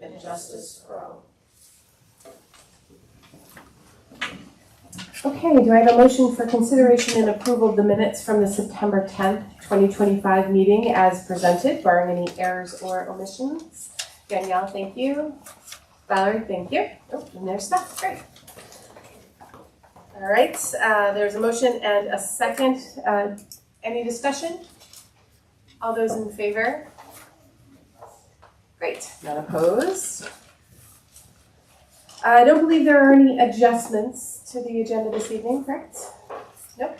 and justice for all. Okay, do I have a motion for consideration and approval of the minutes from the September 10th, 2025 meeting as presented, barring any errors or omissions? Danielle, thank you. Valerie, thank you. Oh, and there's Steph, great. All right, there's a motion and a second. Any discussion? All those in favor? Great, none opposed. I don't believe there are any adjustments to the agenda this evening, correct? Nope.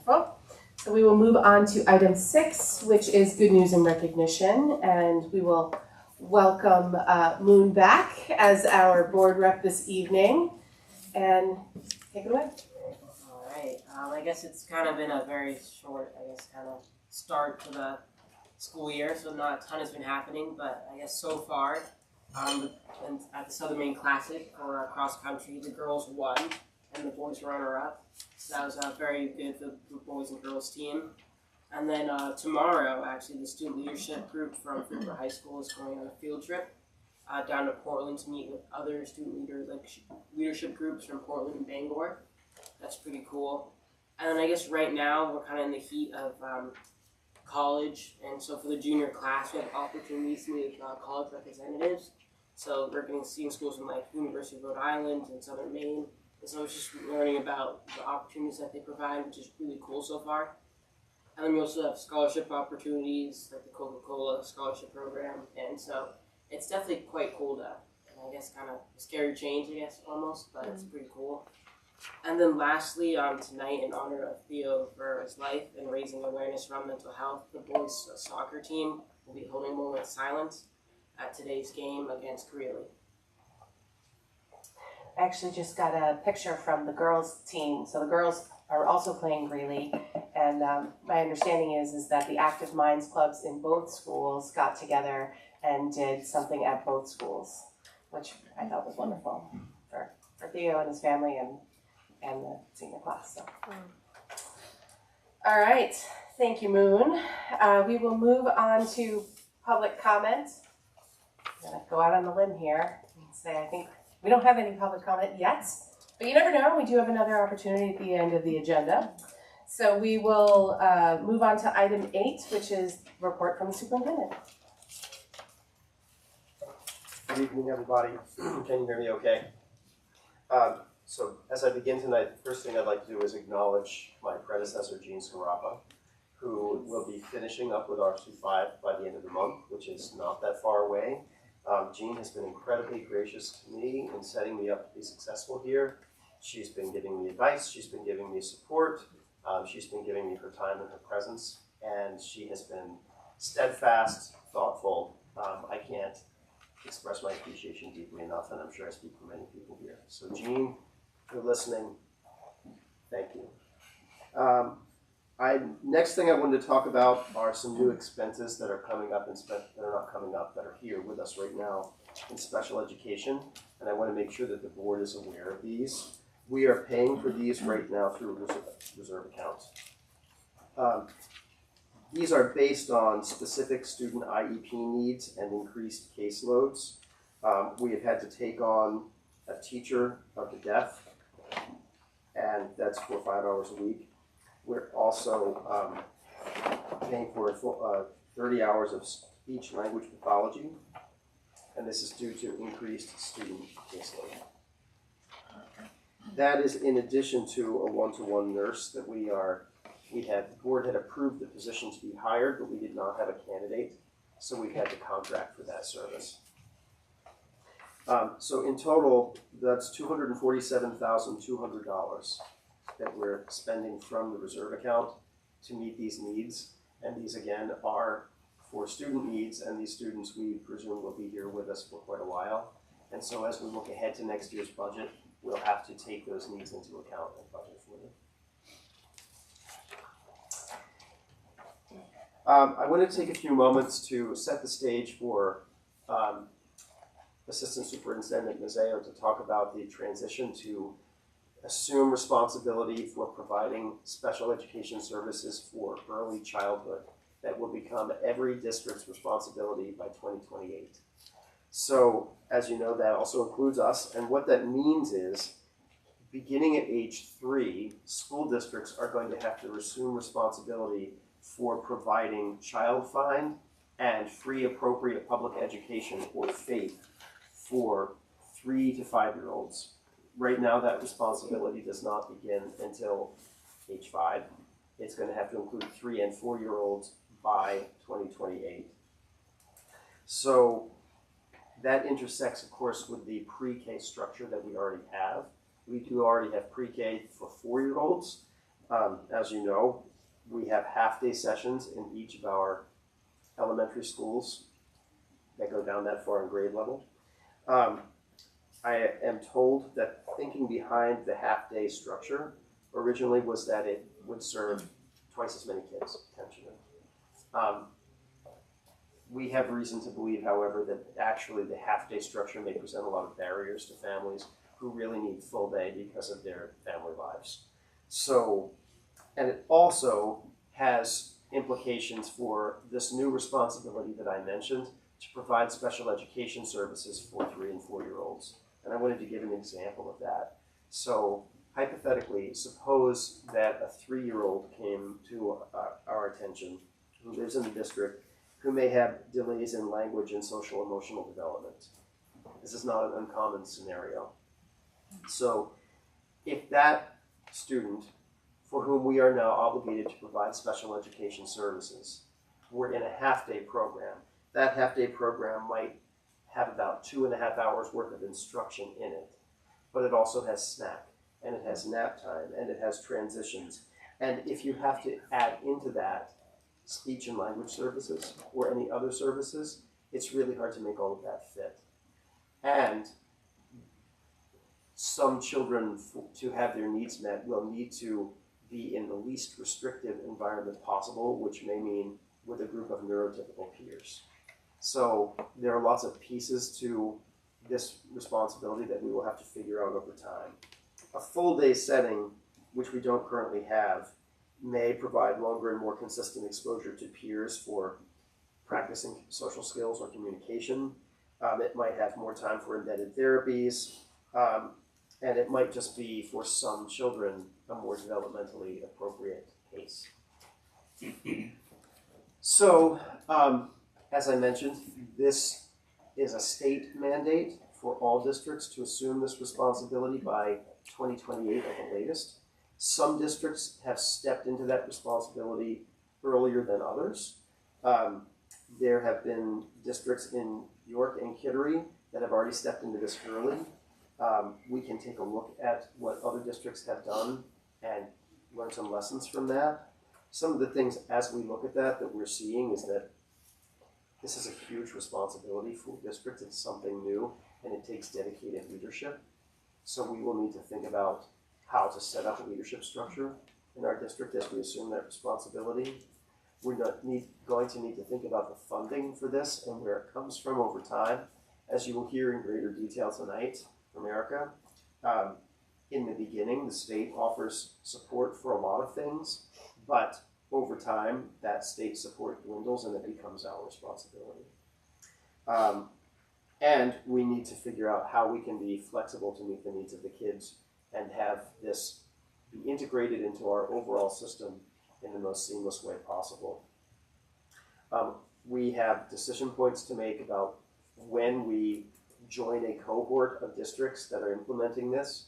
Wonderful. So we will move on to item 6, which is good news and recognition, and we will welcome Moon back as our board rep this evening. And take it away. All right. I guess it's kind of been a very short, kind of start to the school year, so not a ton has been happening, but I guess so far, at the Southern Maine Classic for cross country, the girls won and the boys runner-up. So that was very good for the boys and girls team. And then tomorrow, actually, the student leadership group from Cooper High School is going on a field trip down to Portland to meet with other student leadership groups from Portland and Bangor. That's pretty cool. And then I guess right now we're kind of in the heat of college, and so for the junior class we have opportunities to meet with college representatives. So we're going to see schools from like University of Rhode Island and Southern Maine. And so it's just learning about the opportunities that they provide, which is really cool so far. And then we also have scholarship opportunities, like the Coca-Cola scholarship program. And so it's definitely quite cool to, I guess, kind of scary change, I guess, almost, but it's pretty cool. And then lastly, tonight, in honor of Theo for his life and raising awareness around mental health, the boys soccer team will be holding a moment of silence at today's game against Greeley. I actually just got a picture from the girls team. So the girls are also playing Greeley, and my understanding is that the Active Minds clubs in both schools got together and did something at both schools, which I thought was wonderful for Theo and his family and the senior class. So. All right, thank you, Moon. We will move on to public comment. I'm gonna go out on the limb here and say I think we don't have any public comment yet, but you never know. We do have another opportunity at the end of the agenda. So we will move on to item 8, which is report from the superintendent. Good evening, everybody. Can you hear me okay? So as I begin tonight, the first thing I'd like to do is acknowledge my predecessor, Jean Scarapa, who will be finishing up with RSU 5 by the end of the month, which is not that far away. Jean has been incredibly gracious to me in setting me up to be successful here. She's been giving me advice, she's been giving me support, she's been giving me her time and her presence, and she has been steadfast, thoughtful. I can't express my appreciation deeply enough, and I'm sure I speak for many people here. So Jean, if you're listening, thank you. Next thing I wanted to talk about are some new expenses that are coming up, that are not coming up, that are here with us right now in special education, and I want to make sure that the board is aware of these. We are paying for these right now through reserve accounts. These are based on specific student IEP needs and increased caseloads. We have had to take on a teacher of the deaf, and that's for 5 hours a week. We're also paying for 30 hours of speech language pathology, and this is due to increased student caseload. That is in addition to a one-to-one nurse that the board had approved the position to be hired, but we did not have a candidate, so we had to contract for that service. So in total, that's $247,200 that we're spending from the reserve account to meet these needs. And these, again, are for student needs, and these students, we presume, will be here with us for quite a while. And so as we look ahead to next year's budget, we'll have to take those needs into account and budget for them. I want to take a few moments to set the stage for Assistant Superintendent Mazzeo to talk about the transition to assume responsibility for providing special education services for early childhood that will become every district's responsibility by 2028. So, as you know, that also includes us, and what that means is, beginning at age 3, school districts are going to have to assume responsibility for providing child find and free appropriate public education or FAPE for 3 to 5-year-olds. Right now, that responsibility does not begin until age 5. It's going to have to include 3 and 4-year-olds by 2028. So that intersects, of course, with the pre-K structure that we already have. We do already have pre-K for 4-year-olds. As you know, we have half-day sessions in each of our elementary schools that go down that far in grade level. I am told that thinking behind the half-day structure originally was that it would serve twice as many kids, potentially. We have reason to believe, however, that actually the half-day structure may present a lot of barriers to families who really need full day because of their family lives. So, and it also has implications for this new responsibility that I mentioned to provide special education services for 3 and 4-year-olds. And I wanted to give an example of that. So, hypothetically, suppose that a 3-year-old came to our attention who lives in the district who may have delays in language and social emotional development. This is not an uncommon scenario. So if that student, for whom we are now obligated to provide special education services, were in a half-day program, that half-day program might have about 2.5 hours worth of instruction in it, but it also has snack, and it has nap time, and it has transitions. And if you have to add into that speech and language services or any other services, it's really hard to make all of that fit. And some children, to have their needs met, will need to be in the least restrictive environment possible, which may mean with a group of neurotypical peers. So there are lots of pieces to this responsibility that we will have to figure out over time. A full day setting, which we don't currently have, may provide longer and more consistent exposure to peers for practicing social skills or communication. It might have more time for embedded therapies, and it might just be, for some children, a more developmentally appropriate pace. So, as I mentioned, this is a state mandate for all districts to assume this responsibility by 2028 at the latest. Some districts have stepped into that responsibility earlier than others. There have been districts in York and Kittery that have already stepped into this early. We can take a look at what other districts have done and learn some lessons from that. Some of the things as we look at that we're seeing is that this is a huge responsibility for districts. It's something new and it takes dedicated leadership. So we will need to think about how to set up a leadership structure in our district as we assume that responsibility. We're going to need to think about the funding for this and where it comes from over time. As you will hear in greater detail tonight from Erica, in the beginning, the state offers support for a lot of things, but over time, that state support dwindles and it becomes our responsibility. And we need to figure out how we can be flexible to meet the needs of the kids and have this be integrated into our overall system in the most seamless way possible. We have decision points to make about when we join a cohort of districts that are implementing this.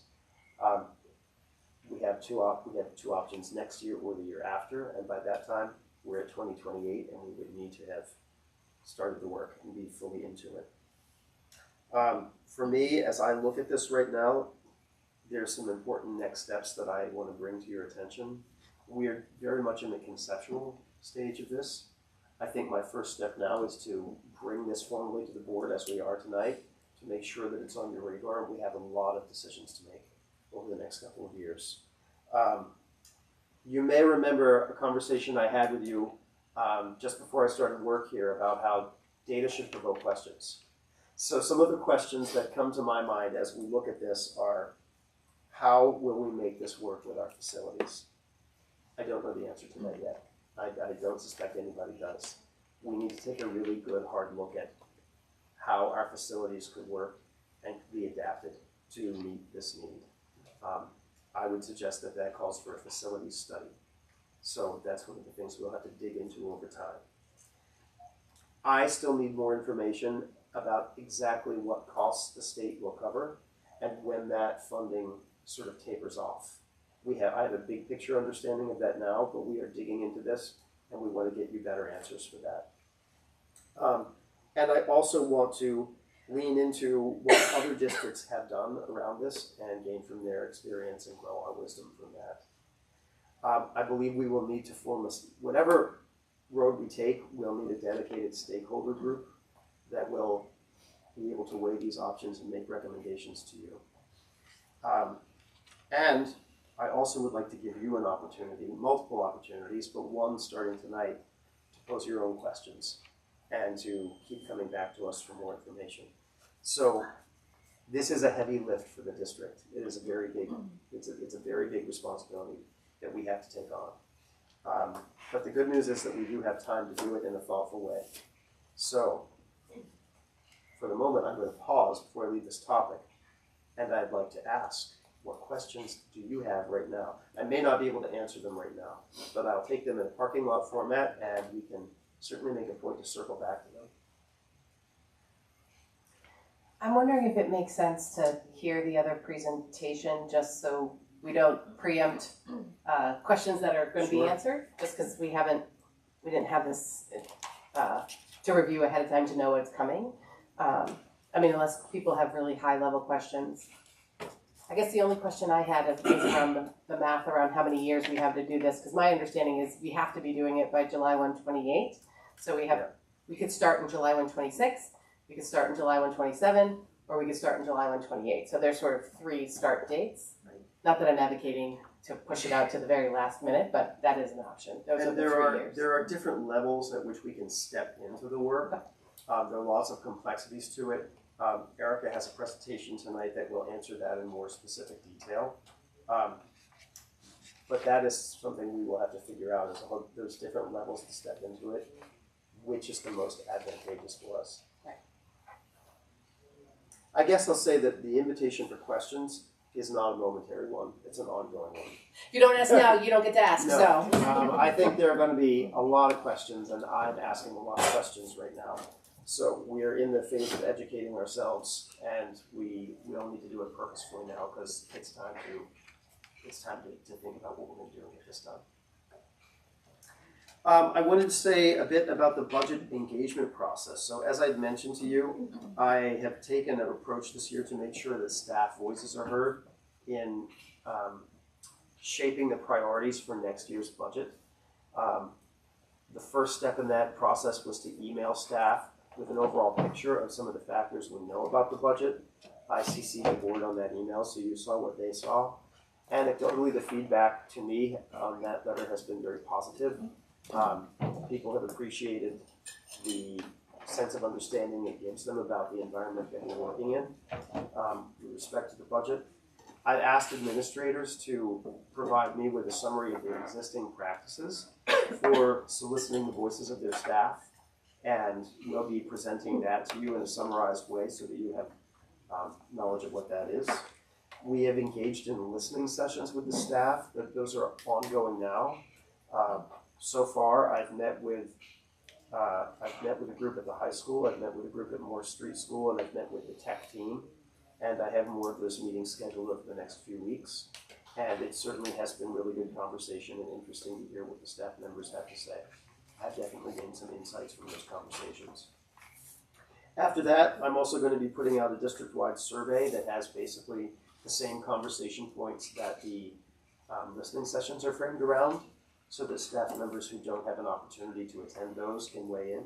We have two options: next year or the year after, and by that time we're at 2028 and we would need to have started the work and be fully into it. For me, as I look at this right now, there's some important next steps that I want to bring to your attention. We are very much in the conceptual stage of this. I think my first step now is to bring this formally to the board as we are tonight, to make sure that it's on your radar. We have a lot of decisions to make over the next couple of years. You may remember a conversation I had with you just before I started work here about how data should provoke questions. So some of the questions that come to my mind as we look at this are, how will we make this work with our facilities? I don't know the answer to that yet. I don't suspect anybody does. We need to take a really good hard look at how our facilities could work and be adapted to meet this need. I would suggest that that calls for a facilities study. So that's one of the things we'll have to dig into over time. I still need more information about exactly what costs the state will cover and when that funding sort of tapers off. I have a big picture understanding of that now, but we are digging into this and we want to get you better answers for that. And I also want to lean into what other districts have done around this and gain from their experience and grow our wisdom from that. I believe we will need to form whatever road we take, we'll need a dedicated stakeholder group that will be able to weigh these options and make recommendations to you. And I also would like to give you an opportunity, multiple opportunities, but one starting tonight, to pose your own questions and to keep coming back to us for more information. So this is a heavy lift for the district. It is a very big, it's a very big responsibility that we have to take on. But the good news is that we do have time to do it in a thoughtful way. So for the moment, I'm going to pause before I leave this topic, and I'd like to ask, what questions do you have right now? I may not be able to answer them right now, but I'll take them in a parking lot format, and we can certainly make a point to circle back to them. I'm wondering if it makes sense to hear the other presentation just so we don't preempt questions that are going to be answered, just because we didn't have this to review ahead of time to know what's coming. I mean, unless people have really high level questions. I guess the only question I had is around the math around how many years we have to do this, because my understanding is we have to be doing it by July 1/28. So we could start in July 1/26, we could start in July 1/27, or we could start in July 1/28. So there's sort of 3 start dates. Right. Not that I'm advocating to push it out to the very last minute, but that is an option. Those are the 3 years. There are different levels at which we can step into the work. There are lots of complexities to it. Erica has a presentation tonight that will answer that in more specific detail. But that is something we will have to figure out. There's different levels to step into it, which is the most advantageous for us. Right. I guess I'll say that the invitation for questions is not a momentary one. It's an ongoing one. If you don't ask now, you don't get to ask. No. So I think there are going to be a lot of questions, and I'm asking a lot of questions right now. So we're in the phase of educating ourselves, and we all need to do it purposefully now because it's time to think about what we're going to do and get this done. I wanted to say a bit about the budget engagement process. So as I'd mentioned to you, I have taken an approach this year to make sure that staff voices are heard in shaping the priorities for next year's budget. The first step in that process was to email staff with an overall picture of some of the factors we know about the budget. I CC'd the board on that email, so you saw what they saw. Anecdotally, the feedback to me on that letter has been very positive. People have appreciated the sense of understanding it gives them about the environment that we're working in with respect to the budget. I've asked administrators to provide me with a summary of their existing practices for soliciting the voices of their staff, and we'll be presenting that to you in a summarized way so that you have knowledge of what that is. We have engaged in listening sessions with the staff, but those are ongoing now. So far, I've met with a group at the high school, I've met with a group at Moore Street School, and I've met with the tech team. And I have more of those meetings scheduled over the next few weeks. And it certainly has been really good conversation and interesting to hear what the staff members have to say. I've definitely gained some insights from those conversations. After that, I'm also going to be putting out a district-wide survey that has basically the same conversation points that the listening sessions are framed around, so that staff members who don't have an opportunity to attend those can weigh in.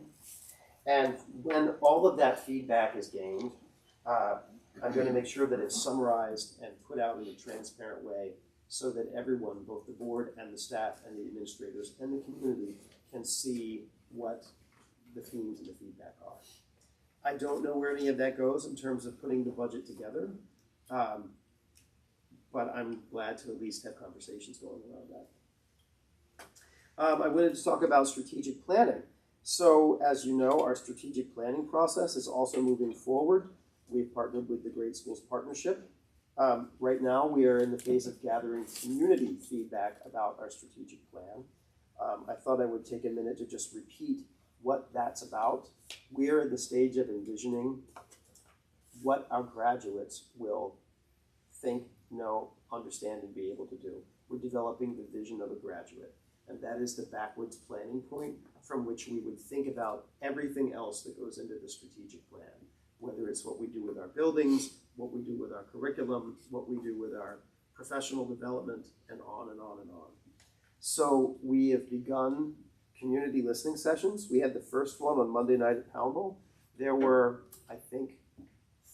And when all of that feedback is gained, I'm going to make sure that it's summarized and put out in a transparent way so that everyone, both the board and the staff and the administrators and the community, can see what the themes and the feedback are. I don't know where any of that goes in terms of putting the budget together, but I'm glad to at least have conversations going around that. I wanted to talk about strategic planning. So, as you know, our strategic planning process is also moving forward. We've partnered with the Great Schools Partnership. Right now, we are in the phase of gathering community feedback about our strategic plan. I thought I would take a minute to just repeat what that's about. We're at the stage of envisioning what our graduates will think, know, understand, and be able to do. We're developing the vision of a graduate, and that is the backwards planning point from which we would think about everything else that goes into the strategic plan, whether it's what we do with our buildings, what we do with our curriculum, what we do with our professional development, and on and on and on. So we have begun community listening sessions. We had the first one on Monday night at Pownell. There were, I think,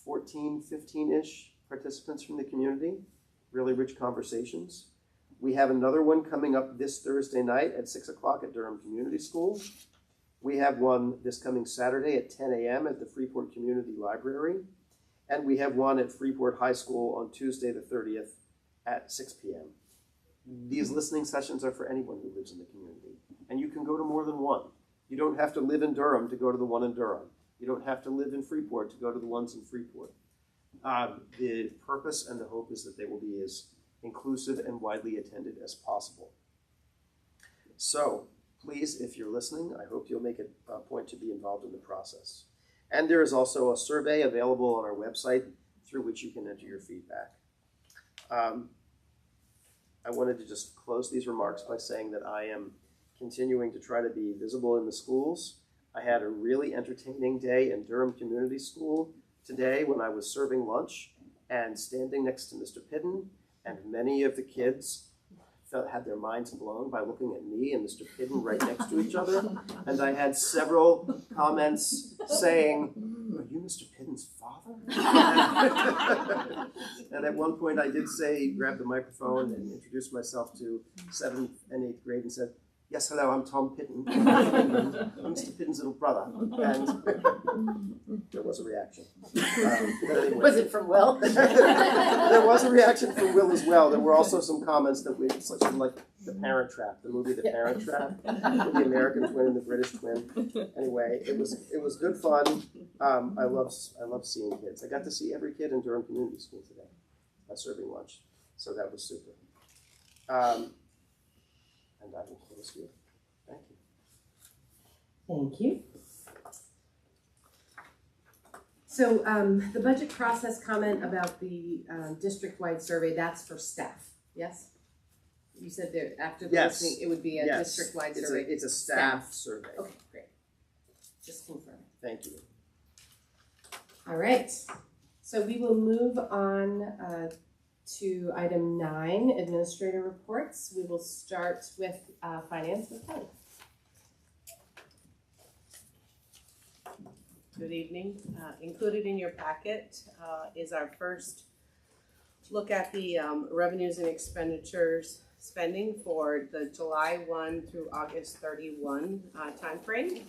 14, 15-ish participants from the community, really rich conversations. We have another one coming up this Thursday night at 6 o'clock at Durham Community School. We have one this coming Saturday at 10 a.m. at the Freeport Community Library. And we have one at Freeport High School on Tuesday the 30th at 6 p.m. These listening sessions are for anyone who lives in the community. And you can go to more than one. You don't have to live in Durham to go to the one in Durham. You don't have to live in Freeport to go to the ones in Freeport. The purpose and the hope is that they will be as inclusive and widely attended as possible. So please, if you're listening, I hope you'll make it a point to be involved in the process. And there is also a survey available on our website through which you can enter your feedback. I wanted to just close these remarks by saying that I am continuing to try to be visible in the schools. I had a really entertaining day in Durham Community School today when I was serving lunch and standing next to Mr. Pidden, and many of the kids had their minds blown by looking at me and Mr. Pidden right next to each other. And I had several comments saying, "Are you Mr. Pidden's father?" And at one point I did say, grabbed the microphone and introduced myself to 7th and 8th grade and said, "Yes, hello, I'm Tom Pidden. I'm Mr. Pidden's little brother." And there was a reaction. But anyway. Was it from Will? There was a reaction from Will as well. There were also some comments that we, such as like The Parent Trap, the movie The Parent Trap, with the American twin and the British twin. Anyway, it was good fun. I love seeing kids. I got to see every kid in Durham Community School today, serving lunch, so that was super. And I will close here. Thank you. Thank you. So the budget process comment about the district-wide survey, that's for staff, yes? You said that after the Yes. listening, it would be a Yes. district-wide survey? It's a staff survey. Okay, great. Just confirm. Thank you. All right. So we will move on to item 9, administrator reports. We will start with finance with Kelly. Good evening. Included in your packet is our first look at the revenues and expenditures spending for the July 1 through August 31 timeframe.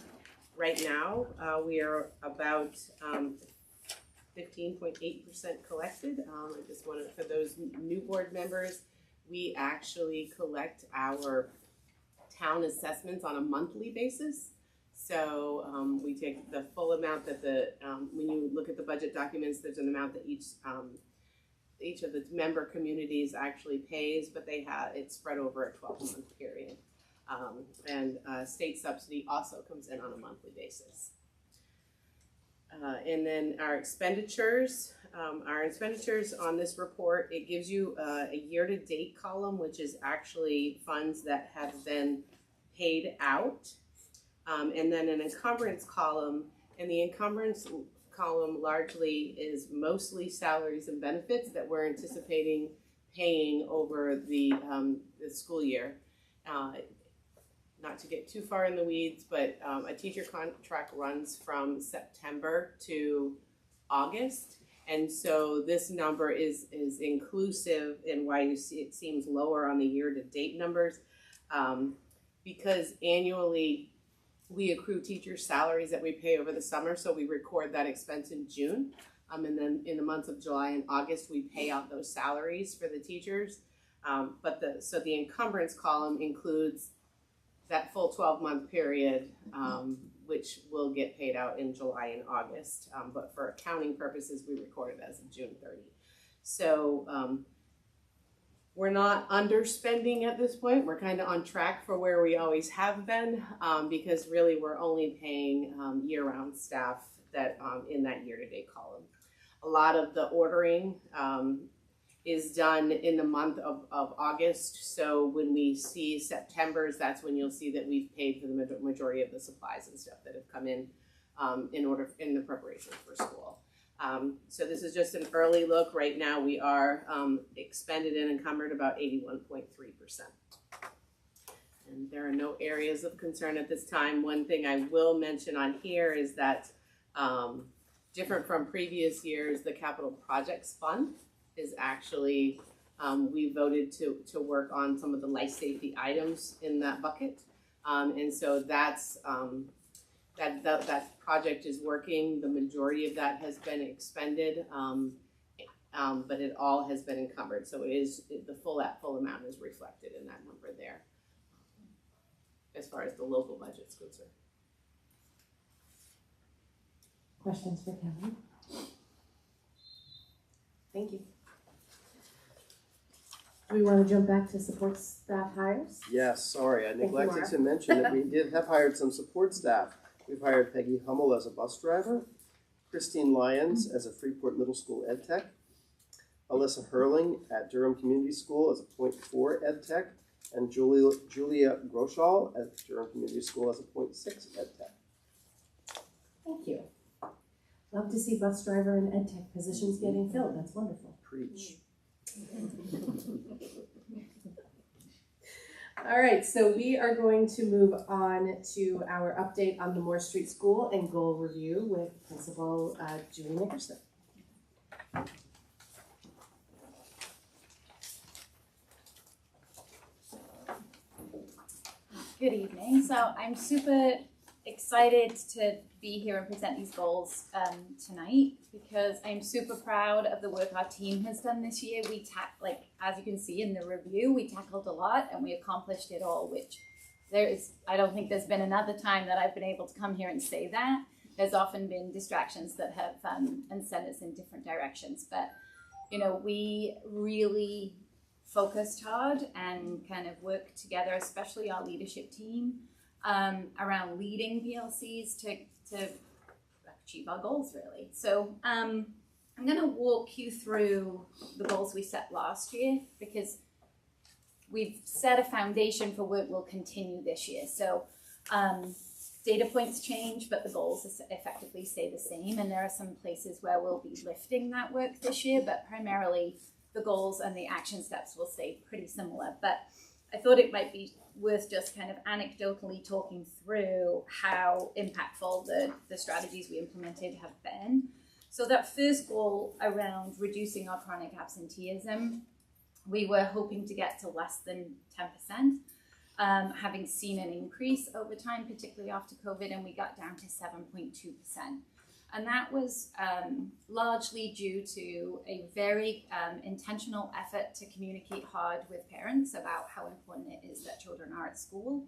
Right now, we are about 15.8% collected. I just wanted, for those new board members, we actually collect our town assessments on a monthly basis. So we take the full amount that when you look at the budget documents, there's an amount that each of the member communities actually pays, but it's spread over a 12-month period. And state subsidy also comes in on a monthly basis. And then our expenditures on this report, it gives you a year-to-date column, which is actually funds that have been paid out. And then an encumbrance column, and the encumbrance column largely is mostly salaries and benefits that we're anticipating paying over the school year. Not to get too far in the weeds, but a teacher contract runs from September to August. And so this number is inclusive in why you see it seems lower on the year-to-date numbers, because annually we accrue teacher salaries that we pay over the summer, so we record that expense in June. And then in the months of July and August, we pay out those salaries for the teachers. So the encumbrance column includes that full 12-month period which will get paid out in July and August. But for accounting purposes, we record it as of June 30. So we're not underspending at this point. We're kind of on track for where we always have been, because really we're only paying year-round staff that in that year-to-date column. A lot of the ordering is done in the month of August. So when we see September's, that's when you'll see that we've paid for the majority of the supplies and stuff that have come in the preparation for school. So this is just an early look. Right now we are expended and encumbered about 81.3%. And there are no areas of concern at this time. One thing I will mention on here is that different from previous years, the capital projects fund is actually, we voted to work on some of the life safety items in that bucket. And so that's, that project is working. The majority of that has been expended, but it all has been encumbered. So that full amount is reflected in that number there, as far as the local budget's concerned. Questions for Kelly? Thank you. Do we want to jump back to support staff hires? Yes, sorry, I Thank you, neglected Laura. to mention that we did have hired some support staff. We've hired Peggy Hummel as a bus driver, Christine Lyons as a Freeport Middle School ed tech, Alyssa Hurling at Durham Community School as a .4 ed tech, and Julia Groschall at Durham Community School as a .6 ed tech. Thank you. Love to see bus driver and ed tech positions getting filled. That's wonderful. Preach. All right, so we are going to move on to our update on the Moore Street School and goal review with Principal Julie Nickerson. Good evening. So I'm super excited to be here and present these goals tonight because I'm super proud of the work our team has done this year. As you can see in the review, we tackled a lot and we accomplished it all, which I don't think there's been another time that I've been able to come here and say that. There's often been distractions that have and sent us in different directions, but we really focused hard and kind of worked together, especially our leadership team, around leading PLCs to achieve our goals, really. So I'm going to walk you through the goals we set last year because we've set a foundation for work we'll continue this year. So data points change, but the goals effectively stay the same. And there are some places where we'll be lifting that work this year, but primarily the goals and the action steps will stay pretty similar. But I thought it might be worth just kind of anecdotally talking through how impactful the strategies we implemented have been. So that first goal around reducing our chronic absenteeism, we were hoping to get to less than 10%, having seen an increase over time, particularly after COVID, and we got down to 7.2%. And that was largely due to a very intentional effort to communicate hard with parents about how important it is that children are at school.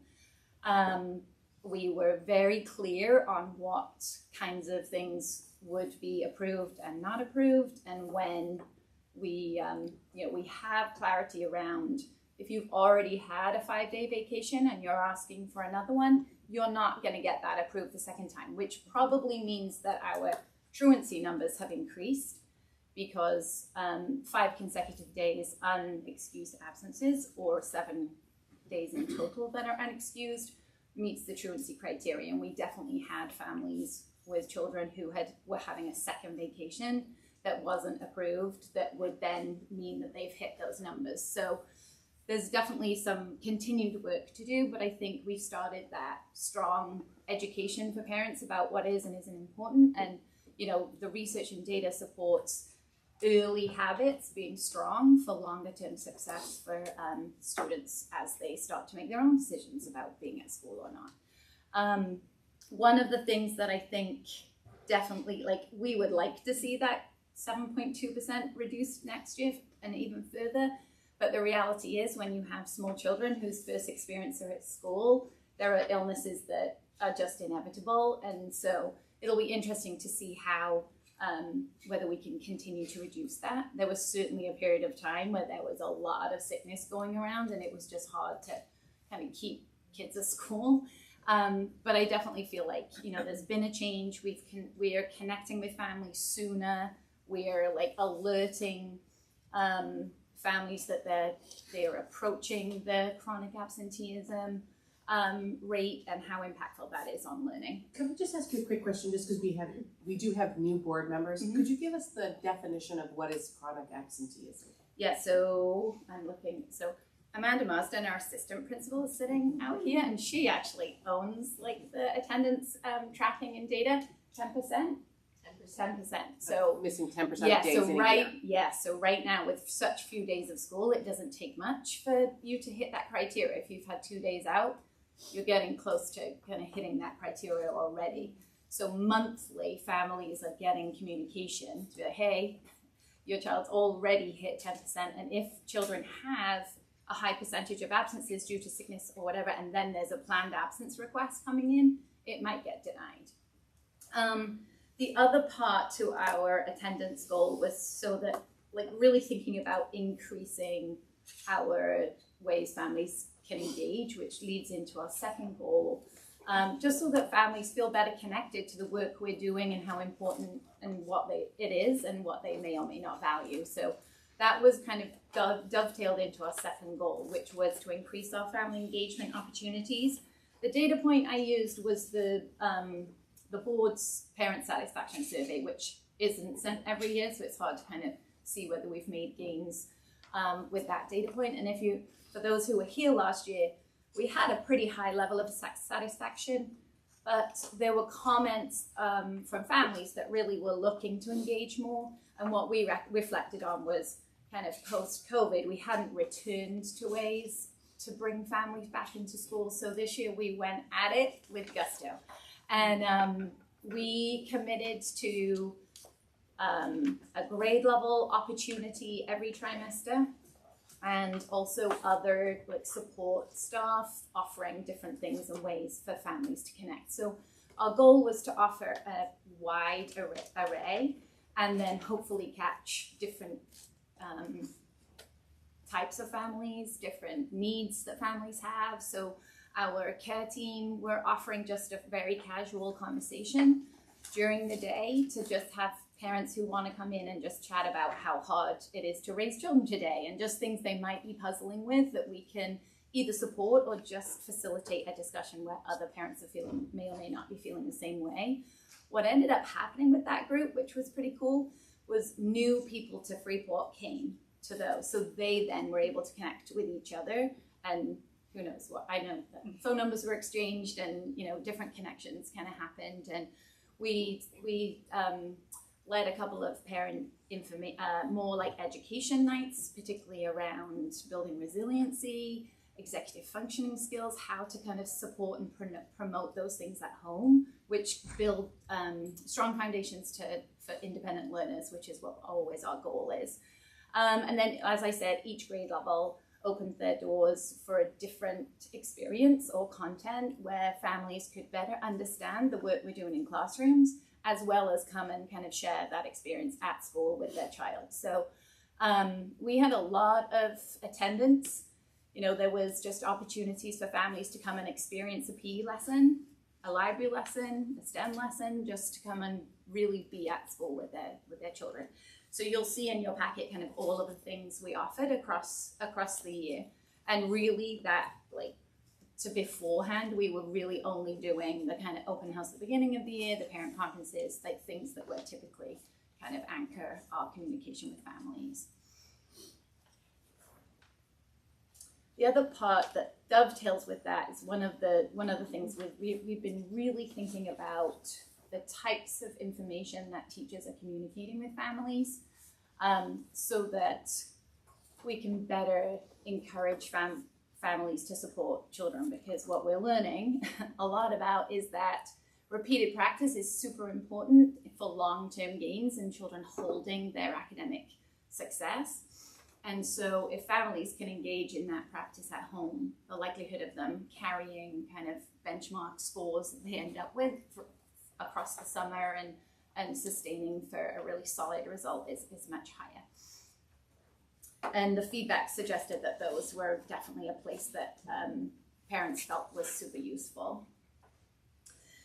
We were very clear on what kinds of things would be approved and not approved, and when we have clarity around if you've already had a 5-day vacation and you're asking for another one, you're not going to get that approved the second time, which probably means that our truancy numbers have increased because 5 consecutive days unexcused absences, or 7 days in total that are unexcused, meets the truancy criteria. And we definitely had families with children who were having a second vacation that wasn't approved that would then mean that they've hit those numbers. So there's definitely some continued work to do, but I think we started that strong education for parents about what is and isn't important. And, the research and data supports early habits being strong for longer term success for students as they start to make their own decisions about being at school or not. One of the things that I think definitely, we would like to see that 7.2% reduced next year and even further. But the reality is when you have small children whose first experience are at school, there are illnesses that are just inevitable. And so it'll be interesting to see how, whether we can continue to reduce that. There was certainly a period of time where there was a lot of sickness going around and it was just hard to kind of keep kids at school. But I definitely feel like, you know, there's been a change. We are connecting with families sooner. We are like alerting families that they're approaching the chronic absenteeism rate and how impactful that is on learning. Could I just ask you a quick question, just because we do have new board members? Mhm. Could you give us the definition of what is chronic absenteeism? Yeah, so I'm looking, so Amanda Marsden, our assistant principal, is sitting out here, and she actually owns like the attendance tracking and data, 10%. 10%. So missing 10% yeah, of days so in a right, year. yeah, so right now with such few days of school, it doesn't take much for you to hit that criteria. If you've had 2 days out, you're getting close to kind of hitting that criteria already. So monthly, families are getting communication to be like, hey, your child's already hit 10%, and if children have a high percentage of absences due to sickness or whatever, and then there's a planned absence request coming in, it might get denied. The other part to our attendance goal was so that, like, really thinking about increasing our ways families can engage, which leads into our second goal, just so that families feel better connected to the work we're doing and how important and what it is and what they may or may not value. So that was kind of dovetailed into our second goal, which was to increase our family engagement opportunities. The data point I used was the board's parent satisfaction survey, which isn't sent every year, so it's hard to kind of see whether we've made gains with that data point. And for those who were here last year, we had a pretty high level of satisfaction, but there were comments from families that really were looking to engage more. And what we reflected on was kind of post-COVID, we hadn't returned to ways to bring families back into school. So this year we went at it with gusto. And we committed to a grade level opportunity every trimester, and also other like support staff offering different things and ways for families to connect. So our goal was to offer a wide array and then hopefully catch different types of families, different needs that families have. So our care team, we're offering just a very casual conversation during the day to just have parents who want to come in and just chat about how hard it is to raise children today and just things they might be puzzling with that we can either support or just facilitate a discussion where other parents are may or may not be feeling the same way. What ended up happening with that group, which was pretty cool, was new people to Freeport came to those. So they then were able to connect with each other, and who knows what, I know that phone numbers were exchanged and, you know, different connections kind of happened. And we led a couple of parent more like education nights, particularly around building resiliency, executive functioning skills, how to kind of support and promote those things at home, which build strong foundations for independent learners, which is what always our goal is. And then, as I said, each grade level opened their doors for a different experience or content where families could better understand the work we're doing in classrooms, as well as come and kind of share that experience at school with their child. So we had a lot of attendance. You know, there was just opportunities for families to come and experience a PE lesson, a library lesson, a STEM lesson, just to come and really be at school with their children. So you'll see in your packet kind of all of the things we offered across the year. And really that, like, to beforehand, we were really only doing the kind of open house at the beginning of the year, the parent conferences, like things that were typically kind of anchor our communication with families. The other part that dovetails with that is one of the things we've been really thinking about the types of information that teachers are communicating with families, so that we can better encourage families to support children, because what we're learning a lot about is that repeated practice is super important for long-term gains in children holding their academic success. And so if families can engage in that practice at home, the likelihood of them carrying kind of benchmark scores that they end up with across the summer and sustaining for a really solid result is much higher. And the feedback suggested that those were definitely a place that parents felt was super useful.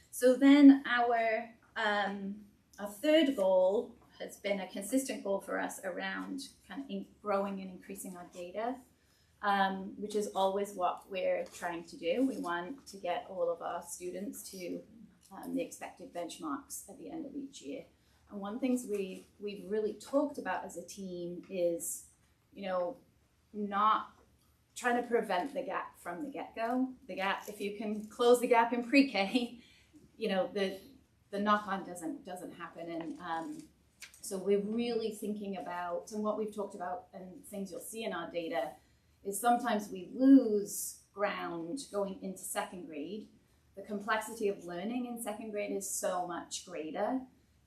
So then our third goal has been a consistent goal for us around kind of growing and increasing our data, which is always what we're trying to do. We want to get all of our students to the expected benchmarks at the end of each year. And one thing we've really talked about as a team is, not trying to prevent the gap from the get-go. The gap, if you can close the gap in pre-K, the knock-on doesn't happen. And so we're really thinking about, and what we've talked about and things you'll see in our data is sometimes we lose ground going into second grade. The complexity of learning in second grade is so much greater.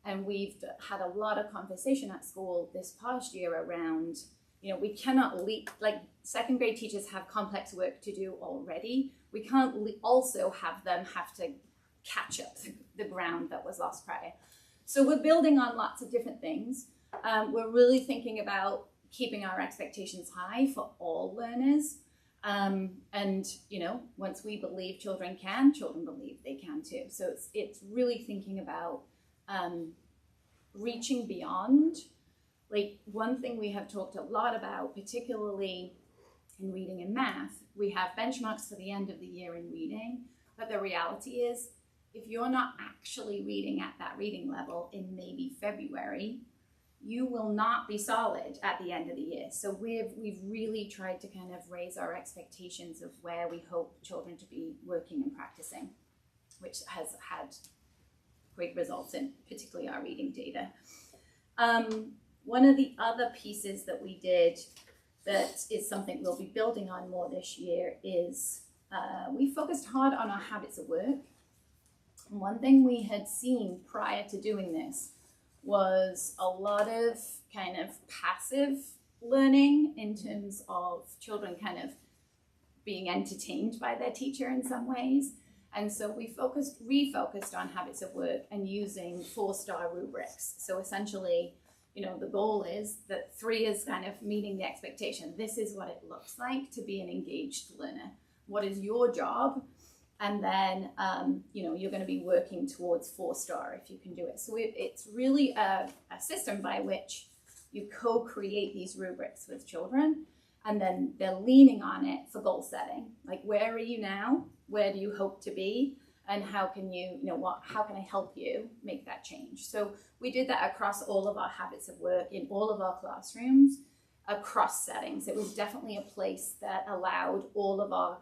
And we've had a lot of conversation at school this past year around, we cannot second grade teachers have complex work to do already. We can't also have them have to catch up the ground that was lost prior. So we're building on lots of different things. We're really thinking about keeping our expectations high for all learners. And once we believe children believe they can too. So it's really thinking about reaching beyond. Like, one thing we have talked a lot about, particularly in reading and math, we have benchmarks for the end of the year in reading, but the reality is, if you're not actually reading at that reading level in maybe February, you will not be solid at the end of the year. So we've really tried to kind of raise our expectations of where we hope children to be working and practicing, which has had great results in particularly our reading data. One of the other pieces that we did that is something we'll be building on more this year is we focused hard on our habits of work. And one thing we had seen prior to doing this was a lot of kind of passive learning in terms of children kind of being entertained by their teacher in some ways. And so we refocused on habits of work and using 4-star rubrics. So essentially, the goal is that 3 is kind of meeting the expectation. This is what it looks like to be an engaged learner. What is your job? And then, you're going to be working towards 4-star if you can do it. So it's really a system by which you co-create these rubrics with children, and then they're leaning on it for goal setting. Like, where are you now? Where do you hope to be? And how can how can I help you make that change? So we did that across all of our habits of work in all of our classrooms, across settings. It was definitely a place that allowed all of our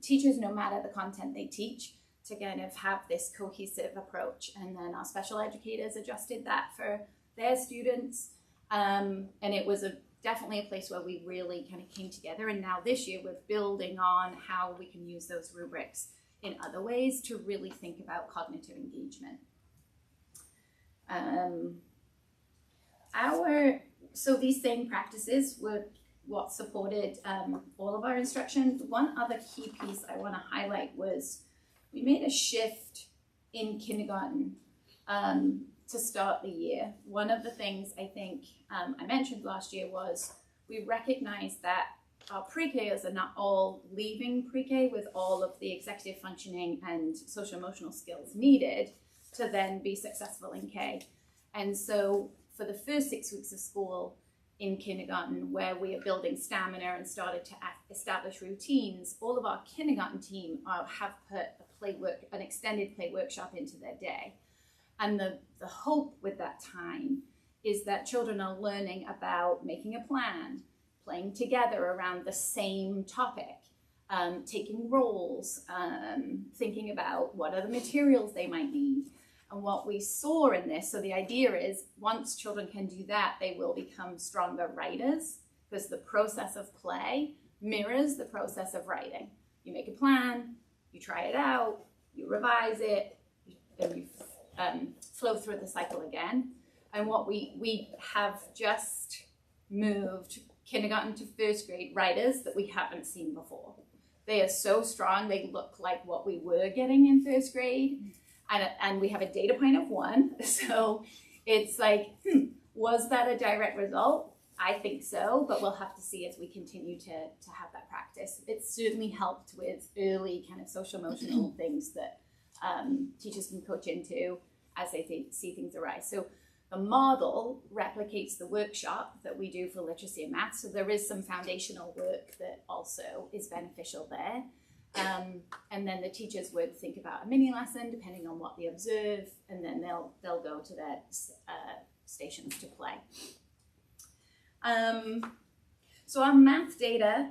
teachers, no matter the content they teach, to kind of have this cohesive approach. And then our special educators adjusted that for their students. And it was definitely a place where we really kind of came together. And now this year we're building on how we can use those rubrics in other ways to really think about cognitive engagement. So these same practices were what supported all of our instruction. One other key piece I want to highlight was we made a shift in kindergarten to start the year. One of the things I think I mentioned last year was we recognized that our pre-Kers are not all leaving pre-K with all of the executive functioning and social emotional skills needed to then be successful in K. And so for the first 6 weeks of school in kindergarten, where we are building stamina and started to establish routines, all of our kindergarten team have put an extended play workshop into their day. And the hope with that time is that children are learning about making a plan, playing together around the same topic, taking roles, thinking about what are the materials they might need. And what we saw in this, so the idea is once children can do that, they will become stronger writers, because the process of play mirrors the process of writing. You make a plan, you try it out, you revise it, and you flow through the cycle again. And what we have just moved kindergarten to first grade writers that we haven't seen before. They are so strong, they look like what we were getting in first grade. And we have a data point of 1. So it's like, was that a direct result? I think so, but we'll have to see as we continue to have that practice. It's certainly helped with early kind of social emotional things that teachers can coach into as they see things arise. So the model replicates the workshop that we do for literacy and math. So there is some foundational work that also is beneficial there. And then the teachers would think about a mini lesson depending on what they observe, and then they'll go to their stations to play. So our math data,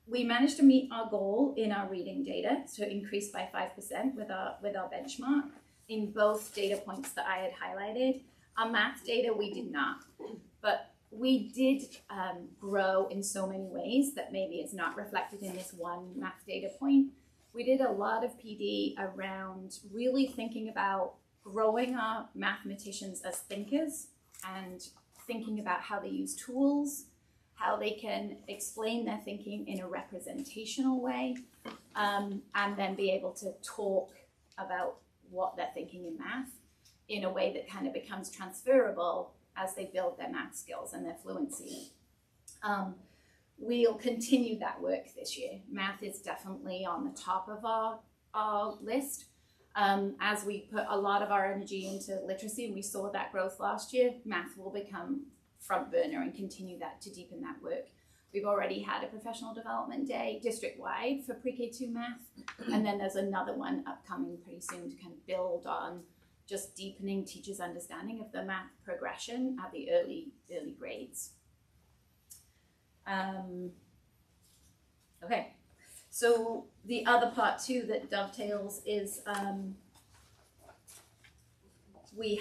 we managed to meet our goal in our reading data, so increased by 5% with our benchmark in both data points that I had highlighted. Our math data, we did not, but we did grow in so many ways that maybe is not reflected in this one math data point. We did a lot of PD around really thinking about growing our mathematicians as thinkers and thinking about how they use tools, how they can explain their thinking in a representational way, and then be able to talk about what they're thinking in math in a way that kind of becomes transferable as they build their math skills and their fluency. We'll continue that work this year. Math is definitely on the top of our list. As we put a lot of our energy into literacy, and we saw that growth last year, math will become front burner and continue that to deepen that work. We've already had a professional development day district-wide for pre-K2 math, and then there's another one upcoming pretty soon to kind of build on just deepening teachers' understanding of the math progression at the early grades. Okay, so the other part too that dovetails is we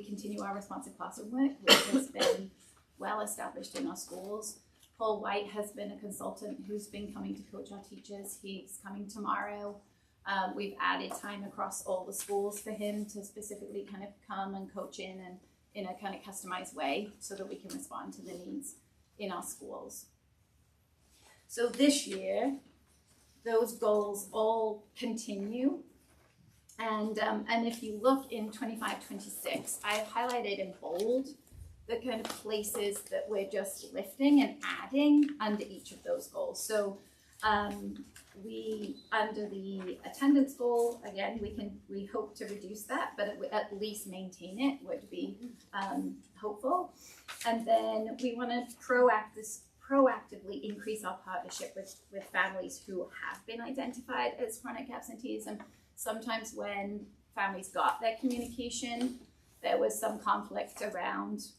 continue our responsive classroom work, which has been well established in our schools. Paul White has been a consultant who's been coming to coach our teachers. He's coming tomorrow. We've added time across all the schools for him to specifically kind of come and coach in a kind of customized way so that we can respond to the needs in our schools. So this year, those goals all continue. And if you look in 25-26, I've highlighted in bold the kind of places that we're just lifting and adding under each of those goals. So we, under the attendance goal, again, we hope to reduce that, but at least maintain it would be hopeful. And then we want to proactively increase our partnership with families who have been identified as chronic absenteeism. Sometimes when families got their communication, there was some conflict around,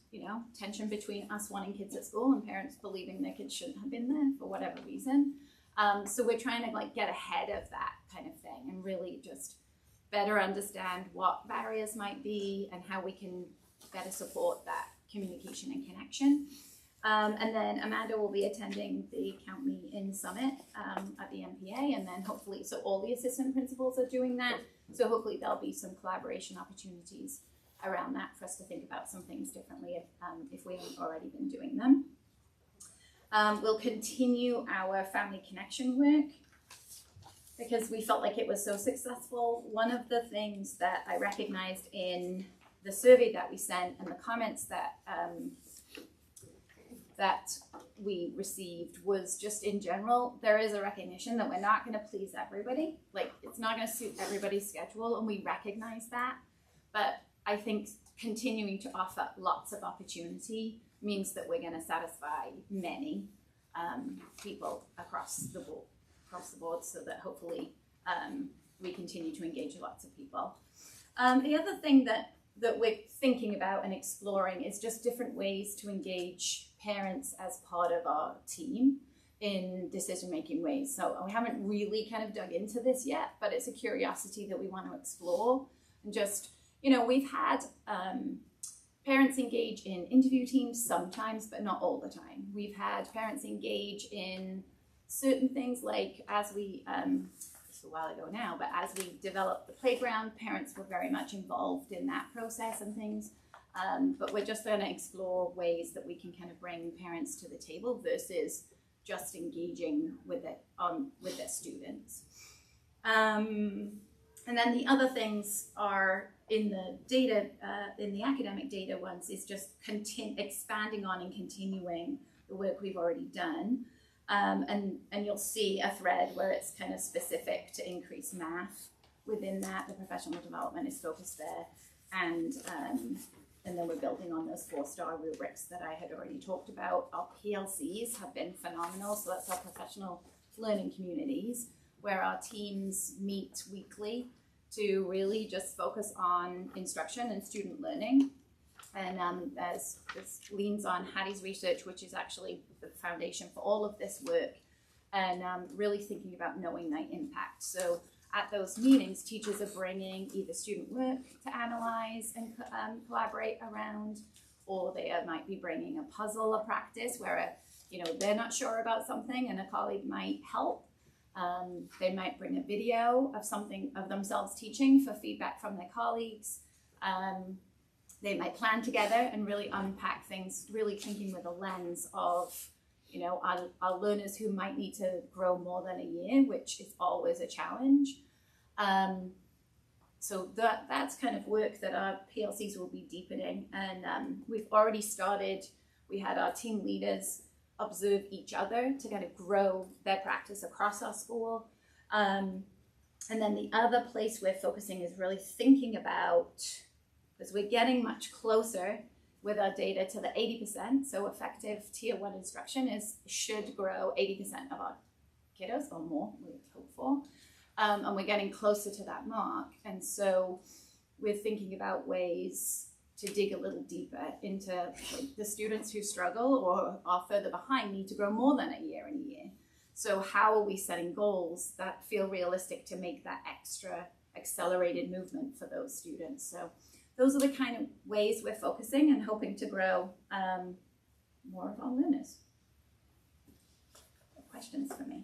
tension between us wanting kids at school and parents believing their kids shouldn't have been there for whatever reason. So we're trying to get ahead of that kind of thing and really just better understand what barriers might be and how we can better support that communication and connection. And then Amanda will be attending the Count Me In Summit at the MPA, and then hopefully, so all the assistant principals are doing that. So hopefully there'll be some collaboration opportunities around that for us to think about some things differently if we haven't already been doing them. We'll continue our family connection work because we felt like it was so successful. One of the things that I recognized in the survey that we sent and the comments that we received was just in general, there is a recognition that we're not going to please everybody. It's not going to suit everybody's schedule, and we recognize that. But I think continuing to offer lots of opportunity means that we're going to satisfy many people across the board, so that hopefully we continue to engage lots of people. The other thing that we're thinking about and exploring is just different ways to engage parents as part of our team in decision-making ways. So we haven't really kind of dug into this yet, but it's a curiosity that we want to explore. And just, we've had parents engage in interview teams sometimes, but not all the time. We've had parents engage in certain things like as we, it's a while ago now, but as we developed the playground, parents were very much involved in that process and things. But we're just going to explore ways that we can kind of bring parents to the table versus just engaging with it with their students. And then the other things are in the data, in the academic data ones, is just expanding on and continuing the work we've already done. And you'll see a thread where it's kind of specific to increase math. Within that, the professional development is focused there. And then we're building on those 4-star rubrics that I had already talked about. Our PLCs have been phenomenal. So that's our professional learning communities, where our teams meet weekly to really just focus on instruction and student learning. And as this leans on Hattie's research, which is actually the foundation for all of this work, and really thinking about knowing their impact. So at those meetings, teachers are bringing either student work to analyze and collaborate around, or they might be bringing a puzzle, a practice where they're not sure about something and a colleague might help. They might bring a video of something of themselves teaching for feedback from their colleagues. They might plan together and really unpack things, really thinking with a lens of, our learners who might need to grow more than a year, which is always a challenge. So that's kind of work that our PLCs will be deepening. And we've already started, we had our team leaders observe each other to kind of grow their practice across our school. And then the other place we're focusing is really thinking about, because we're getting much closer with our data to the 80%, so effective tier 1 instruction should grow 80% of our kiddos or more, we hope for. And we're getting closer to that mark. And so we're thinking about ways to dig a little deeper into the students who struggle or are further behind need to grow more than a year in a year. So how are we setting goals that feel realistic to make that extra accelerated movement for those students? So those are the kind of ways we're focusing and hoping to grow more of our learners. Questions for me?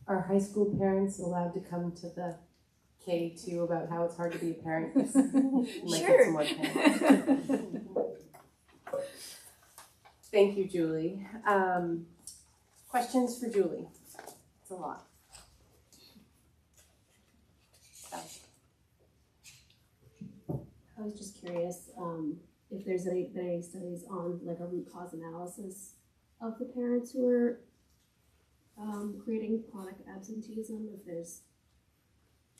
Are high school parents allowed to come to the K2 about how it's hard to be a parent? Sure. Thank you, Julie. Questions for Julie? It's a lot. I was just curious if there's been any studies on like a root cause analysis of the parents who are creating chronic absenteeism, if there's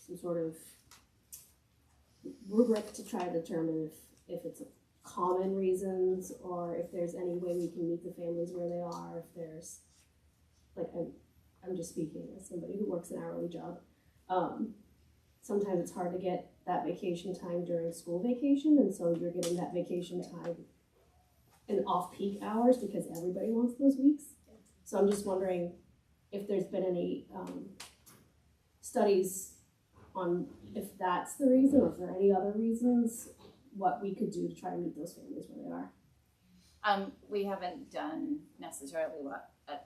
some sort of rubric to try to determine if it's common reasons or if there's any way we can meet the families where they are, if there's, like, I'm just speaking as somebody who works an hourly job. Sometimes it's hard to get that vacation time during school vacation, and so you're getting that vacation time in off-peak hours because everybody wants those weeks. So I'm just wondering if there's been any studies on if that's the reason or if there are any other reasons, what we could do to try to meet those families where they are. We haven't done necessarily a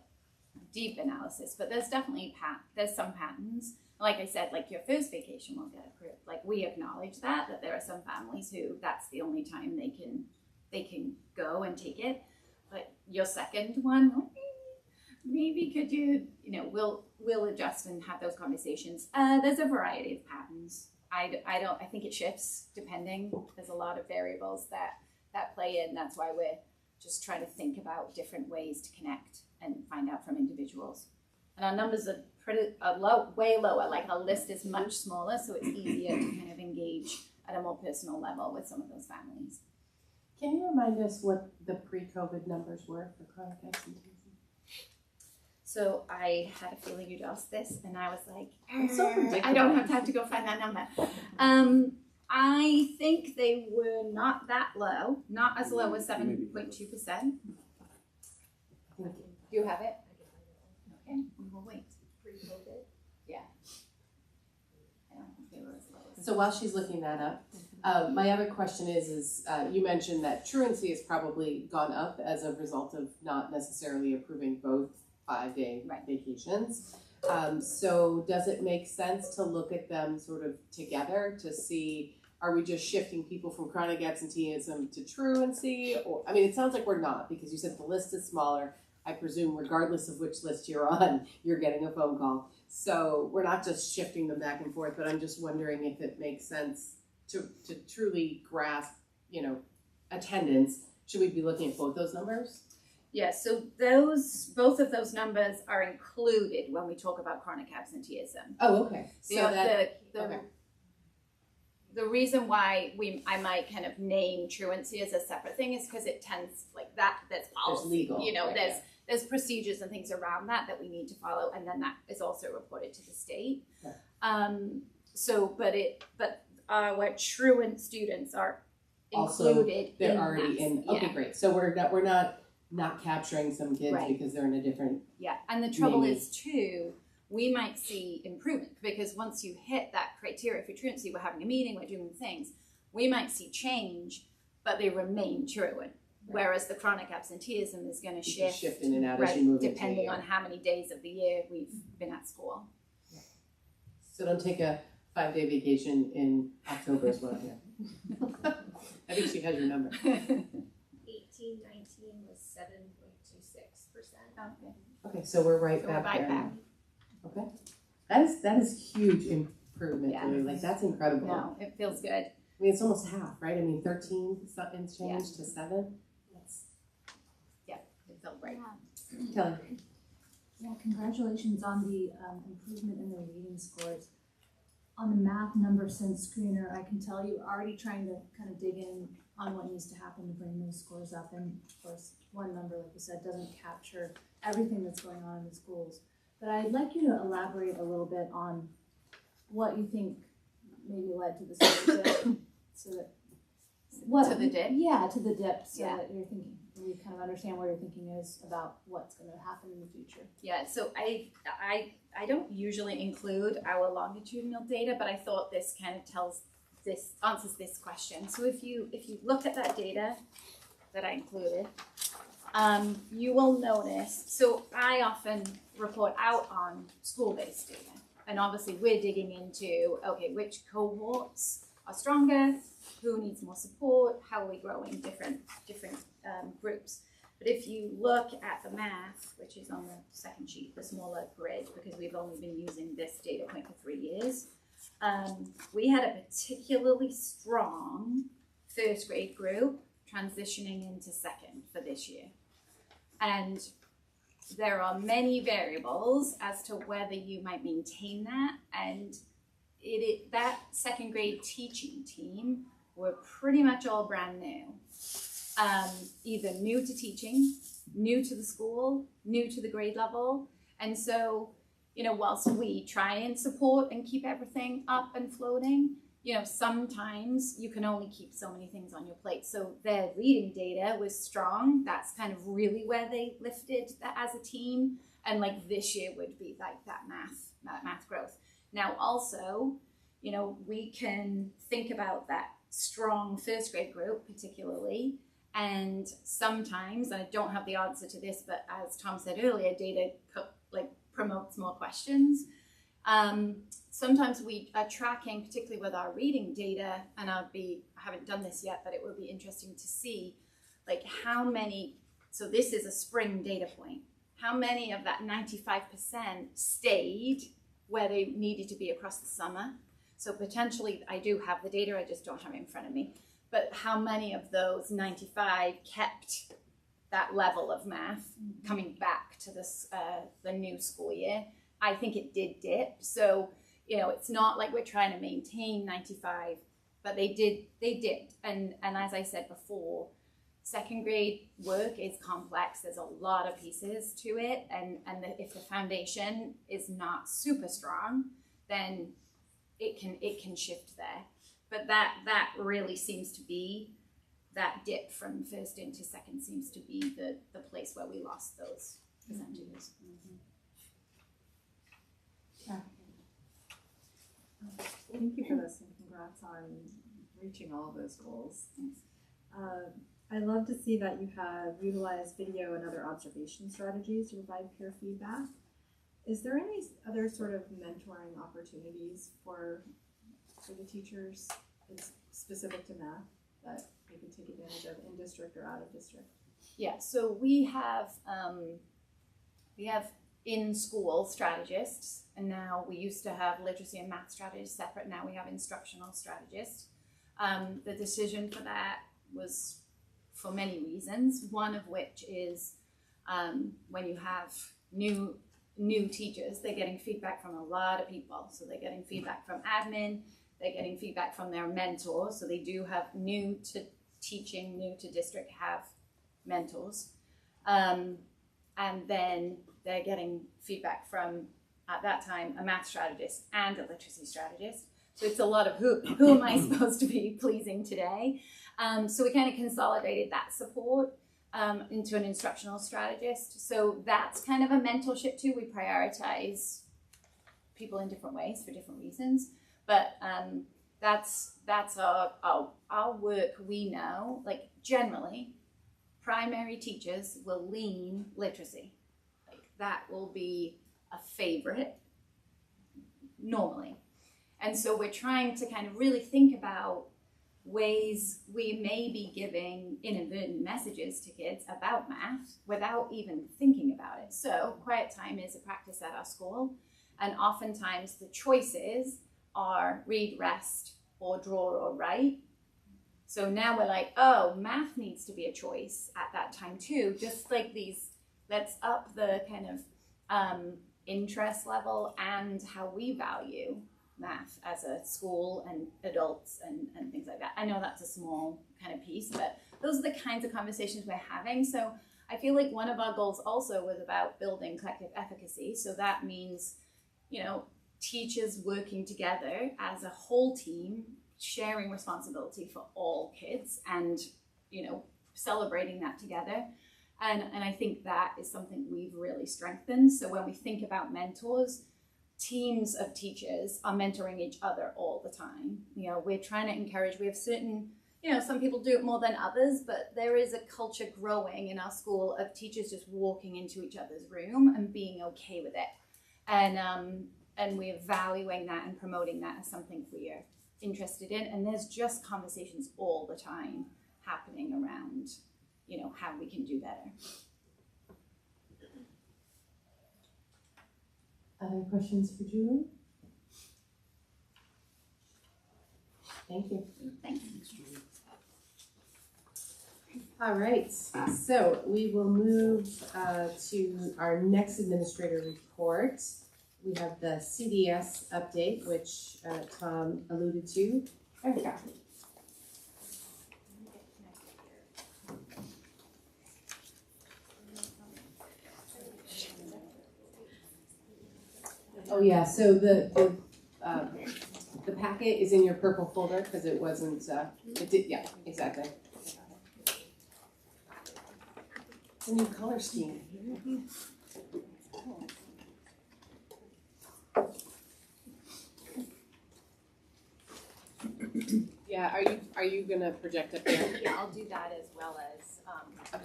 deep analysis, but there's definitely there's some patterns. Like I said, like your first vacation won't get approved. Like we acknowledge that there are some families who that's the only time they can go and take it. But your second one, maybe could you we'll adjust and have those conversations. There's a variety of patterns. I think it shifts depending. There's a lot of variables that play in. That's why we're just trying to think about different ways to connect and find out from individuals. And our numbers are way lower. Like our list is much smaller, so it's easier to kind of engage at a more personal level with some of those families. Can you remind us what the pre-COVID numbers were for chronic absenteeism? So I had a feeling you'd ask this, and I was like, so predictable. I don't have time to go find that number. I think they were not that low, not as low as 7.2%. Do you have it? Okay, we will wait. Pre-COVID? Yeah. I don't think they were as low as So while she's looking that up, my other question is you mentioned that truancy has probably gone up as a result of not necessarily approving both 5-day vacations. So does it make sense to look at them sort of together to see are we just shifting people from chronic absenteeism to truancy? Or, I mean, it sounds like we're not, because you said the list is smaller. I presume regardless of which list you're on, you're getting a phone call. So we're not just shifting them back and forth, but I'm just wondering if it makes sense to truly grasp, you know, attendance. Should we be looking at both those numbers? Yeah, so both of those numbers are included when we talk about chronic absenteeism. Oh, okay. So The reason why I might kind of name truancy as a separate thing is because it tends like that. There's policy, there's legal. You know, right, there's procedures and things around that we need to follow, and then that is also reported to the state. Yeah. But our truant students are also, included. they're in already that. in. Okay, Yeah. great. So we're not capturing some kids Right. because they're in a different. Yeah, and the trouble Maybe. is too, we might see improvement because once you hit that criteria for truancy, we're having a meeting, we're doing things, we might see change, but they remain truant. Right. Whereas the chronic absenteeism is going to shift in and out right, as you move depending into on how many days of the year we've been at school. So don't take a 5-day vacation in October as well. Yeah. I think she has your number. 18-19 was 7.26%. Okay. Okay, so we're right So back we're right there. back. Okay, that is huge improvement. Yeah. Julie. Like that's incredible. No, it feels good. I mean, it's almost half, right? I mean, 13 something's changed to 7. That's It felt right. Kelly. Yeah, congratulations on the improvement in the reading scores. On the math number sense screener, I can tell you're already trying to kind of dig in on what needs to happen to bring those scores up. And of course, one number, like you said, doesn't capture everything that's going on in the schools. But I'd like you to elaborate a little bit on what you think maybe led to the score dip, so that To the dip? Yeah, to the dip, so Yeah. that you're thinking, we kind of understand where your thinking is about what's going to happen in the future. Yeah, so I don't usually include our longitudinal data, but I thought this kind of answers this question. So if you look at that data that I included, you will notice, so I often report out on school-based data. And obviously we're digging into, okay, which cohorts are stronger, who needs more support, how are we growing different groups. But if you look at the math, which is on the second sheet, the smaller grid, because we've only been using this data point for 3 years, we had a particularly strong first grade group transitioning into second for this year. And there are many variables as to whether you might maintain that, and that second grade teaching team were pretty much all brand new. Either new to teaching, new to the school, new to the grade level. And so, you know, whilst we try and support and keep everything up and floating, you know, sometimes you can only keep so many things on your plate. So their reading data was strong. That's kind of really where they lifted that as a team. And like this year would be like that math growth. Now also, you know, we can think about that strong first grade group particularly. And sometimes, and I don't have the answer to this, but as Tom said earlier, data promotes more questions. Sometimes we are tracking, particularly with our reading data, and I haven't done this yet, but it will be interesting to see like how many, so this is a spring data point, how many of that 95% stayed where they needed to be across the summer. So potentially, I do have the data, I just don't have it in front of me. But how many of those 95 kept that level of math coming back to this the new school year? I think it did dip. So, you know, it's not like we're trying to maintain 95, but they did. And as I said before, second grade work is complex. There's a lot of pieces to it. And if the foundation is not super strong, then it can shift there. But that really seems to be, that dip from first into second seems to be the place where we lost those percentages. Thank you for this and congrats on reaching all of those goals. I love to see that you have utilized video and other observation strategies to provide peer feedback. Is there any other sort of mentoring opportunities for the teachers? specific to math that they can take advantage of in district or out of district? Yeah, so we have in-school strategists, and now we used to have literacy and math strategists separate. Now we have instructional strategists. The decision for that was for many reasons, one of which is when you have new teachers, they're getting feedback from a lot of people. So they're getting feedback from admin, they're getting feedback from their mentors. So they do have new to teaching, new to district, have mentors. And then they're getting feedback from, at that time, a math strategist and a literacy strategist. So it's a lot of who am I supposed to be pleasing today? So we kind of consolidated that support into an instructional strategist. So that's kind of a mentorship too. We prioritize people in different ways for different reasons. But that's our work. We know, like generally, primary teachers will lean literacy. Like that will be a favorite normally. And so we're trying to kind of really think about ways we may be giving inadvertent messages to kids about math without even thinking about it. So quiet time is a practice at our school, and oftentimes the choices are read, rest, or draw or write. So now we're like, oh, math needs to be a choice at that time too, just like these, let's up the kind of interest level and how we value math as a school and adults and things like that. I know that's a small kind of piece, but those are the kinds of conversations we're having. So I feel like one of our goals also was about building collective efficacy. So that means, you know, teachers working together as a whole team, sharing responsibility for all kids and, you know, celebrating that together. And I think that is something we've really strengthened. So when we think about mentors, teams of teachers are mentoring each other all the time. You know, we're trying to encourage, we have certain, you know, some people do it more than others, but there is a culture growing in our school of teachers just walking into each other's room and being okay with it. And we're valuing that and promoting that as something we are interested in. And there's just conversations all the time happening around, you know, how we can do better. Other questions for Julie? Thank you. Thanks. All right, so we will move to our next administrator report. We have the CDS update, which Tom alluded to. There we go. Oh yeah, so the packet is in your purple folder because it wasn't. It did, yeah, exactly. It's a new color scheme. Yeah, are you gonna project up there? Yeah, I'll do that as well as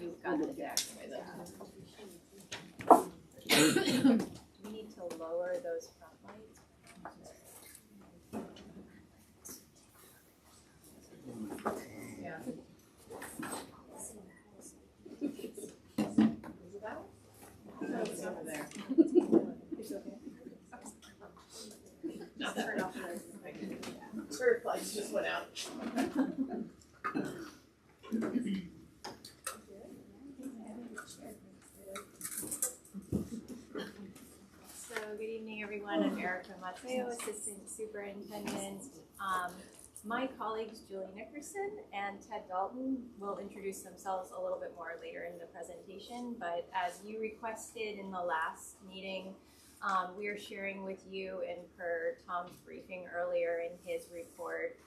you've got the deck. We need to lower those front lights. Yeah. No, it's over there. It's okay. Turn off the turret lights just went out. So good evening, everyone. I'm Erica Mateo, Assistant Superintendent. My colleagues Julie Nickerson and Ted Dalton will introduce themselves a little bit more later in the presentation, but as you requested in the last meeting, we are sharing with you, and per Tom's briefing earlier in his report,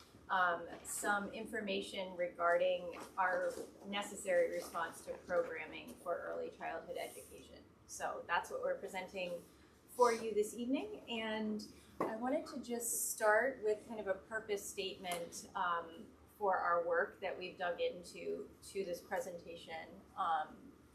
some information regarding our necessary response to programming for early childhood education. So that's what we're presenting for you this evening, and I wanted to just start with kind of a purpose statement for our work that we've dug into this presentation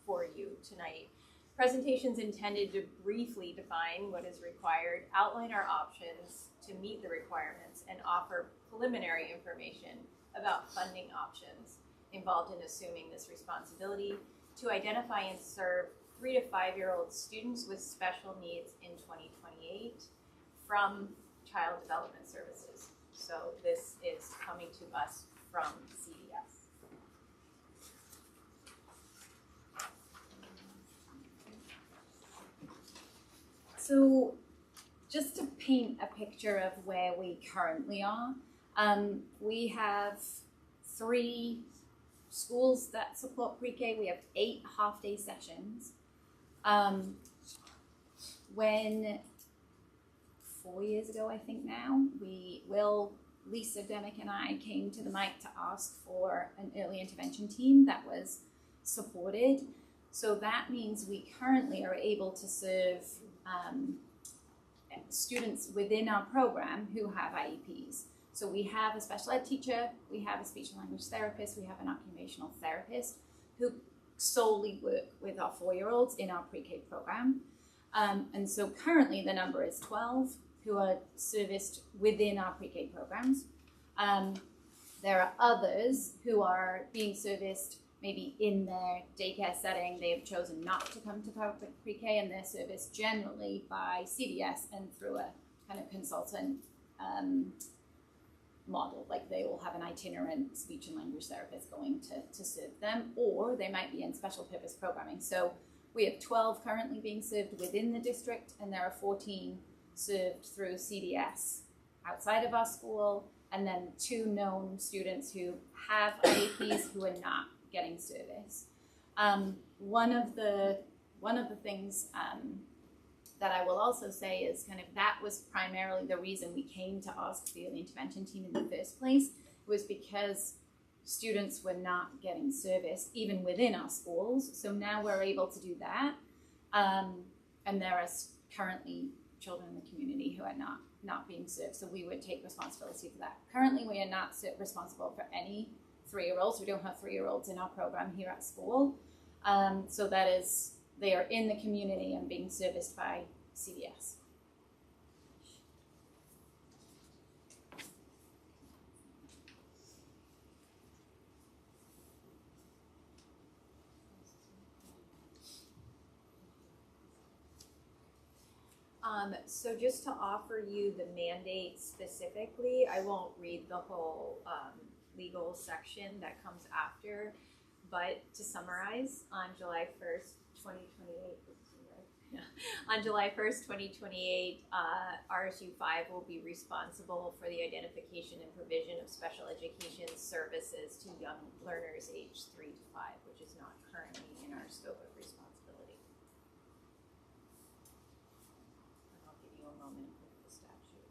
for you tonight. Presentation's intended to briefly define what is required, outline our options to meet the requirements, and offer preliminary information about funding options involved in assuming this responsibility to identify and serve 3 to 5-year-old students with special needs in 2028 from Child Development Services. So this is coming to us from CDS. So just to paint a picture of where we currently are, we have 3 schools that support pre-K. We have 8 half-day sessions. When 4 years ago, I think now, Lisa Demick and I came to the mic to ask for an early intervention team that was supported. So that means we currently are able to serve students within our program who have IEPs. So we have a special ed teacher, we have a speech and language therapist, we have an occupational therapist who solely work with our 4-year-olds in our pre-K program. And so currently the number is 12 who are serviced within our pre-K programs. There are others who are being serviced maybe in their daycare setting. They have chosen not to come to public pre-K, and they're serviced generally by CDS and through a kind of consultant model. Like they will have an itinerant speech and language therapist going to serve them, or they might be in special purpose programming. So we have 12 currently being served within the district, and there are 14 served through CDS outside of our school, and then 2 known students who have IEPs who are not getting service. One of the things that I will also say is kind of that was primarily the reason we came to ask the early intervention team in the first place, was because students were not getting service even within our schools. So now we're able to do that, and there are currently children in the community who are not being served. So we would take responsibility for that. Currently, we are not responsible for any 3-year-olds. We don't have 3-year-olds in our program here at school. So that is, they are in the community and being serviced by CDS. So just to offer you the mandate specifically, I won't read the whole legal section that comes after, but to summarize, on July 1st, 2028, on July 1st, 2028, RSU 5 will be responsible for the identification and provision of special education services to young learners aged 3 to 5, which is not currently in our scope of responsibility. And I'll give you a moment with the statute.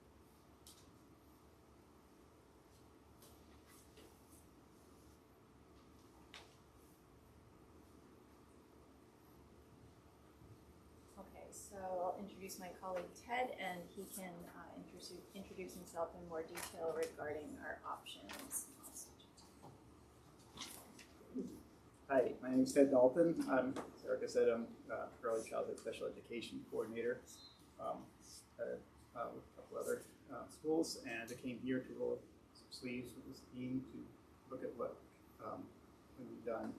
Okay, so I'll introduce my colleague Ted, and he can introduce himself in more detail regarding our options. Hi, my name is Ted Dalton. As Erica said, I'm early childhood special education coordinator with a couple other schools, and I came here to roll up some sleeves with this team to look at what can be done.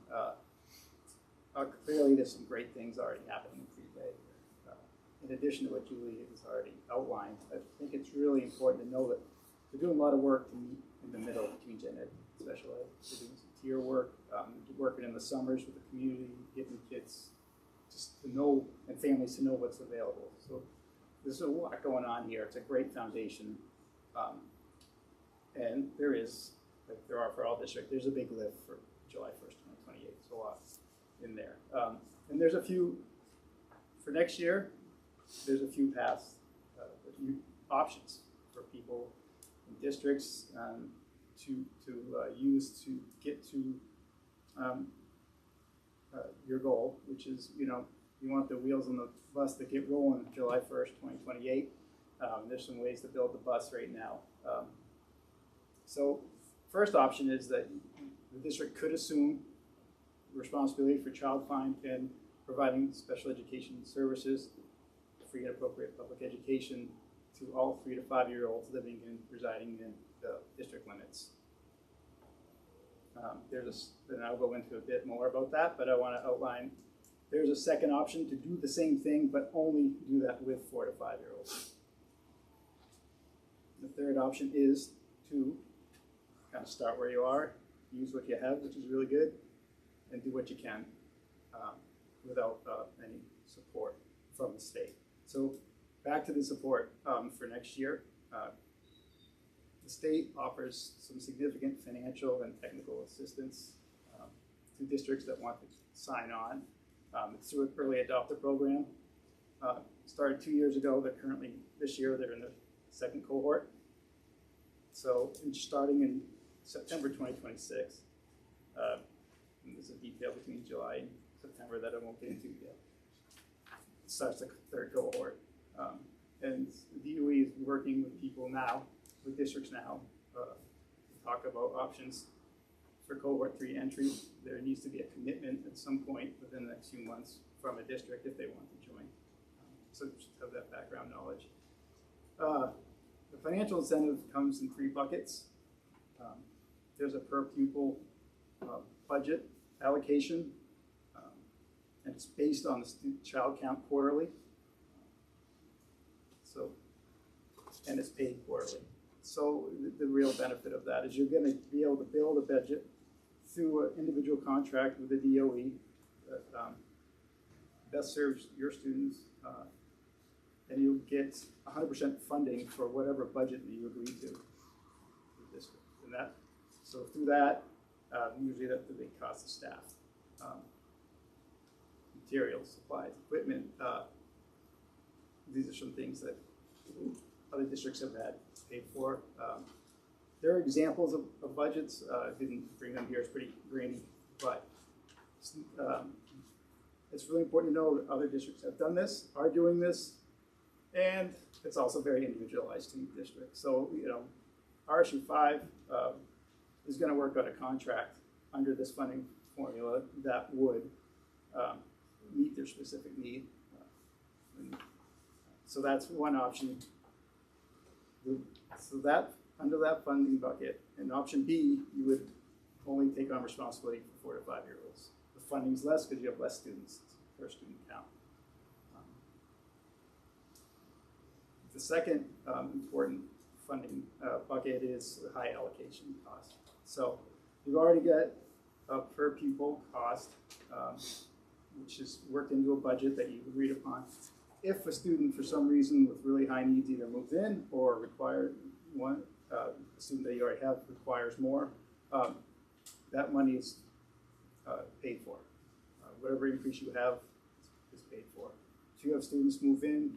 Clearly, there's some great things already happening in pre-K. In addition to what Julie has already outlined, I think it's really important to know that we're doing a lot of work to meet in the middle between gen ed and special ed. We're doing some tier work, working in the summers with the community, getting kids just to know, and families to know what's available. So there's a lot going on here. It's a great foundation. And there is, like there are for all districts, there's a big lift for July 1st, 2028. There's a lot in there. And there's a few, for next year, there's a few paths, a few options for people in districts to use to get to your goal, which is, you want the wheels on the bus to get rolling July 1st, 2028. There's some ways to build the bus right now. So first option is that the district could assume responsibility for child find and providing special education services, free and appropriate public education to all 3 to 5-year-olds living and residing in the district limits. Then I'll go into a bit more about that, but I want to outline, there's a second option to do the same thing, but only do that with 4 to 5 year olds. The third option is to kind of start where you are, use what you have, which is really good, and do what you can without any support from the state. So back to the support for next year. The state offers some significant financial and technical assistance to districts that want to sign on. It's through an early adopter program. Started 2 years ago, but currently this year they're in the second cohort. So starting in September 2026, and there's a detail between July and September that I won't get into yet. It starts the third cohort. And the DOE is working with people now, with districts now, to talk about options for cohort 3 entry. There needs to be a commitment at some point within the next few months from a district if they want to join. So just have that background knowledge. The financial incentive comes in 3 buckets. There's a per pupil budget allocation, and it's based on the child count quarterly. So, and it's paid quarterly. So the real benefit of that is you're going to be able to build a budget through an individual contract with the DOE that best serves your students, and you'll get 100% funding for whatever budget that you agree to with this. And that, so through that, usually that's the big cost of staff, materials, supplies, equipment. These are some things that other districts have had paid for. There are examples of budgets. I didn't bring them here, it's pretty grainy, but it's really important to know that other districts have done this, are doing this, and it's also very individualized to each district. So, you know, RSU 5 is going to work on a contract under this funding formula that would meet their specific need. So that's one option. So that, under that funding bucket, and option B, you would only take on responsibility for 4 to 5 year olds. The funding's less because you have less students per student count. The second important funding bucket is the high allocation cost. So you've already got a per pupil cost, which is worked into a budget that you agreed upon. If a student, for some reason, with really high needs either moves in or required one, a student that you already have requires more, that money is paid for. Whatever increase you have is paid for. If you have students move in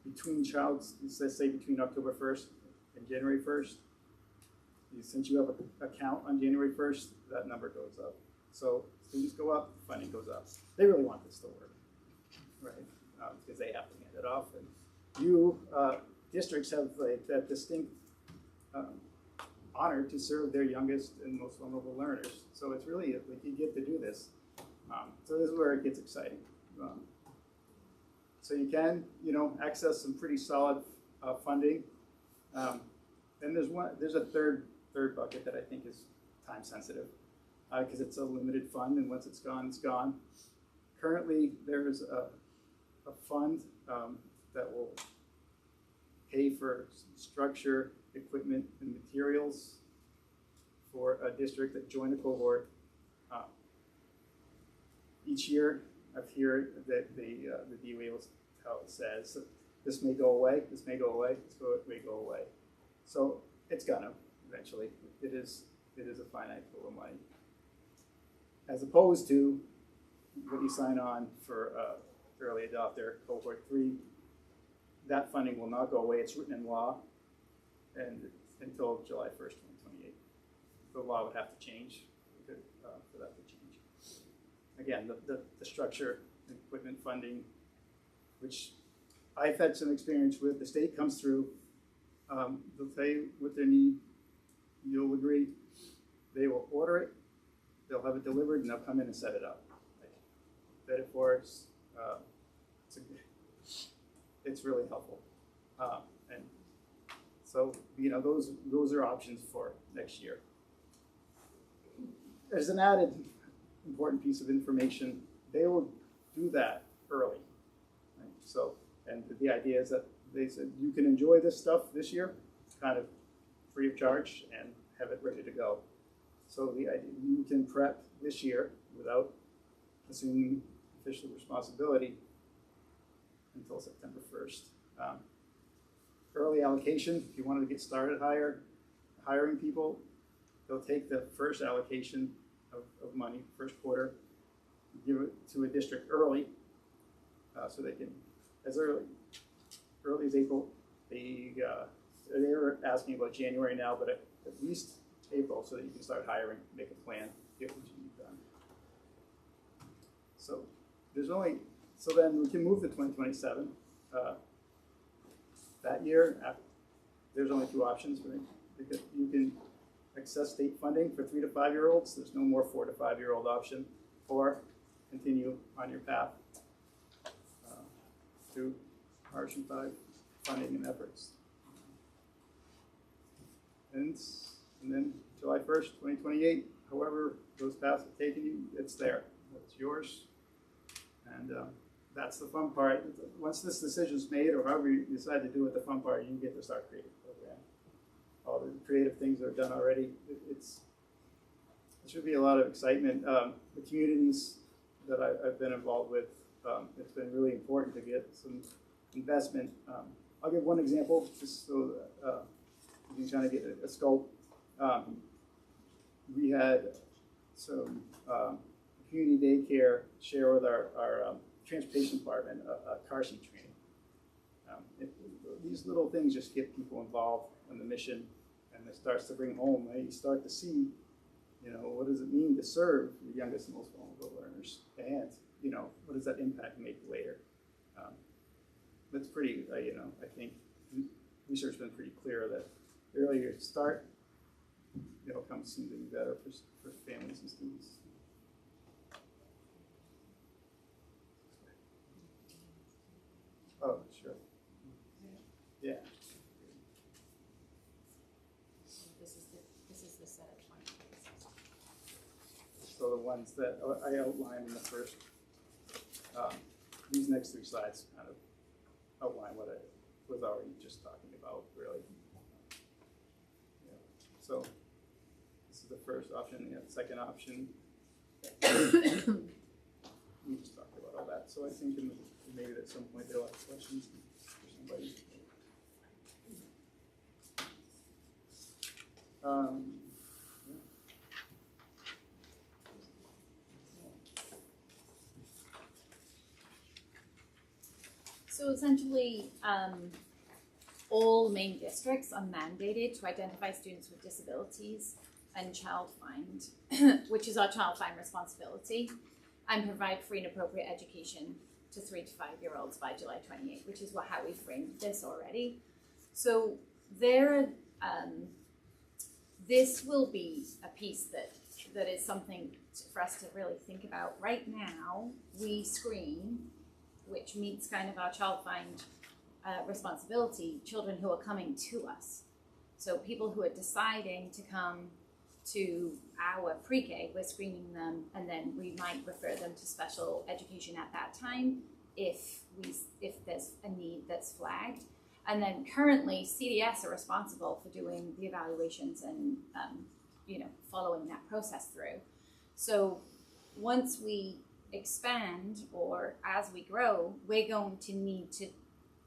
between let's say between October 1st and January 1st, since you have an account on January 1st, that number goes up. So students go up, funding goes up. They really want this to work, right? Because they have to hand it off. And you, districts have like that distinct honor to serve their youngest and most vulnerable learners. So it's really like you get to do this. So this is where it gets exciting. So you can, you know, access some pretty solid funding. And there's a third bucket that I think is time sensitive because it's a limited fund, and once it's gone, it's gone. Currently, there's a fund that will pay for structure, equipment, and materials for a district that joined a cohort. Each year, I've heard that the DOE will how it says this may go away, this may go away, this may go away. So it's gonna eventually. It is a finite pool of money, as opposed to when you sign on for early adopter cohort 3. That funding will not go away. It's written in law, and until July 1st, 2028. The law would have to change for that to change. Again, the structure, and equipment funding, which I've had some experience with. The state comes through. They'll tell you what they need. You'll agree. They will order it. They'll have it delivered, and they'll come in and set it up. Vet it for us. It's really helpful. And so, you know, those are options for next year. as an added important piece of information, they will do that early. Right? So, and the idea is that they said you can enjoy this stuff this year, kind of free of charge, and have it ready to go. So the idea, you can prep this year without assuming official responsibility until September 1st. Early allocation, if you wanted to get started hiring people, they'll take the first allocation of money, first quarter, give it to a district early, so they can, as early as April. They're asking about January now, but at least April, so that you can start hiring, make a plan, get what you need done. So then we can move to 2027. That year, there's only two options. Because you can access state funding for 3 to 5 year olds. There's no more 4 to 5 year old option, or continue on your path through RSU 5 funding and efforts. And then July 1st, 2028, however those paths have taken you, it's there. It's yours. And that's the fun part. Once this decision is made, or however you decide to do it, the fun part, you get to start creating a program. All the creative things that are done already. There should be a lot of excitement. The communities that I've been involved with, it's been really important to get some investment. I'll give one example, just so you can kind of get a scope. We had some community daycare share with our transportation department a car seat training. These little things just get people involved in the mission, and it starts to bring home. You start to see, what does it mean to serve the youngest and most vulnerable learners, and what does that impact make later? That's pretty, I think research has been pretty clear that the earlier you start, comes seem to be better for families and students. Oh, sure. Yeah. This is the set of 2026. So the ones that I outlined in the first, these next 3 slides kind of outline what I was already just talking about, really. So this is the first option. The second option, we just talked about all that. So I think maybe at some point they'll have questions for somebody. So essentially, all main districts are mandated to identify students with disabilities and child find, which is our child find responsibility, and provide free and appropriate education to 3 to 5 year olds by July 28, which is how we framed this already. So this will be a piece that is something for us to really think about. Right now, we screen, which meets kind of our child find responsibility, children who are coming to us. So people who are deciding to come to our pre-K, we're screening them, and then we might refer them to special education at that time if there's a need that's flagged. And then currently, CDS are responsible for doing the evaluations and following that process through. So once we expand, or as we grow, we're going to need to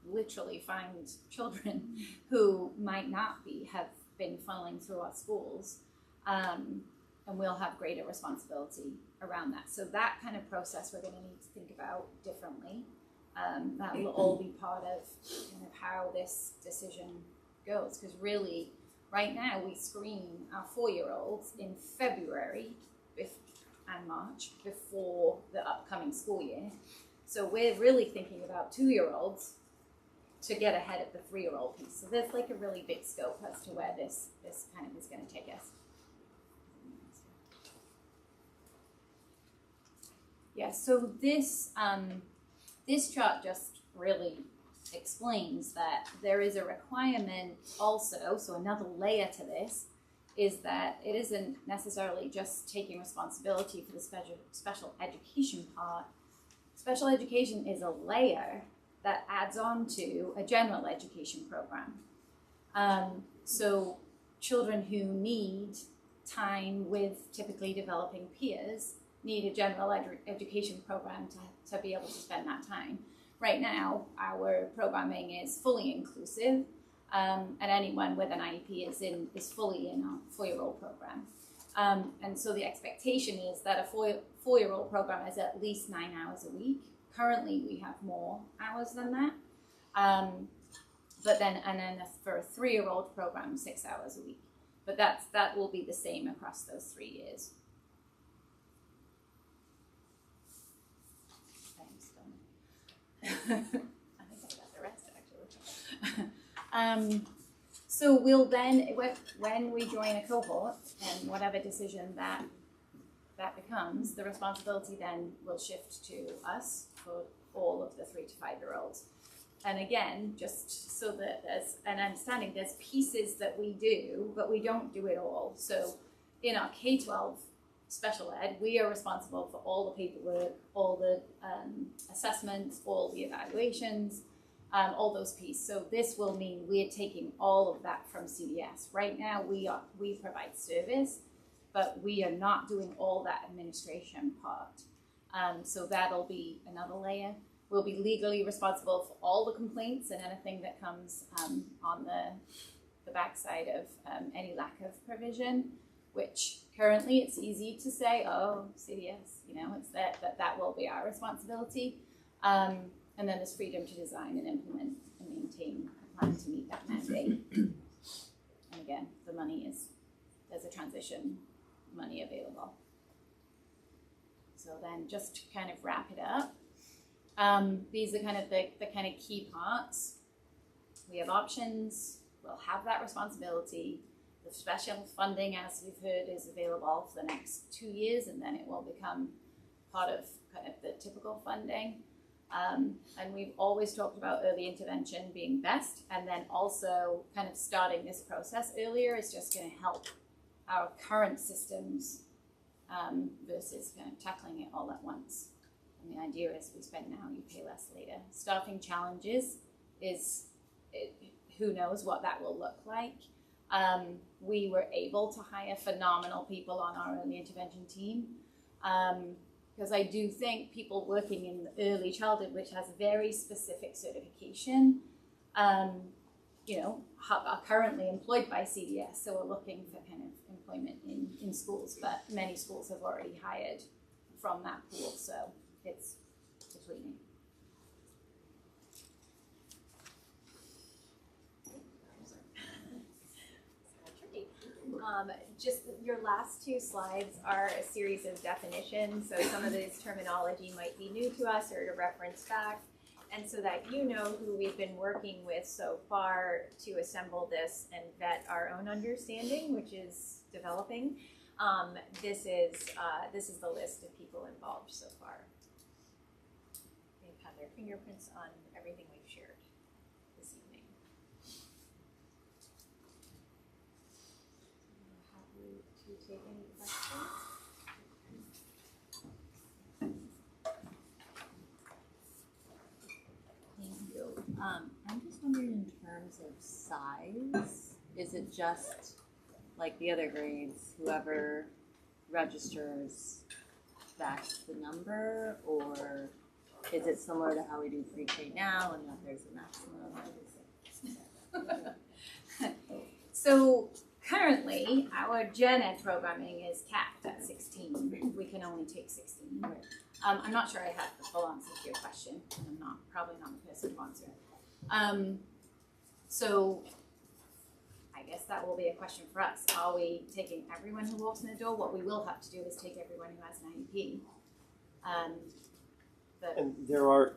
literally find children who might not have been funneling through our schools, and we'll have greater responsibility around that. So that kind of process we're going to need to think about differently. That will all be part of kind of how this decision goes, because really right now we screen our 4-year-olds in February and March before the upcoming school year. So we're really thinking about 2-year-olds to get ahead of the 3-year-old piece. So there's like a really big scope as to where this kind of is going to take us. Yeah, so this chart just really explains that there is a requirement also, so another layer to this is that it isn't necessarily just taking responsibility for the special education part. Special education is a layer that adds on to a general education program. So children who need time with typically developing peers need a general education program to be able to spend that time. Right now, our programming is fully inclusive, and anyone with an IEP is fully in our 4-year-old program. And so the expectation is that a 4-year-old program is at least 9 hours a week. Currently, we have more hours than that. But then for a 3-year-old program, 6 hours a week. But that will be the same across those 3 years. I think I got the rest actually. So we'll then, when we join a cohort, and whatever decision that becomes, the responsibility then will shift to us for all of the 3 to 5-year-olds. And again, just so that there's an understanding, there's pieces that we do, but we don't do it all. So in our K-12 special ed, we are responsible for all the paperwork, all the assessments, all the evaluations, all those pieces. So this will mean we're taking all of that from CDS. Right now, we provide service, but we are not doing all that administration part. So that'll be another layer. We'll be legally responsible for all the complaints and anything that comes on the backside of any lack of provision, which currently it's easy to say, oh, CDS, it's that will be our responsibility. And then there's freedom to design and implement and maintain a plan to meet that mandate. And again, the money there's a transition money available. So then just to kind of wrap it up, these are kind of the kind of key parts. We have options, we'll have that responsibility. The special funding, as we've heard, is available for the next 2 years, and then it will become part of kind of the typical funding. And we've always talked about early intervention being best, and then also kind of starting this process earlier is just going to help our current systems versus kind of tackling it all at once. And the idea is we spend now, you pay less later. Staffing challenges who knows what that will look like. We were able to hire phenomenal people on our early intervention team because I do think people working in early childhood, which has very specific certification, are currently employed by CDS, so we're looking for kind of employment in schools, but many schools have already hired from that pool, so it's between. Just your last 2 slides are a series of definitions, so some of this terminology might be new to us or to reference back. And so that you know who we've been working with so far to assemble this and vet our own understanding, which is developing. This is the list of people involved so far. They've had their fingerprints on everything we've shared this evening. Happy to take any questions. I'm just wondering in terms of size, is it just like the other grades, whoever registers, that's the number, or is it similar to how we do pre-K now and that there's a maximum? So currently, our gen ed programming is capped at 16. We can only take 16. I'm not sure I have the full answer to your question. I'm probably not the person to answer it. So I guess that will be a question for us. Are we taking everyone who walks in the door? What we will have to do is take everyone who has an IEP. And there are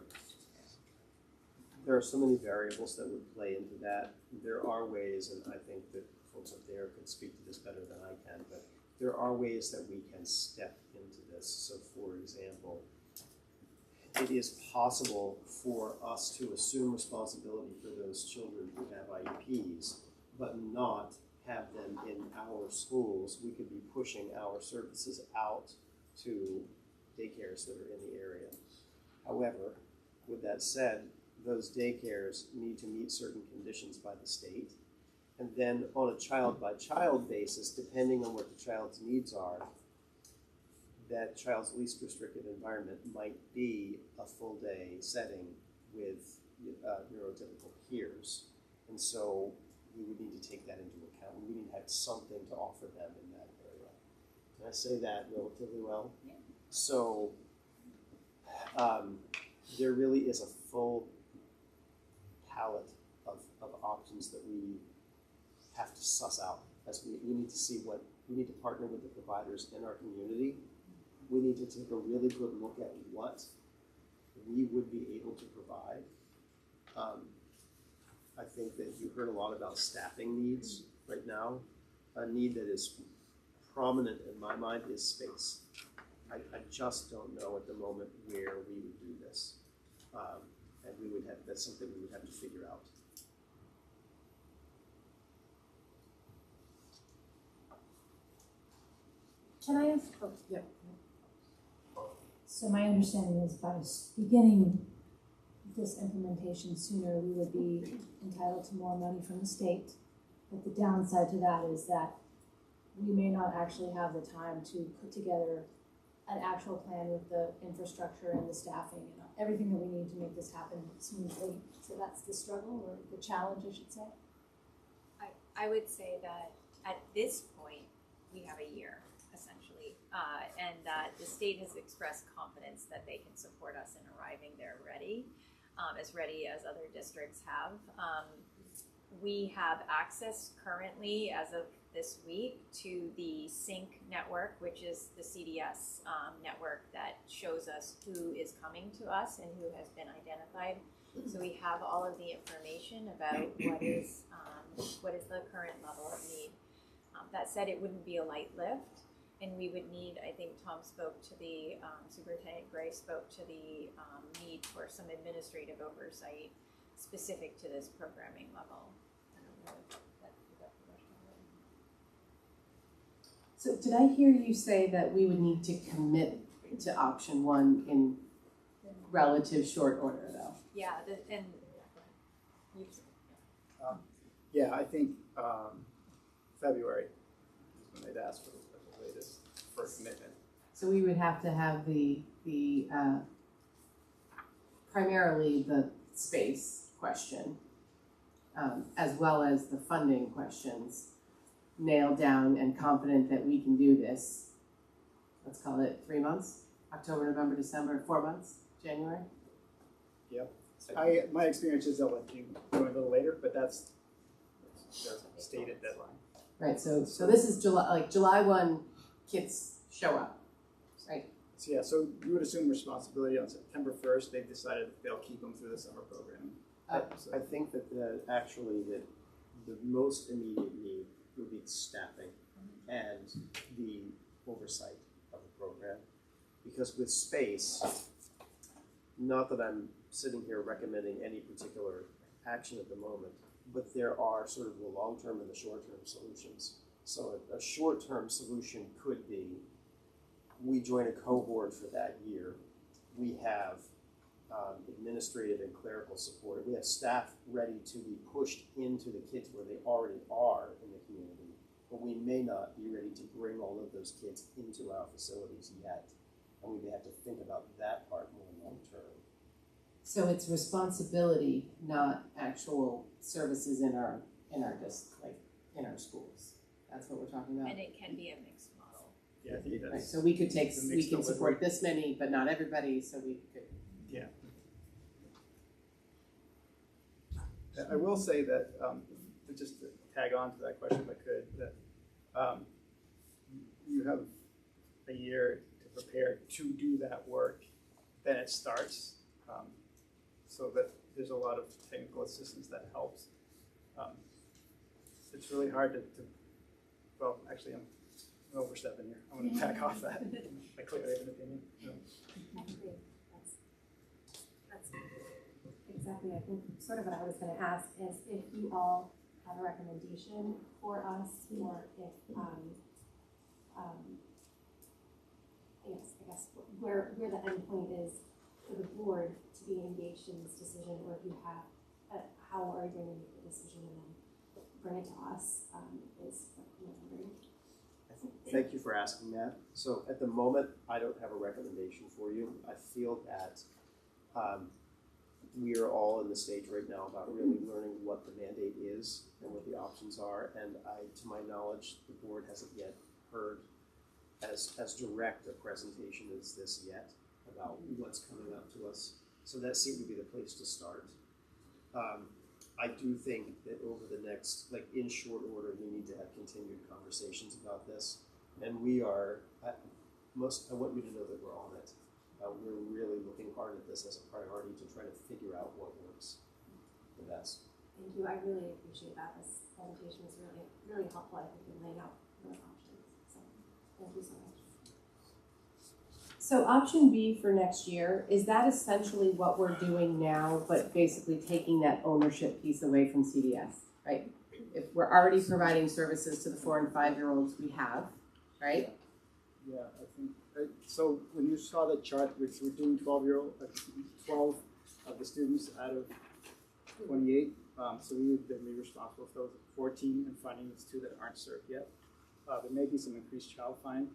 so many variables that would play into that. There are ways, and I think that folks up there could speak to this better than I can, but there are ways that we can step into this. So for example, it is possible for us to assume responsibility for those children who have IEPs, but not have them in our schools, we could be pushing our services out to daycares that are in the area. However, with that said, those daycares need to meet certain conditions by the state. And then on a child-by-child basis, depending on what the child's needs are, that child's least restrictive environment might be a full-day setting with neurotypical peers. And so we would need to take that into account. We need to have something to offer them in that area. Can I say that relatively well? Yeah. So there really is a full palette of options that we have to suss out. As we need to see what, we need to partner with the providers in our community. We need to take a really good look at what we would be able to provide. I think that you heard a lot about staffing needs right now. A need that is prominent in my mind is space. I just don't know at the moment where we would do this. And we would have, that's something we would have to figure out. Can I ask? Oh, yeah. So my understanding is by beginning this implementation sooner, we would be entitled to more money from the state. But the downside to that is that we may not actually have the time to put together an actual plan with the infrastructure and the staffing and everything that we need to make this happen smoothly. So that's the struggle or the challenge, I should say. I would say that at this point, we have a year, essentially, and that the state has expressed confidence that they can support us in arriving there ready as other districts have. We have access currently, as of this week, to the SYNC network, which is the CDS network that shows us who is coming to us and who has been identified. So we have all of the information about what is the current level of need. That said, it wouldn't be a light lift, and we would need, I think Tom spoke to the, Superintendent Gray spoke to the need for some administrative oversight specific to this programming level. I don't know if that the question. So did I hear you say that we would need to commit to option one in relative short order though? Yeah, and Yeah, I think February is when they'd ask for the latest for commitment. So we would have to have the primarily the space question, as well as the funding questions nailed down and confident that we can do this. Let's call it 3 months, October, November, December, 4 months, January. Yep. My experience is they'll let you go a little later, but that's their stated deadline. Right, so this is July 1, kids show up, right? So yeah, so you would assume responsibility on September 1st. They've decided they'll keep them through the summer program. I think that actually that the most immediate need would be staffing and the oversight of the program. Because with space, not that I'm sitting here recommending any particular action at the moment, but there are sort of the long-term and the short-term solutions. So a short-term solution could be, we join a cohort for that year. We have administrative and clerical support. We have staff ready to be pushed into the kids where they already are in the community, but we may not be ready to bring all of those kids into our facilities yet. And we may have to think about that part more long-term. So it's responsibility, not actual services in our schools. That's what we're talking about. and it can be a mixed model. Yeah, I think Right, that's so we could we can delivery. support this many, but not everybody, so we could. Yeah. I will say that, just to tag on to that question if I could, that you have a year to prepare to do that work, then it starts. So that there's a lot of technical assistance that helps. It's really hard to well, actually I'm overstepping here. I'm gonna back off that. I clearly have an opinion. No. I agree. That's exactly, I think, sort of what I was gonna ask is if you all have a recommendation for us, or if, I guess where the end point is for the board to be engaged in this decision, or if you have, how are you going to make the decision and then bring it to us, is what I'm wondering. Thank you for asking that. So at the moment, I don't have a recommendation for you. I feel that we are all in the stage right now about really learning what the mandate is and what the options are. And to my knowledge, the board hasn't yet heard as direct a presentation as this yet about what's coming up to us. So that seemed to be the place to start. I do think that over the next, in short order, we need to have continued conversations about this. And we are, I want you to know that we're on it. We're really looking hard at this as a priority to try to figure out what works the best. Thank you. I really appreciate that. This presentation was really, really helpful, I think, in laying out those options. So thank you so much. So option B for next year, is that essentially what we're doing now, but basically taking that ownership piece away from CDS, right? If we're already providing services to the 4 and 5-year-olds we have, right? Yeah, I think, so when you saw that chart, we're doing 12 of the students out of 28, so we would then be responsible for those 14 and finding these 2 that aren't served yet. There may be some increased child fine.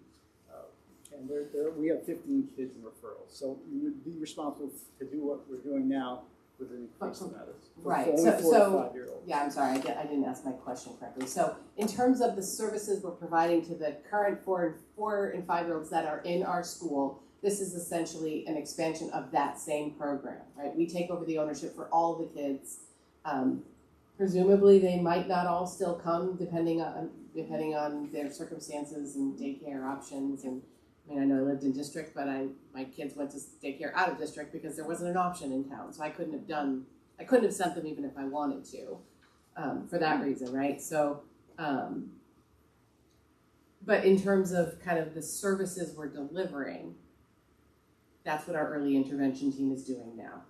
And we have 15 kids in referrals, so we would be responsible to do what we're doing now with an increased amount of right. only 4 to 5-year-olds. Yeah, I'm sorry, I didn't ask my question correctly. So in terms of the services we're providing to the current 4 and 5-year-olds that are in our school, this is essentially an expansion of that same program, right? We take over the ownership for all the kids. Presumably, they might not all still come, depending on their circumstances and daycare options. And I mean, I know I lived in district, but my kids went to daycare out of district because there wasn't an option in town, so I couldn't have sent them even if I wanted to, for that reason, right? So, but in terms of kind of the services we're delivering, that's what our early intervention team is doing now.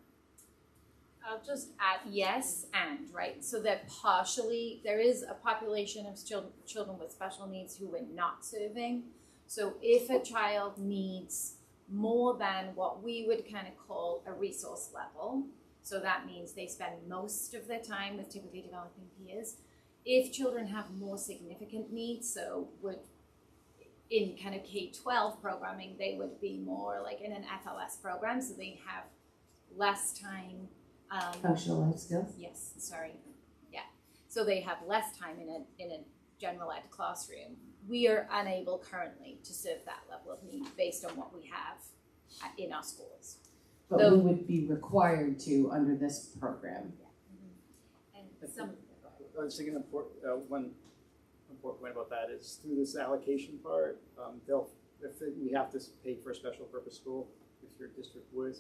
I'll just add yes and, right? So that partially, there is a population of children with special needs who we're not serving. So if a child needs more than what we would kind of call a resource level, so that means they spend most of their time with typically developing peers. If children have more significant needs, so would in kind of K-12 programming, they would be more like in an FLS program, so they have less time. Functional life skills? Yes, sorry. Yeah. So they have less time in a general ed classroom. We are unable currently to serve that level of need based on what we have in our schools. But we would be required to under this program. Yeah. And some. I was thinking one important point about that is through this allocation part, we have to pay for a special purpose school, if your district would,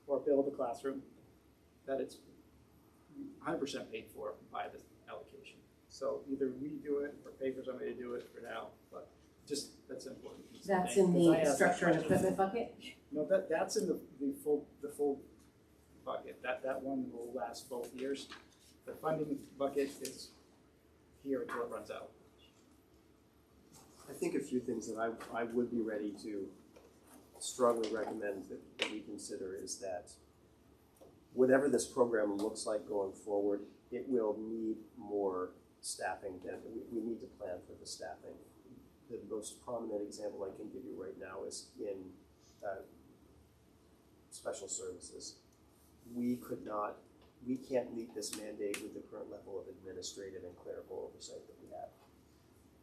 or build a classroom, that it's 100% paid for by the allocation. So either we do it or pay for somebody to do it for now, but just that's important. That's in the structure and equipment bucket? No, that's in the full bucket. That one will last both years. The funding bucket is here until it runs out. I think a few things that I would be ready to strongly recommend that we consider is that whatever this program looks like going forward, it will need more staffing. We need to plan for the staffing. The most prominent example I can give you right now is in special services. We can't meet this mandate with the current level of administrative and clerical oversight that we have.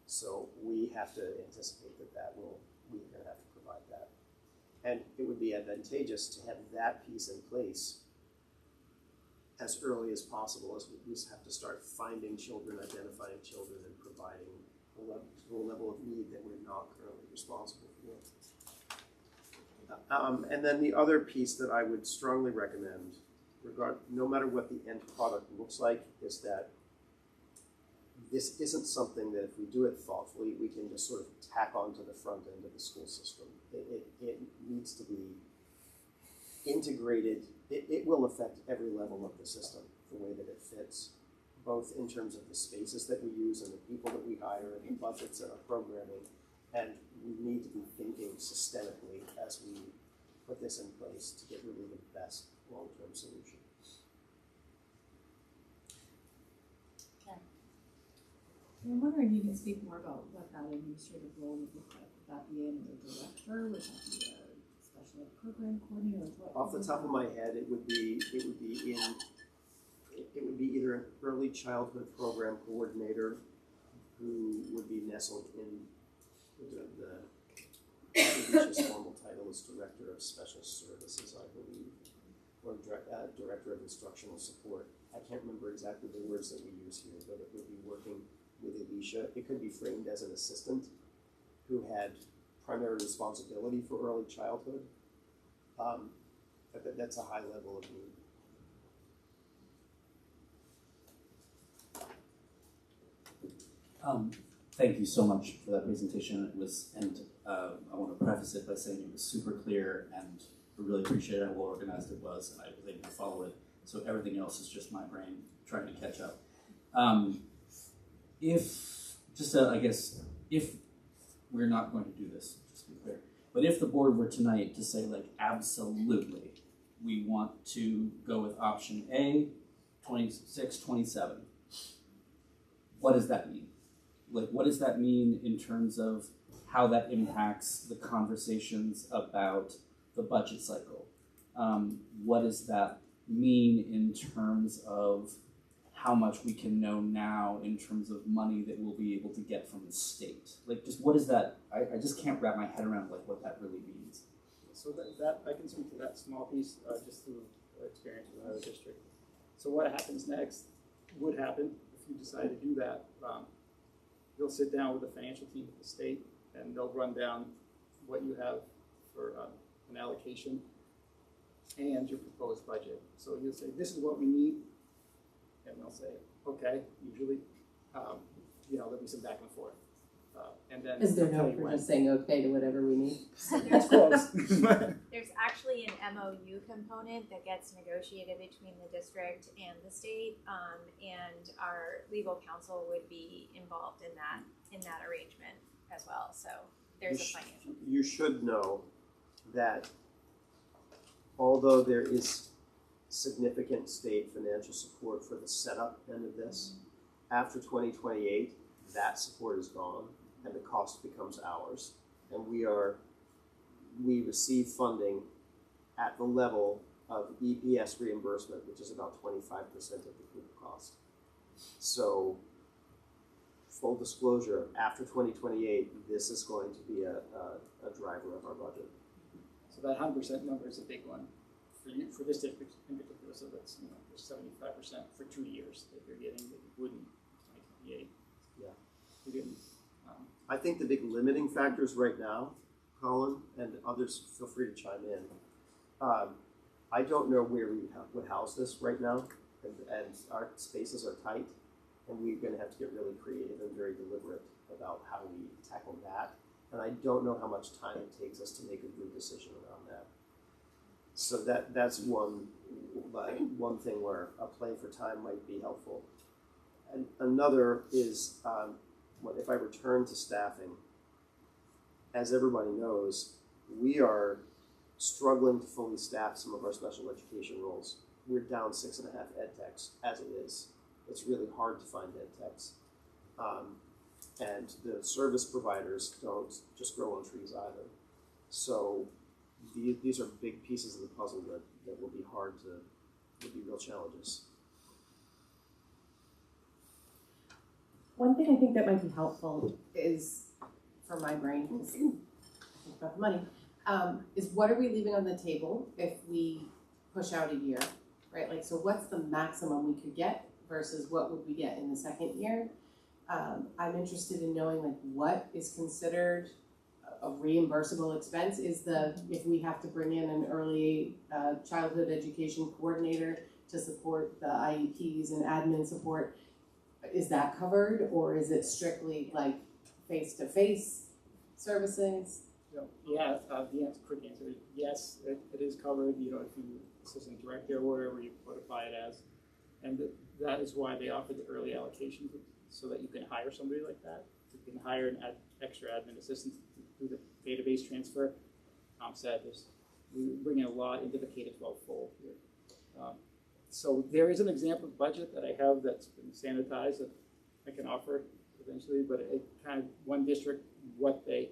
So we have to anticipate that we're going to have to provide that. And it would be advantageous to have that piece in place as early as possible, as we just have to start finding children, identifying children, and providing a level of need that we're not currently responsible for. And then the other piece that I would strongly recommend, no matter what the end product looks like, is that this isn't something that if we do it thoughtfully, we can just sort of tack onto the front end of the school system. It needs to be integrated. It will affect every level of the system, the way that it fits, both in terms of the spaces that we use and the people that we hire and the budgets and our programming. And we need to be thinking systemically as we put this in place to get really the best long-term solution. I'm wondering if you can speak more about what that administrative role would look like. Would that be in the director? Would that be a special ed program coordinator? What Off the top of my head, it would be either an early childhood program coordinator who would be nestled in the Alicia's formal title is Director of Special Services, I believe, or Director of Instructional Support. I can't remember exactly the words that we use here, but it would be working with Alicia. It could be framed as an assistant who had primary responsibility for early childhood. But that's a high level of need. Thank you so much for that presentation. It was, and I want to preface it by saying it was super clear, and I really appreciate how well organized it was, and I was able to follow it. So everything else is just my brain trying to catch up. If we're not going to do this, just to be clear, but if the board were tonight to say, like, absolutely, we want to go with option A, 26, 27, what does that mean? Like, what does that mean in terms of how that impacts the conversations about the budget cycle? What does that mean in terms of how much we can know now in terms of money that we'll be able to get from the state? Like, just what is that? I just can't wrap my head around, like, what that really means. So that I can speak to that small piece just through experience with our district. So what happens next would happen if you decide to do that. You'll sit down with the financial team at the state, and they'll run down what you have for an allocation and your proposed budget. So you'll say, this is what we need, and they'll say, okay, usually, there'll be some back and forth. And then Is there they'll tell no you for when. just saying okay to whatever we need? It's close. There's actually an MOU component that gets negotiated between the district and the state, and our legal counsel would be involved in that arrangement as well. So there's a financial. You should know that although there is significant state financial support for the setup end of this, after 2028, that support is gone and the cost becomes ours. And we receive funding at the level of EPS reimbursement, which is about 25% of the group cost. So, full disclosure, after 2028, this is going to be a driver of our budget. So that 100% number is a big one for this district in particular. So that's 75% for 2 years that you're getting that you wouldn't in 2028. Yeah. You didn't. I think the big limiting factors right now, Colin, and others feel free to chime in. I don't know where we would house this right now, and our spaces are tight, and we're going to have to get really creative and very deliberate about how we tackle that. And I don't know how much time it takes us to make a good decision around that. So that's one thing where a play for time might be helpful. And another is if I return to staffing, as everybody knows, we are struggling to fully staff some of our special education roles. We're down 6.5 ed techs as it is. It's really hard to find ed techs. And the service providers don't just grow on trees either. So these are big pieces of the puzzle that will be will be real challenges. One thing I think that might be helpful is, for my brain, because I think about the money, is what are we leaving on the table if we push out a year, right? Like, so what's the maximum we could get versus what would we get in the second year? I'm interested in knowing, like, what is considered a reimbursable expense. If we have to bring in an early childhood education coordinator to support the IEPs and admin support, is that covered, or is it strictly like face-to-face services? Yeah, the quick answer is yes, it is covered. If you assistant director or whatever you codify it as. And that is why they offer the early allocation, so that you can hire somebody like that. You can hire an extra admin assistant to do the database transfer. Tom said we're bringing a lot into the K-12 fold here. So there is an example budget that I have that's been sanitized that I can offer eventually, but it kind of one district, what they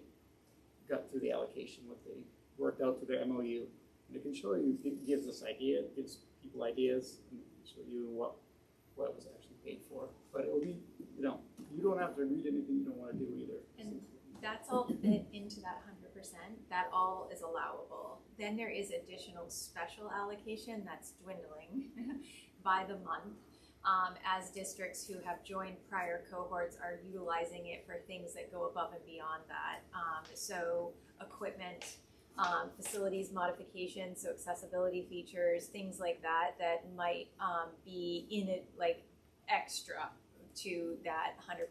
got through the allocation, what they worked out to their MOU. And it can show you, it gives us idea, it gives people ideas, and show you what was actually paid for. But it will be, you don't have to read anything you don't want to do either. And that's all fit into that 100%. That all is allowable. Then there is additional special allocation that's dwindling by the month. As districts who have joined prior cohorts are utilizing it for things that go above and beyond that. So equipment, facilities modifications, so accessibility features, things like that that might be in it like extra to that 100%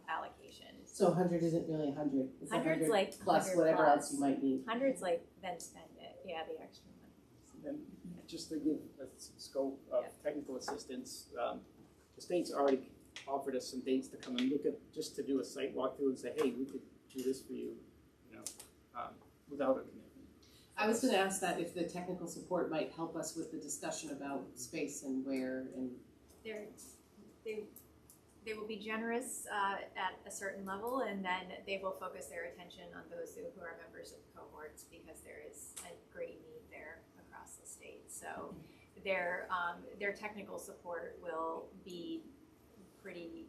allocation. So 100 isn't really 100. It's 100's like plus 100 whatever plus. else you might need. 100's like then spend it. Yeah, the extra money. And just to give a scope of technical assistance, the state's already offered us some dates to come and look at, just to do a site walkthrough and say, hey, we could do this for you, without a commitment. I was going to ask that if the technical support might help us with the discussion about space and where and. They will be generous at a certain level, and then they will focus their attention on those who are members of cohorts, because there is a great need there across the state. So their technical support will be pretty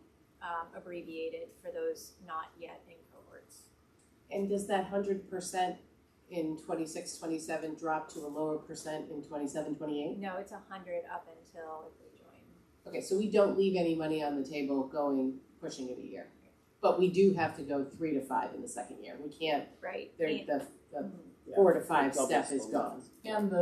abbreviated for those not yet in cohorts. And does that 100% in 26-27 drop to a lower percent in 27-28? No, it's 100 up until if we join. Okay, so we don't leave any money on the table pushing it a year. But we do have to go 3 to 5 in the second year. We can't, Right. the 4 to 5 step is gone. And the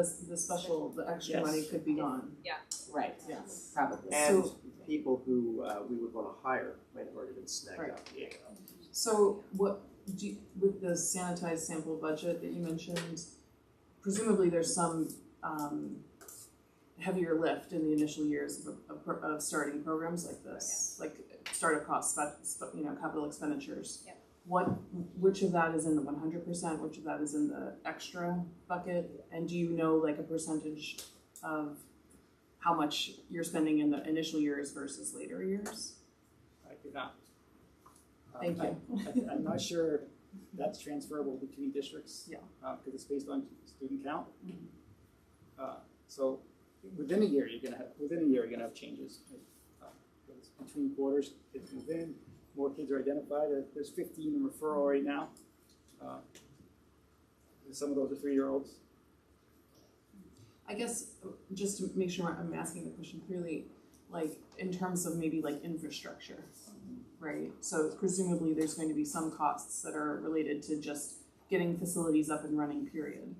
extra Yes. money could be gone. Yeah. Right, Yes. probably. And So- people who we would want to hire might have already been snagged Right. up. Yeah. So with the sanitized sample budget that you mentioned, presumably there's some heavier lift in the initial years of starting programs like this, like startup costs, capital expenditures. Yep. Which of that is in the 100%? Which of that is in the extra bucket? And do you know like a percentage of how much you're spending in the initial years versus later years? I do not. Thank you. I'm not sure that's transferable between districts. Yeah. Because it's based on student count. So within a year, you're gonna have changes. Because between quarters, kids move in, more kids are identified. There's 15 in referral right now. Some of those are 3-year-olds. I guess just to make sure I'm asking the question clearly, like in terms of maybe like infrastructure, right? So presumably there's going to be some costs that are related to just getting facilities up and running, period.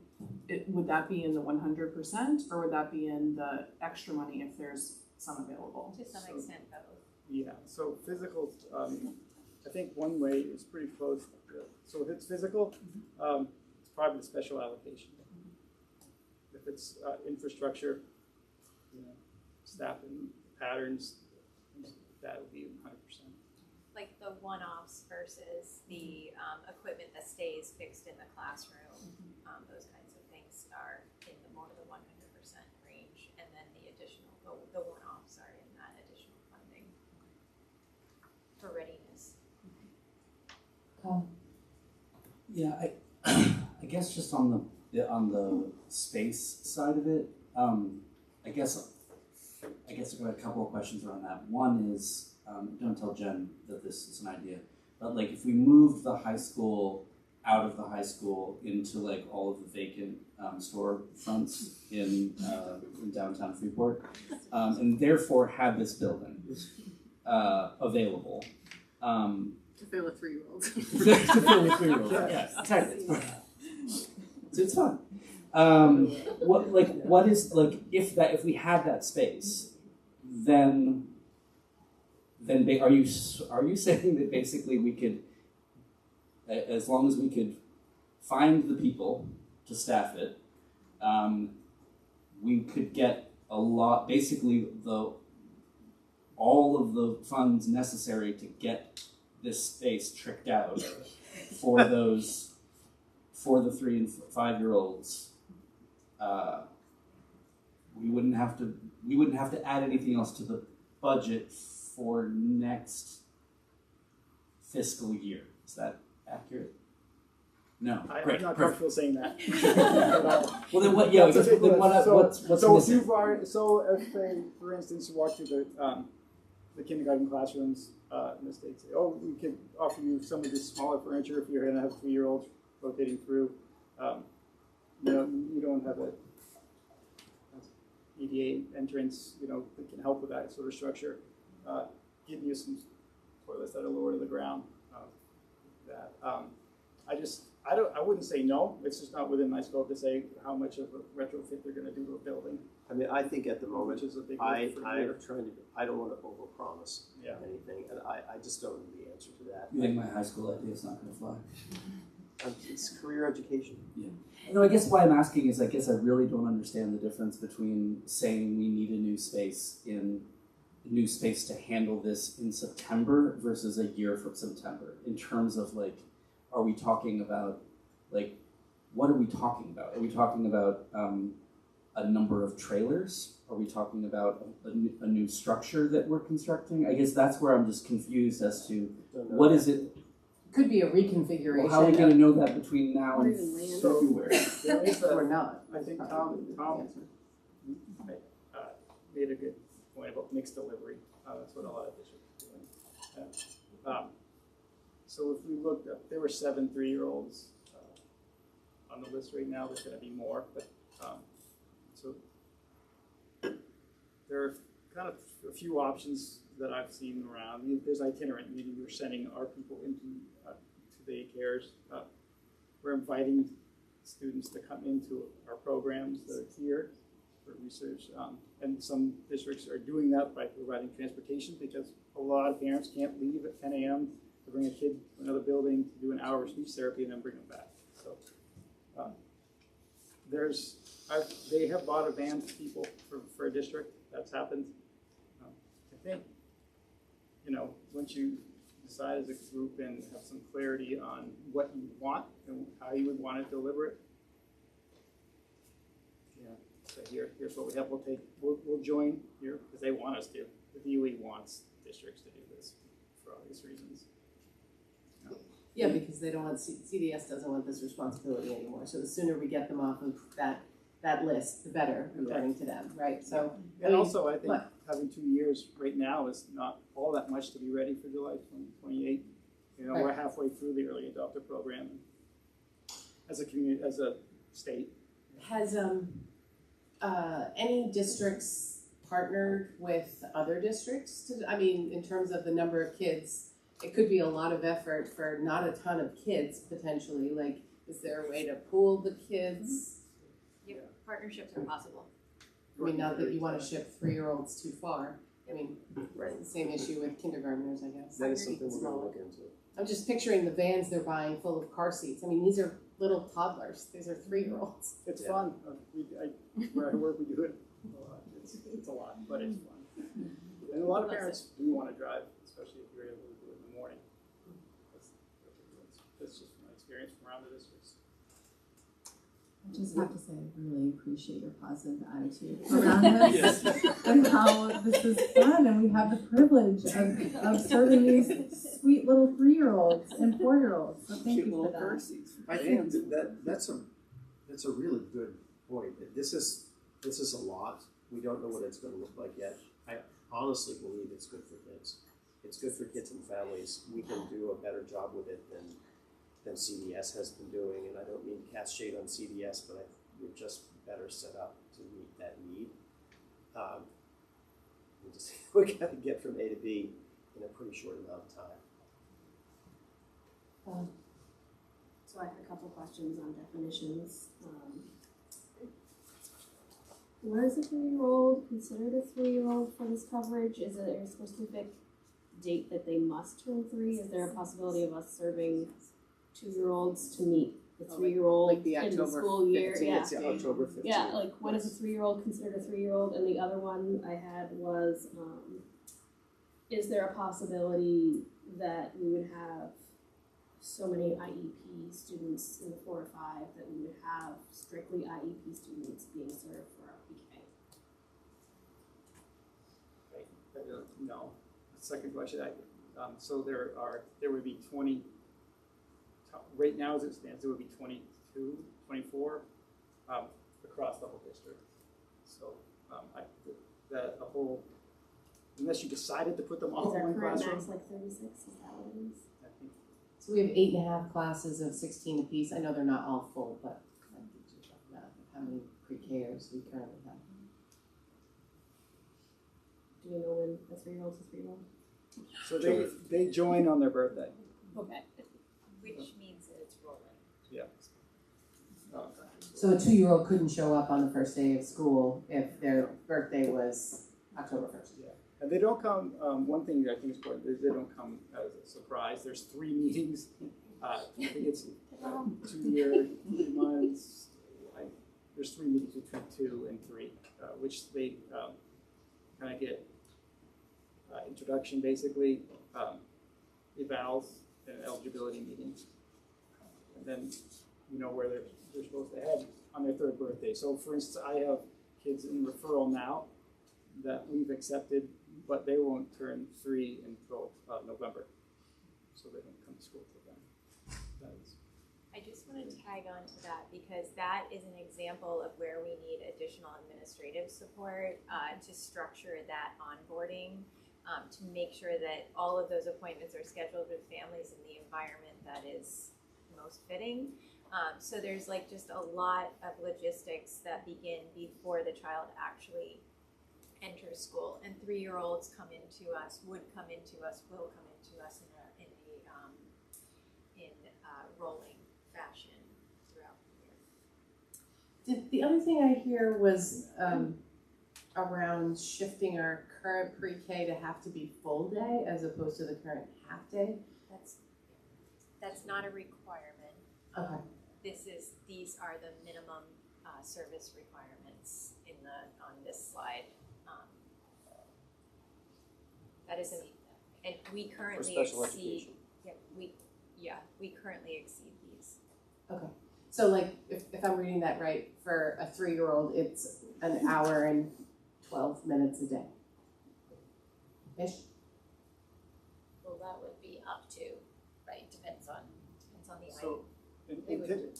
Would that be in the 100% or would that be in the extra money if there's some available? To some extent, both. Yeah, so physical, I think one way is pretty close. So if it's physical, it's probably the special allocation. If it's infrastructure, staffing patterns, that would be 100%. Like the one-offs versus the equipment that stays fixed in the classroom, those kinds of things are in the more the 100% range, and then the additional, the one-offs are in that additional funding for readiness. Yeah, I guess just on the space side of it, I guess I've got a couple of questions around that. One is, don't tell Jen that this is an idea, but like if we moved the high school out of the high school into like all of the vacant store fronts in downtown Freeport, and therefore had this building available. To fill a 3-year-old. To fill with 3-year-olds, yes, exactly. So it's fun. What is like if we had that space, then are you saying that basically we could, as long as we could find the people to staff it, we could get a lot. Basically, all of the funds necessary to get this space tricked out for those, for the 3 and 5 year olds, we wouldn't have to add anything else to the budget for next fiscal year. Is that accurate? No. Great. I'm not Perfect. comfortable saying that. Well, then what? Yeah. That's okay. Then what's so missing? if you've already, if they, for instance, you walk through the kindergarten classrooms in the States, say, oh, we could offer you some of this smaller furniture if you're going to have 3-year-olds rotating through. You don't have a EDA entrance, that can help with that sort of structure. Getting you some toilets that are lower to the ground. I wouldn't say no. It's just not within my scope to say how much of a retrofit they're going to do to a building. I mean, I think at the moment, Which is a big I lift for here. don't want to overpromise Yeah. anything, and I just don't know the answer to that. You think my high school idea is not going to fly? It's career education. No, I guess why I'm asking is I guess I really don't understand the difference between saying we need a new space to handle this in September versus a year from September in terms of are we talking about what are we talking about? Are we talking about a number of trailers? Are we talking about a new structure that we're constructing? I guess that's where I'm just confused as to what is it. Could be a reconfiguration. Well, how are we going to know that between now and So, February? there is or not. I think Tom made a good point about mixed delivery. That's what a lot of districts are doing. So if we looked up, there were 7 3-year-olds on the list right now. There's going to be more, but so there are kind of a few options that I've seen around. There's itinerant, meaning we're sending our people into to daycares. We're inviting students to come into our programs that are here for research, and some districts are doing that by providing transportation because a lot of parents can't leave at 10 a.m. to bring a kid to another building to do an hour of speech therapy and then bring them back. So they have bought a van for people for a district. That's happened. I think, once you decide as a group and have some clarity on what you want and how you would want to deliver it, so here's what we have. We'll join here because they want us to. The DOE wants districts to do this for obvious reasons. Yeah, because they don't want, CDS doesn't want this responsibility anymore. So the sooner we get them off of that list, the better, according to them, right? So, And also, I think having 2 years right now is not all that much to be ready for July 2028. Right. We're halfway through the early adopter program as a community, as a state. Has any districts partnered with other districts? In terms of the number of kids, it could be a lot of effort for not a ton of kids potentially. Is there a way to pool the kids? Partnerships are possible. Not that you want to ship 3-year-olds too far. Right. The same issue with kindergartners, I guess. That is something we're going to look into. I'm just picturing the vans they're buying full of car seats. These are little toddlers. These are 3-year-olds. It's fun. Where I work, we do it a lot. It's a lot, but it's fun. And a lot of parents do want to drive, especially if you're able to do it in the morning. That's just my experience from around the districts. I just have to say, I really appreciate your positive attitude around this and how this is fun, and we have the privilege of serving these sweet little 3-year-olds and 4-year-olds. So thank you for that. I think that's a really good point. This is a lot. We don't know what it's going to look like yet. I honestly believe it's good for kids. It's good for kids and families. We can do a better job with it than CDS has been doing, and I don't mean to cast shade on CDS, but we're just better set up to meet that need. We got to get from A to B in a pretty short amount of time. So I have a couple questions on definitions. What is a 3-year-old considered a 3-year-old for this coverage? Is there a specific date that they must turn 3? Is there a possibility of us serving 2-year-olds to meet the 3-year-old the in the October school year? 15th, Yeah. October 15th. Yeah, when is a 3-year-old considered a 3-year-old? And the other one I had was is there a possibility that we would have so many IEP students in the 4 to 5 that we would have strictly IEP students being served for our PK? No. Second question, so there would be 20, right now as it stands, there would be 22, 24 across the whole district. So a whole, unless you decided to put them all in one classroom. Is our current max like 36? Is that what it is? I think So we have 8.5 classes of 16 apiece. I know they're not all full, but that gives you a math of how many pre-Kers we currently have. Do we know when a 3-year-old's a 3-year-old? So they join on their birthday. Okay. Which means that it's rolling. Yeah. So a 2-year-old couldn't show up on the first day of school if their birthday was October 1st. Yeah. And they don't come, one thing that I think is important, they don't come as a surprise. There's 3 meetings. I think it's 2 years, 3 months. There's 3 meetings between 2 and 3, which they kind of get introduction, basically, evals and eligibility meetings. And then you know where they're supposed to head on their 3rd birthday. So for instance, I have kids in referral now that we've accepted, but they won't turn 3 until November. So they don't come to school till then. I just want to tag on to that because that is an example of where we need additional administrative support to structure that onboarding, to make sure that all of those appointments are scheduled with families in the environment that is most fitting. So there's like just a lot of logistics that begin before the child actually enters school. And 3-year-olds will come into us in rolling fashion throughout the year. The other thing I hear was around shifting our current pre-K to have to be full day as opposed to the current half day. That's not a requirement. Okay. These are the minimum service requirements on this slide. That is and we currently exceed. We currently exceed these. Okay. So like if I'm reading that right, for a 3-year-old, it's an hour and 12 minutes a day. Ish? Well, that would be up to, right? Depends on the So, item.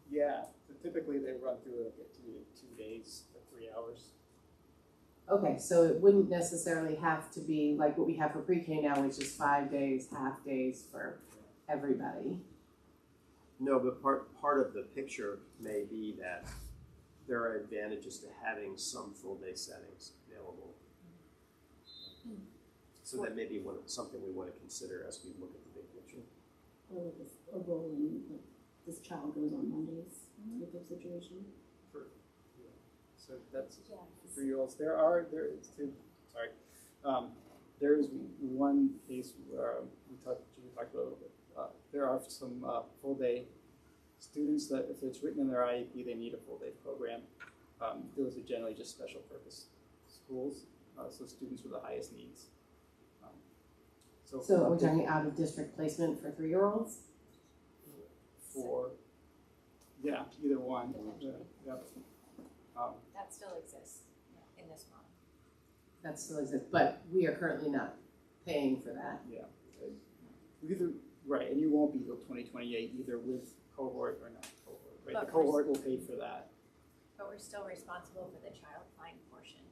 yeah, so typically they run through like 2 days for 3 hours. Okay, so it wouldn't necessarily have to be like what we have for pre-K now, which is 5 days, half days for everybody. No, but part of the picture may be that there are advantages to having some full day settings available. So that may be something we want to consider as we look at the big picture. Or like a rolling, like this child goes on Mondays type of situation. So that's 3-year-olds. There is one case where we talked about a little bit. There are some full day students that if it's written in their IEP, they need a full day program. Those are generally just special purpose schools, so students with the highest needs. So are we talking out of district placement for 3-year-olds? Yeah, either one. Yeah. That still exists in this model. That still exists, but we are currently not paying for that. Yeah. Right, and you won't be till 2028 either with cohort or not cohort. Right, But the cohort will pay for that. But we're still responsible for the child find portion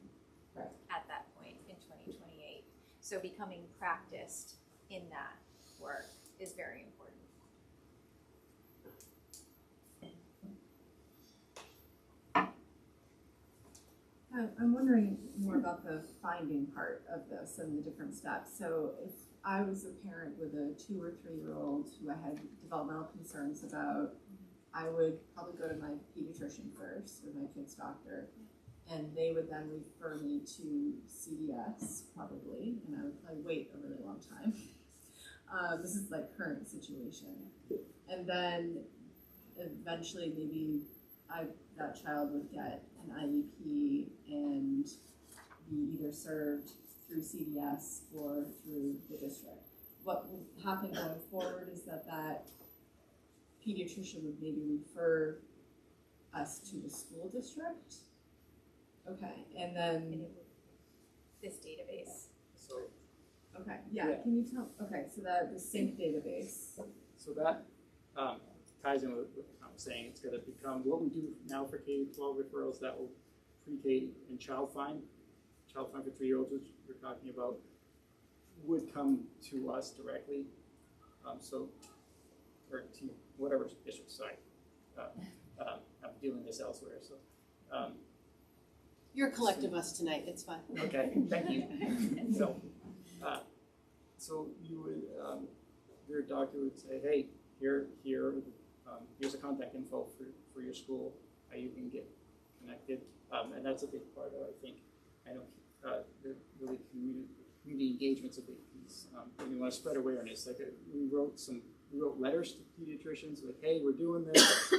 at that point in 2028. So becoming practiced in that work is very important. I'm wondering more about the finding part of this and the different steps. So if I was a parent with a 2 or 3-year-old who I had developmental concerns about, I would probably go to my pediatrician first or my kid's doctor, and they would then refer me to CDS probably, and I would probably wait a really long time. This is like current situation. And then eventually maybe that child would get an IEP and be either served through CDS or through the district. What will happen going forward is that pediatrician would maybe refer us to the school district. Okay, and then This database. So, okay, yeah. Can you tell? Okay, so that the sync database. so that ties in with what I'm saying. It's going to become what we do now for K-12 referrals. That will pre-K and child find for 3-year-olds, which we're talking about, would come to us directly. Or to whatever district. Sorry, I'm dealing this elsewhere. So. You're a collective us tonight, it's fine. Okay, thank you. So you would, your doctor would say, hey, here's a contact info for your school, how you can get connected, and that's a big part of, I think, I know the really community engagement's a big piece. And we want to spread awareness. Like we wrote letters to pediatricians, like, hey, we're doing this.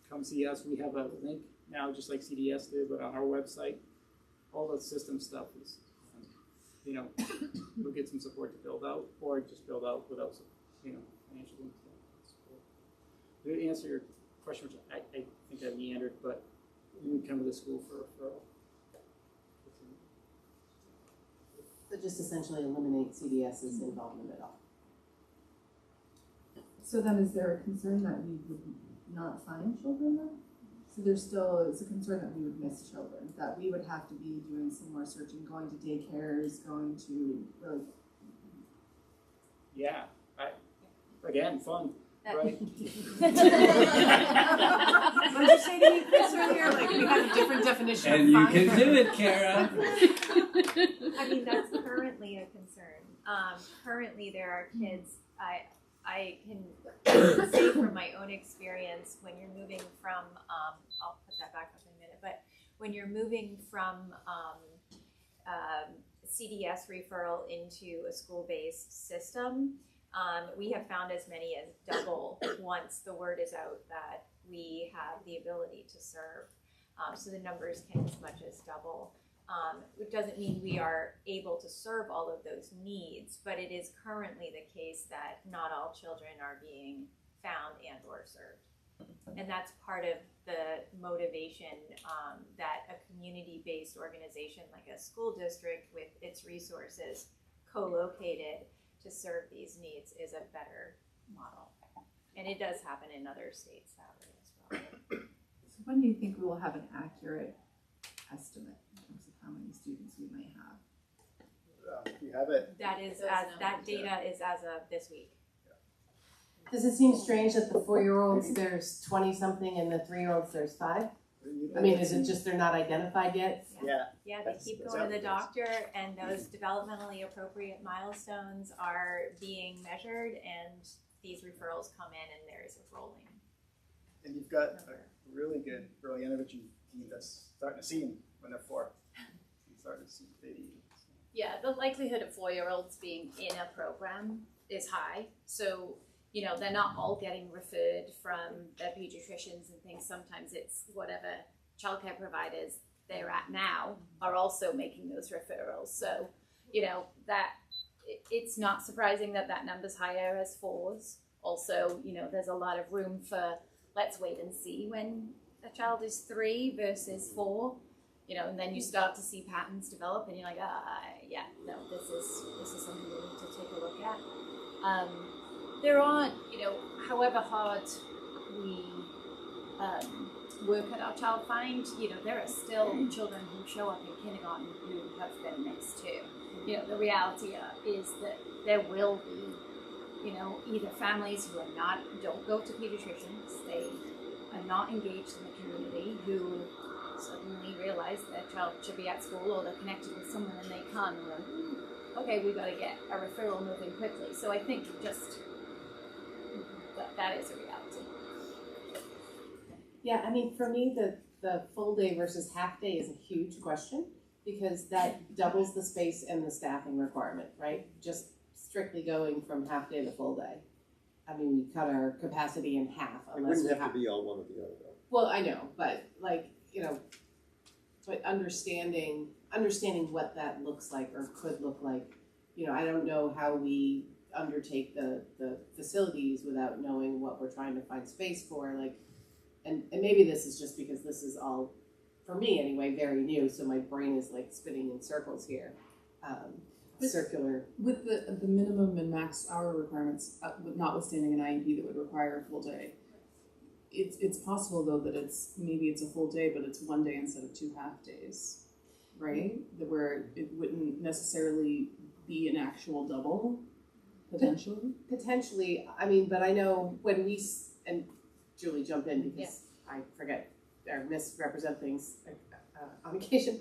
Come see us. We have a link now, just like CDS did, but on our website. All the system stuff is, we'll get some support to build out, or just build out without, financial support. To answer your question, which I think I meandered, but you would come to the school for a referral. So just essentially eliminate CDS's involvement at all. So then, is there a concern that we would not find children then? So it's a concern that we would miss children, that we would have to be doing some more searching, going to daycares, going to really. Yeah, again, fun, right? What did you say to me, Chris, earlier? Like we have a different definition And of you fun. can do it, Kara. I mean, that's currently a concern. Currently, there are kids, I can say from my own experience, when you're moving from, I'll put that back up in a minute, but when you're moving from CDS referral into a school-based system, we have found as many as double once the word is out that we have the ability to serve. So the numbers can as much as double. It doesn't mean we are able to serve all of those needs, but it is currently the case that not all children are being found and or served. And that's part of the motivation that a community-based organization like a school district with its resources co-located to serve these needs is a better model. And it does happen in other states that way as well. So when do you think we will have an accurate estimate in terms of how many students we might have? You have it. That data is as of this week. Does it seem strange that the 4-year-olds there's 20-something and the 3-year-olds there's 5? I mean, is it just they're not identified yet? Yeah, they keep going to the doctor, and those developmentally appropriate milestones are being measured, and these referrals come in, and there's a rolling. And you've got a really good early intervention team that's starting to see them when they're 4. Starting to see baby. Yeah, the likelihood of 4-year-olds being in a program is high. So, they're not all getting referred from their pediatricians and things. Sometimes it's whatever childcare providers they're at now are also making those referrals. So, that it's not surprising that number's higher as 4s. Also, there's a lot of room for let's wait and see when a child is 3 versus 4. And then you start to see patterns develop, and you're like, this is something we need to take a look at. There aren't, however hard we work at our child find, there are still children who show up in kindergarten who have been missed too. The reality is that there will be, either families who don't go to pediatricians, they are not engaged in the community, who suddenly realize their child should be at school or they're connected with someone and they can't, and they're, okay, we've got to get a referral moving quickly. So I think just that is a reality. Yeah, I mean, for me, the full day versus half day is a huge question because that doubles the space and the staffing requirement, right? Just strictly going from half day to full day. I mean, we cut our capacity in half. It wouldn't have to be all one or the other, though. Well, I know, but but understanding understanding what that looks like or could look like. You know, I don't know how we undertake the facilities without knowing what we're trying to find space for, like, and maybe this is just because this is all, for me anyway, very new, so my brain is like spinning in circles here. Circular. With the minimum and max hour requirements, notwithstanding an IEP that would require a full day, it's possible though that maybe it's a full day, but it's one day instead of 2 half days, right? That where it wouldn't necessarily be an actual double, potentially. Potentially, I mean, but I know when and Julie, jump in because I forget or misrepresent things on occasion.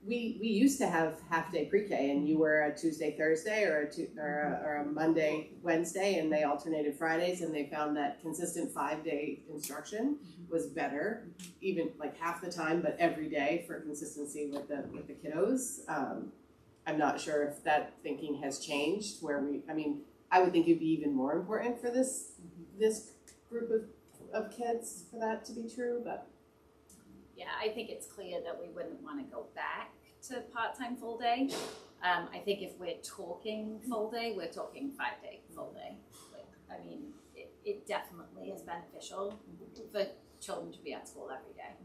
We used to have half-day pre-K, and you were a Tuesday, Thursday, or a Monday, Wednesday, and they alternated Fridays, and they found that consistent 5-day instruction was better, even like half the time, but every day for consistency with the kiddos. I'm not sure if that thinking has changed. I would think it'd be even more important for this group of kids for that to be true, but. Yeah, I think it's clear that we wouldn't want to go back to part-time full day. I think if we're talking full day, we're talking 5-day full day. It definitely is beneficial for children to be at school every day,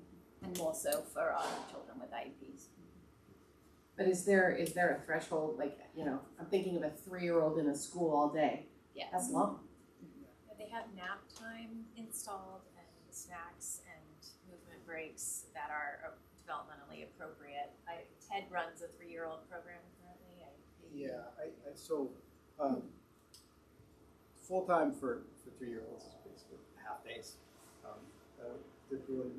and more so for our children with IEPs. But is there a threshold, like, you know, I'm thinking of a 3-year-old in a school all day. Yeah. That's long. They have nap time installed and snacks and movement breaks that are developmentally appropriate. Ted runs a 3-year-old program currently. Full time for 3-year-olds is basically half days. Typically,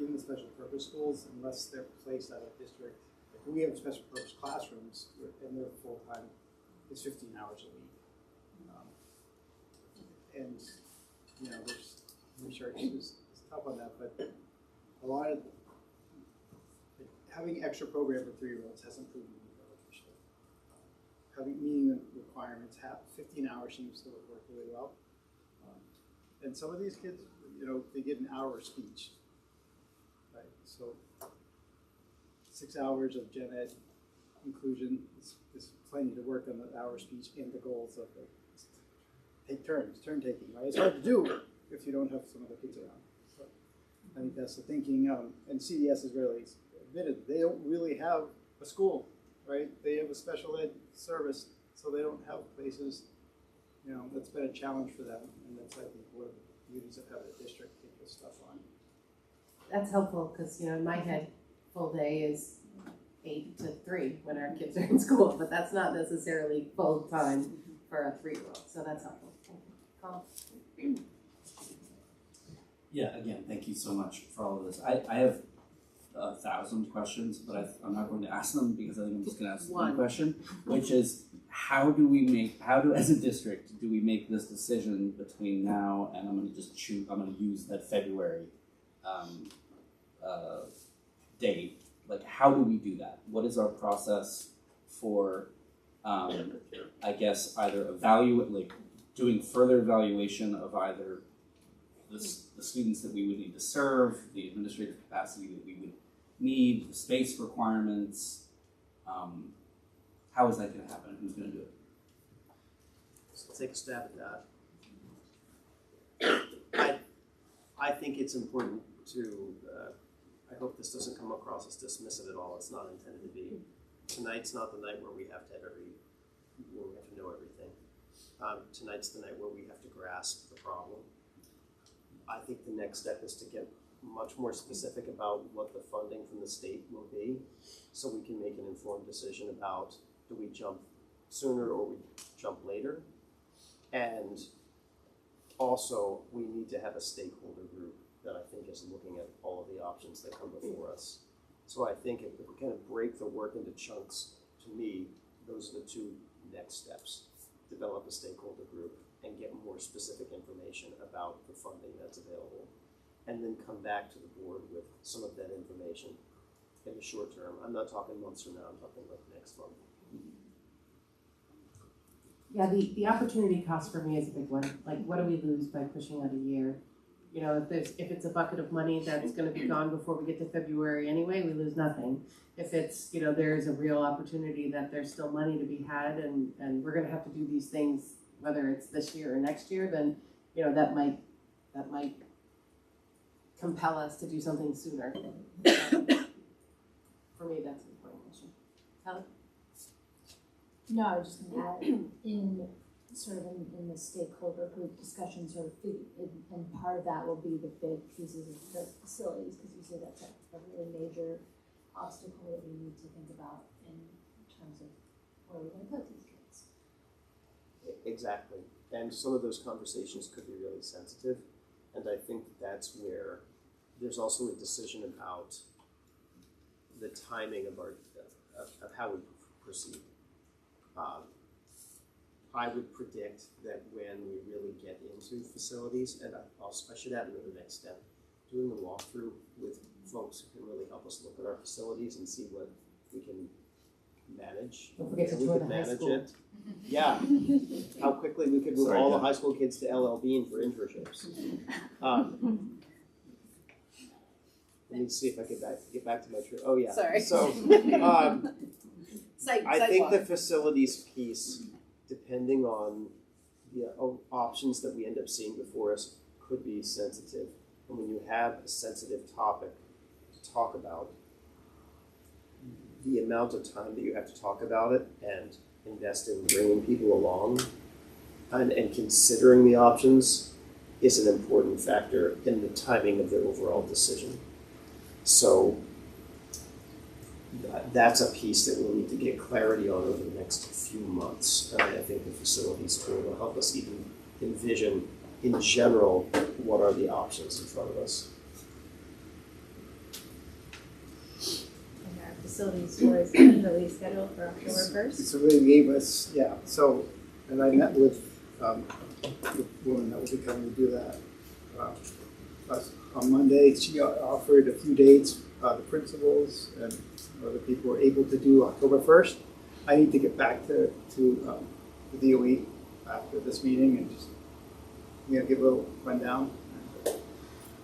in the special purpose schools, unless they're placed out of district, like we have special purpose classrooms, and their full time is 15 hours a week. And you know, there's research is tough on that, but a lot of having extra program for 3-year-olds hasn't proven to be beneficial. Meeting the requirements, 15 hours seems to work really well. And some of these kids, you know, they get an hour of speech, right? So 6 hours of gen ed inclusion is plenty to work on the hour of speech and the goals of the take turn taking, right? It's hard to do if you don't have some other kids around. So I think that's the thinking, and CDS is really admitted they don't really have a school, right? They have a special ed service, so they don't have places. You know, that's been a challenge for them, and that's, I think, one of the beauties of having a district take this stuff on. That's helpful because, you know, in my head, full day is 8 to 3 when our kids are in school, but that's not necessarily full time for a 3-year-old. So that's helpful. Carl? Yeah, again, thank you so much for all of this. I have 1,000 questions, but I'm not going to ask them because I think I'm just going to ask one question, which is how do as a district do we make this decision between now and I'm going to use that February date. Like, how do we do that? What is our process for, I guess, either doing further evaluation of either the students that we would need to serve, the administrative capacity that we would need, the space requirements. How is that going to happen? Who's going to do it? So I'll take a stab at that. I think it's important to, I hope this doesn't come across as dismissive at all. It's not intended to be. Tonight's not the night where we have to know everything. Tonight's the night where we have to grasp the problem. I think the next step is to get much more specific about what the funding from the state will be, so we can make an informed decision about, do we jump sooner or we jump later? And also, we need to have a stakeholder group that I think is looking at all of the options that come before us. So I think if we kind of break the work into chunks, to me, those are the 2 next steps. Develop a stakeholder group and get more specific information about the funding that's available, and then come back to the board with some of that information in the short term. I'm not talking months from now, I'm talking about next month. Yeah, the opportunity cost for me is a big one. Like, what do we lose by pushing out a year? You know, if it's a bucket of money that's gonna be gone before we get to February anyway, we lose nothing. If it's, you know, there's a real opportunity that there's still money to be had and we're gonna have to do these things, whether it's this year or next year, then, you know, that might compel us to do something sooner. For me, that's an important issue. Helen? No, I was just gonna add, in the stakeholder group discussion, and part of that will be the big pieces of the facilities, because you say that's a really major obstacle that we need to think about in terms of where we're gonna put these kids. Exactly. And some of those conversations could be really sensitive. And I think that's where there's also a decision about the timing of how we proceed. I would predict that when we really get into facilities, and I should add another next step, doing a walkthrough with folks who can really help us look at our facilities and see what we can manage. Don't forget to tour the high school. Yeah, how quickly we could move all the high school kids to LL Bean for internships. Let me see if I can get back to my trip. Oh yeah. Sorry. So I think the facilities piece, depending on the options that we end up seeing before us, could be sensitive. And when you have a sensitive topic to talk about, the amount of time that you have to talk about it and invest in bringing people along and considering the options is an important factor in the timing of the overall decision. So that's a piece that we'll need to get clarity on over the next few months. And I think the facilities tool will help us even envision, in general, what are the options in front of us. And our facilities tour is tentatively scheduled for October 1st. So they gave us, so, and I met with the woman that will be coming to do that. On Monday, she offered a few dates, the principals and other people were able to do October 1st. I need to get back to the DOE after this meeting and just give a little rundown.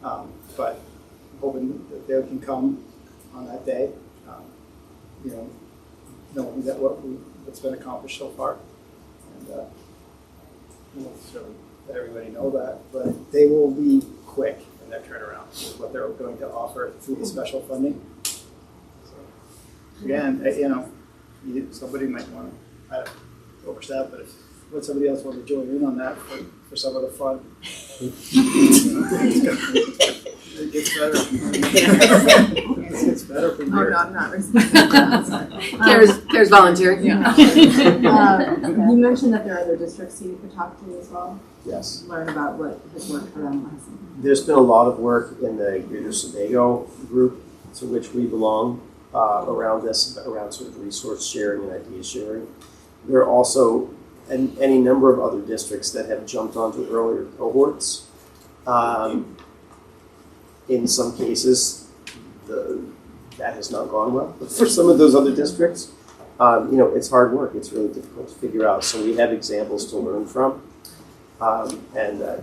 But hoping that they can come on that day, knowing that what's been accomplished so far. And we'll certainly let everybody know that. But they will be quick in their turnaround with what they're going to offer through the special funding. So, again, somebody might want to, I don't overstep, but would somebody else want to join in on that for some of the fun? It gets better. It gets better from here. Oh, no, I'm not responsible. Kara's volunteering. Yeah. You mentioned that there are other districts you could talk to as well. Yes. Learn about what has worked for them last year. There's been a lot of work in the Greater Sebago group to which we belong around sort of resource sharing and idea sharing. There are also any number of other districts that have jumped onto earlier cohorts. In some cases, that has not gone well. But for some of those other districts, it's hard work. It's really difficult to figure out. So we have examples to learn from. And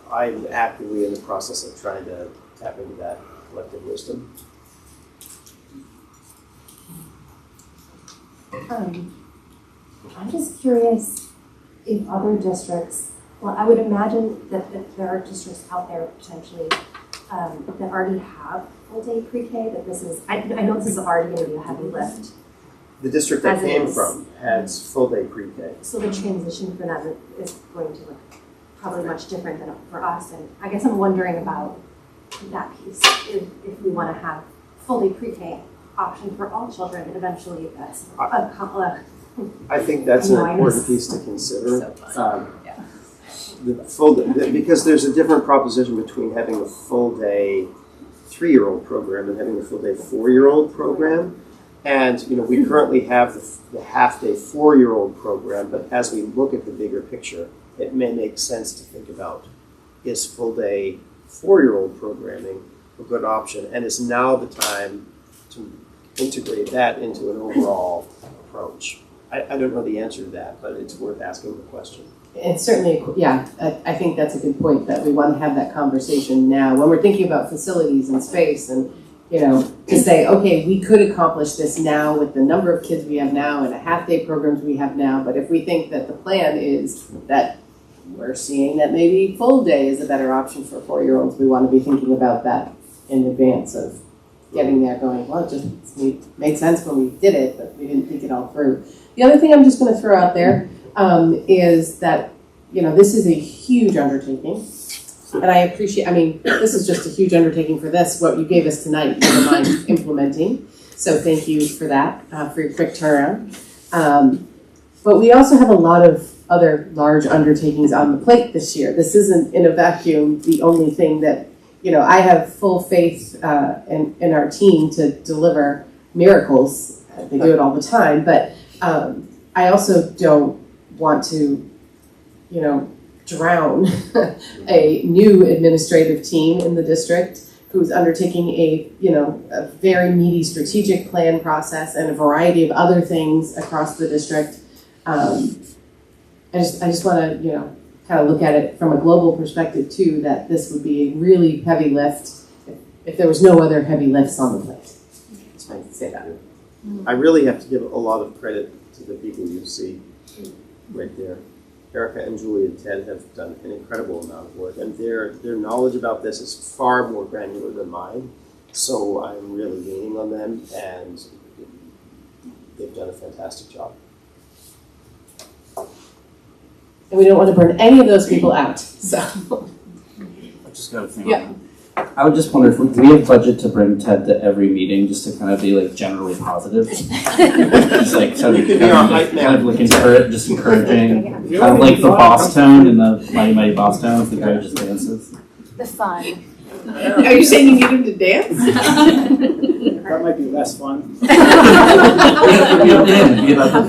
I'm actively in the process of trying to tap into that collective wisdom. I'm just curious if other districts, well, I would imagine that there are districts out there potentially that already have full-day pre-K, that this is, I know this is already going to be a heavy lift. The district I came from has full-day pre-K. So the transition for them is going to look probably much different than for us, and I guess I'm wondering about that piece, if we want to have fully pre-K option for all children, and eventually that's I think that's an important piece to consider. The full day, because there's a different proposition between having a full day 3-year-old program and having a full day 4-year-old program. And we currently have the half day 4-year-old program, but as we look at the bigger picture, it may make sense to think about, is full day 4-year-old programming a good option, and is now the time to integrate that into an overall approach? I don't know the answer to that, but it's worth asking the question. It's certainly, yeah, I think that's a good point, that we want to have that conversation now when we're thinking about facilities and space, and to say, okay, we could accomplish this now with the number of kids we have now and the half-day programs we have now, but if we think that the plan is that we're seeing that maybe full day is a better option for 4-year-olds, we want to be thinking about that in advance of getting there, going, well, it just made sense when we did it, but we didn't think it all through. The other thing I'm just going to throw out there is that, this is a huge undertaking. And I appreciate, this is just a huge undertaking for this, what you gave us tonight, never mind implementing. So thank you for that, for your quick turnaround. But we also have a lot of other large undertakings on the plate this year. This isn't in a vacuum the only thing that, I have full faith in our team to deliver miracles. They do it all the time, but I also don't want to, drown a new administrative team in the district who's undertaking a very meaty strategic plan process and a variety of other things across the district. I just want to, kind of look at it from a global perspective too, that this would be a really heavy lift if there was no other heavy lifts on the plate. Just wanted to say that. I really have to give a lot of credit to the people you see right there. Erica and Julie and Ted have done an incredible amount of work, and their knowledge about this is far more granular than mine. So I'm really leaning on them, and they've done a fantastic job. And we don't want to burn any of those people out. So I just got a thing on that. I would just wonder if do we have budget to bring Ted to every meeting just to kind of be like generally positive? Just like kind of like just encouraging, kind of like the boss tone in the Mighty Mighty Boss Tones, the guy who just dances. The fun. Are you saying you need him to dance? That might be less fun.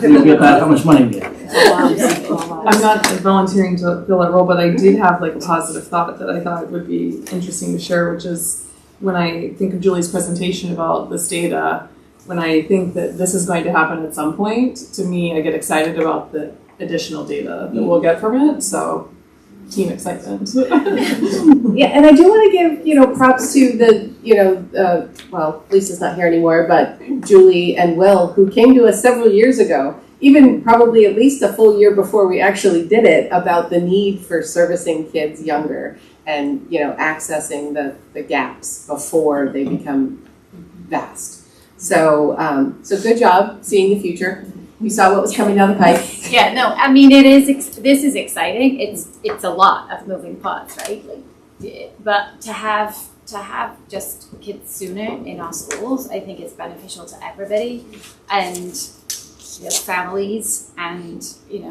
It'd be about how much money we get. I'm not volunteering to fill that role, but I did have like a positive thought that I thought would be interesting to share, which is when I think of Julie's presentation about this data, when I think that this is going to happen at some point, to me, I get excited about the additional data that we'll get from it. So, team excitement. Yeah, and I do want to give, props to the, well, Lisa's not here anymore, but Julie and Will, who came to us several years ago, even probably at least a full year before we actually did it, about the need for servicing kids younger and, accessing the gaps before they become vast. So, so good job seeing the future. You saw what was coming down the pike. Yeah, no, this is exciting. It's a lot of moving parts, right? But to have just kids sooner in our schools, I think is beneficial to everybody, and families and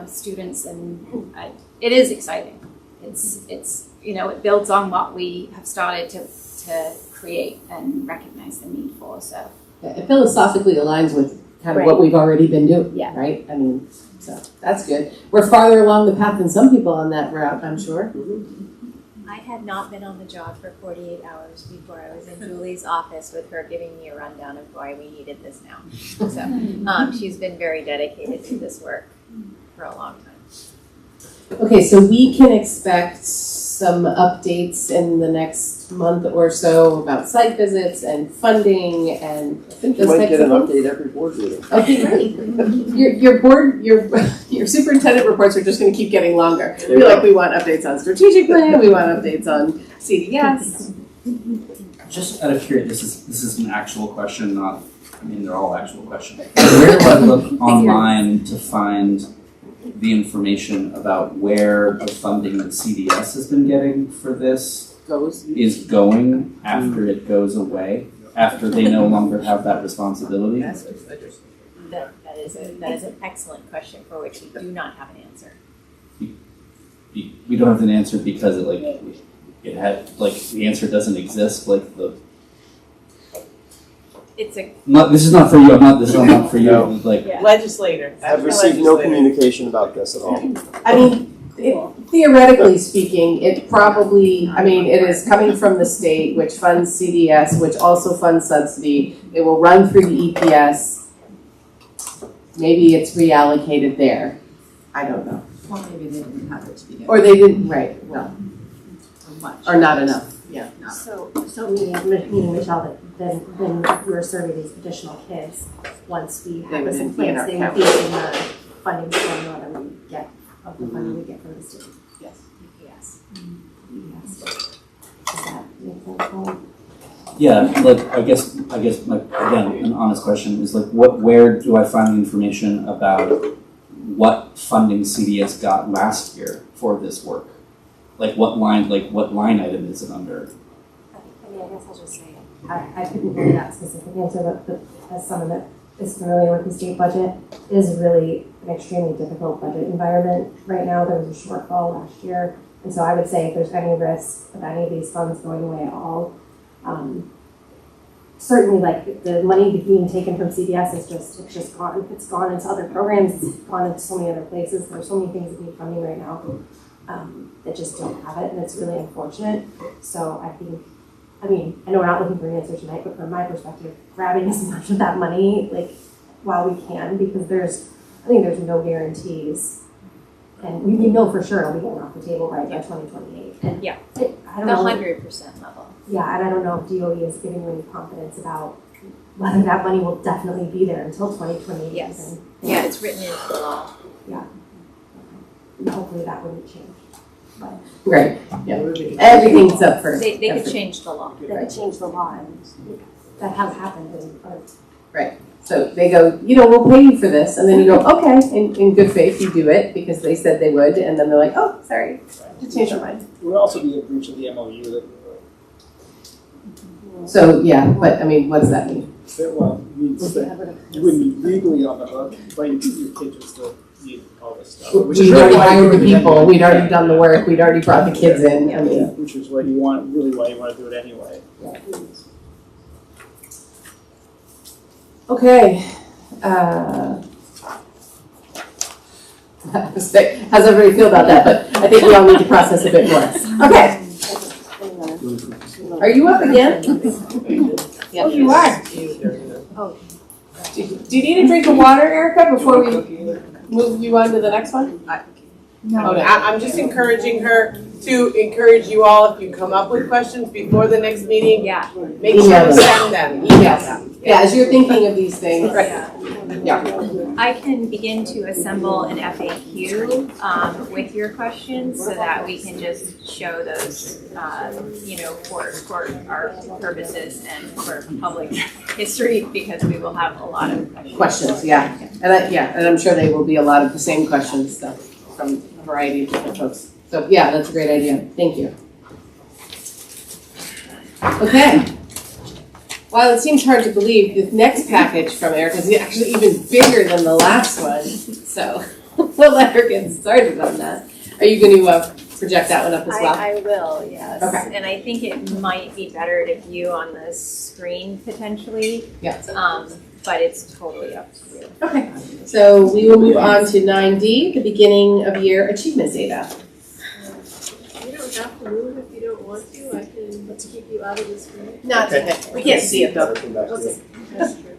students, and it is exciting. It's it builds on what we have started to create and recognize the need for. So it philosophically aligns with kind of what we've already been doing, right? So that's good. We're farther along the path than some people on that route, I'm sure. I had not been on the job for 48 hours before I was in Julie's office with her giving me a rundown of why we needed this now. So she's been very dedicated to this work for a long time. Okay, so we can expect some updates in the next month or so about site visits and funding and I think you might get an update every board meeting. Okay, great. Your superintendent reports are just going to keep getting longer. We want updates on strategic plan. We want updates on CDS. Just out of curiosity, this is an actual question, not. They're all actual questions. Where do I look online to find the information about where the funding that CDS has been getting for this is going after it goes away, after they no longer have that responsibility? That is an excellent question for which we do not have an answer. We don't have an answer because it had the answer doesn't exist. This is not for you. This is not for you. Legislator. I've received no communication about this at all. Theoretically speaking, it probably, it is coming from the state, which funds CDS, which also funds subsidy. It will run through the EPS. Maybe it's reallocated there. I don't know. Or maybe they didn't have it to begin with. Or they didn't, right, well, Or much. or not enough, yeah. So meaning Michelle, that then we were serving these additional kids, once we They had would this in be in place, our they would count. be in the funding formula that we get, of the funding we get from the state. Yes. Yes. Yes. Does that make sense, Paul? Yeah, like, I guess, like, again, an honest question is like, where do I find the information about what funding CDS got last year for this work? Like, what line item is it under? I mean, I guess I'll just say, I couldn't give you that specific answer, but as someone that is familiar with the state budget, it is really an extremely difficult budget environment right now. There was a shortfall last year, and so I would say if there's any risk of any of these funds going away at all, certainly like the money being taken from CBS is it's just gone. It's gone into other programs, it's gone into so many other places. There's so many things that need funding right now that just don't have it, and it's really unfortunate. So I mean, I know we're not looking for an answer tonight, but from my perspective, grabbing as much of that money, like, while we can, because I think there's no guarantees. And we know for sure it'll be going off the table by 2028. And Yeah. I don't The know. 100% level. Yeah, and I don't know if DOE is giving any confidence about whether that money will definitely be there until 2028. Yes. Yeah, it's written into the law. Yeah. And hopefully that wouldn't change. But Right, yeah. Everything's up for. They could change the law. they could change the law, and that has happened in other. Right, so they go, we'll pay you for this, and then you go, okay, in good faith, you do it, because they said they would, and then they're like, oh, sorry, just changed our mind. It would also be a breach of the MOU that. So, yeah, but, I mean, what does that mean? Well, it means that you wouldn't be legally on the hook, but you could just need all this stuff. We'd already hired the people, we'd already done the work, we'd already brought the kids in, I mean. Which is what you want, really why you want to do it anyway. Okay. How's everybody feel about that? But I think we all need to process a bit more. Okay. Are you up again? Yeah. Oh, you are. Oh. Do you need a drink of water, Erica, before we move you on to the next one? No, I'm just encouraging her to encourage you all, if you come up with questions before the next meeting, make sure to send them, email them. Yeah, as you're thinking of these things. Yeah. I can begin to assemble an FAQ with your questions so that we can just show those, for our purposes and for public history, because we will have a lot of Questions, yeah. And I'm sure they will be a lot of the same questions from a variety of different folks. So yeah, that's a great idea. Thank you. Okay. While it seems hard to believe, the next package from Erica is actually even bigger than the last one. So we'll let her get started on that. Are you going to project that one up as well? I will, yes. Okay. And I think it might be better to view on the screen potentially. Yeah. But it's totally up to you. Okay. So we will move on to 9D, the beginning of year achievement data. You don't have to move if you don't want to. I can keep you out of the screen. No, it's okay. We can't see it though. Okay. That's true.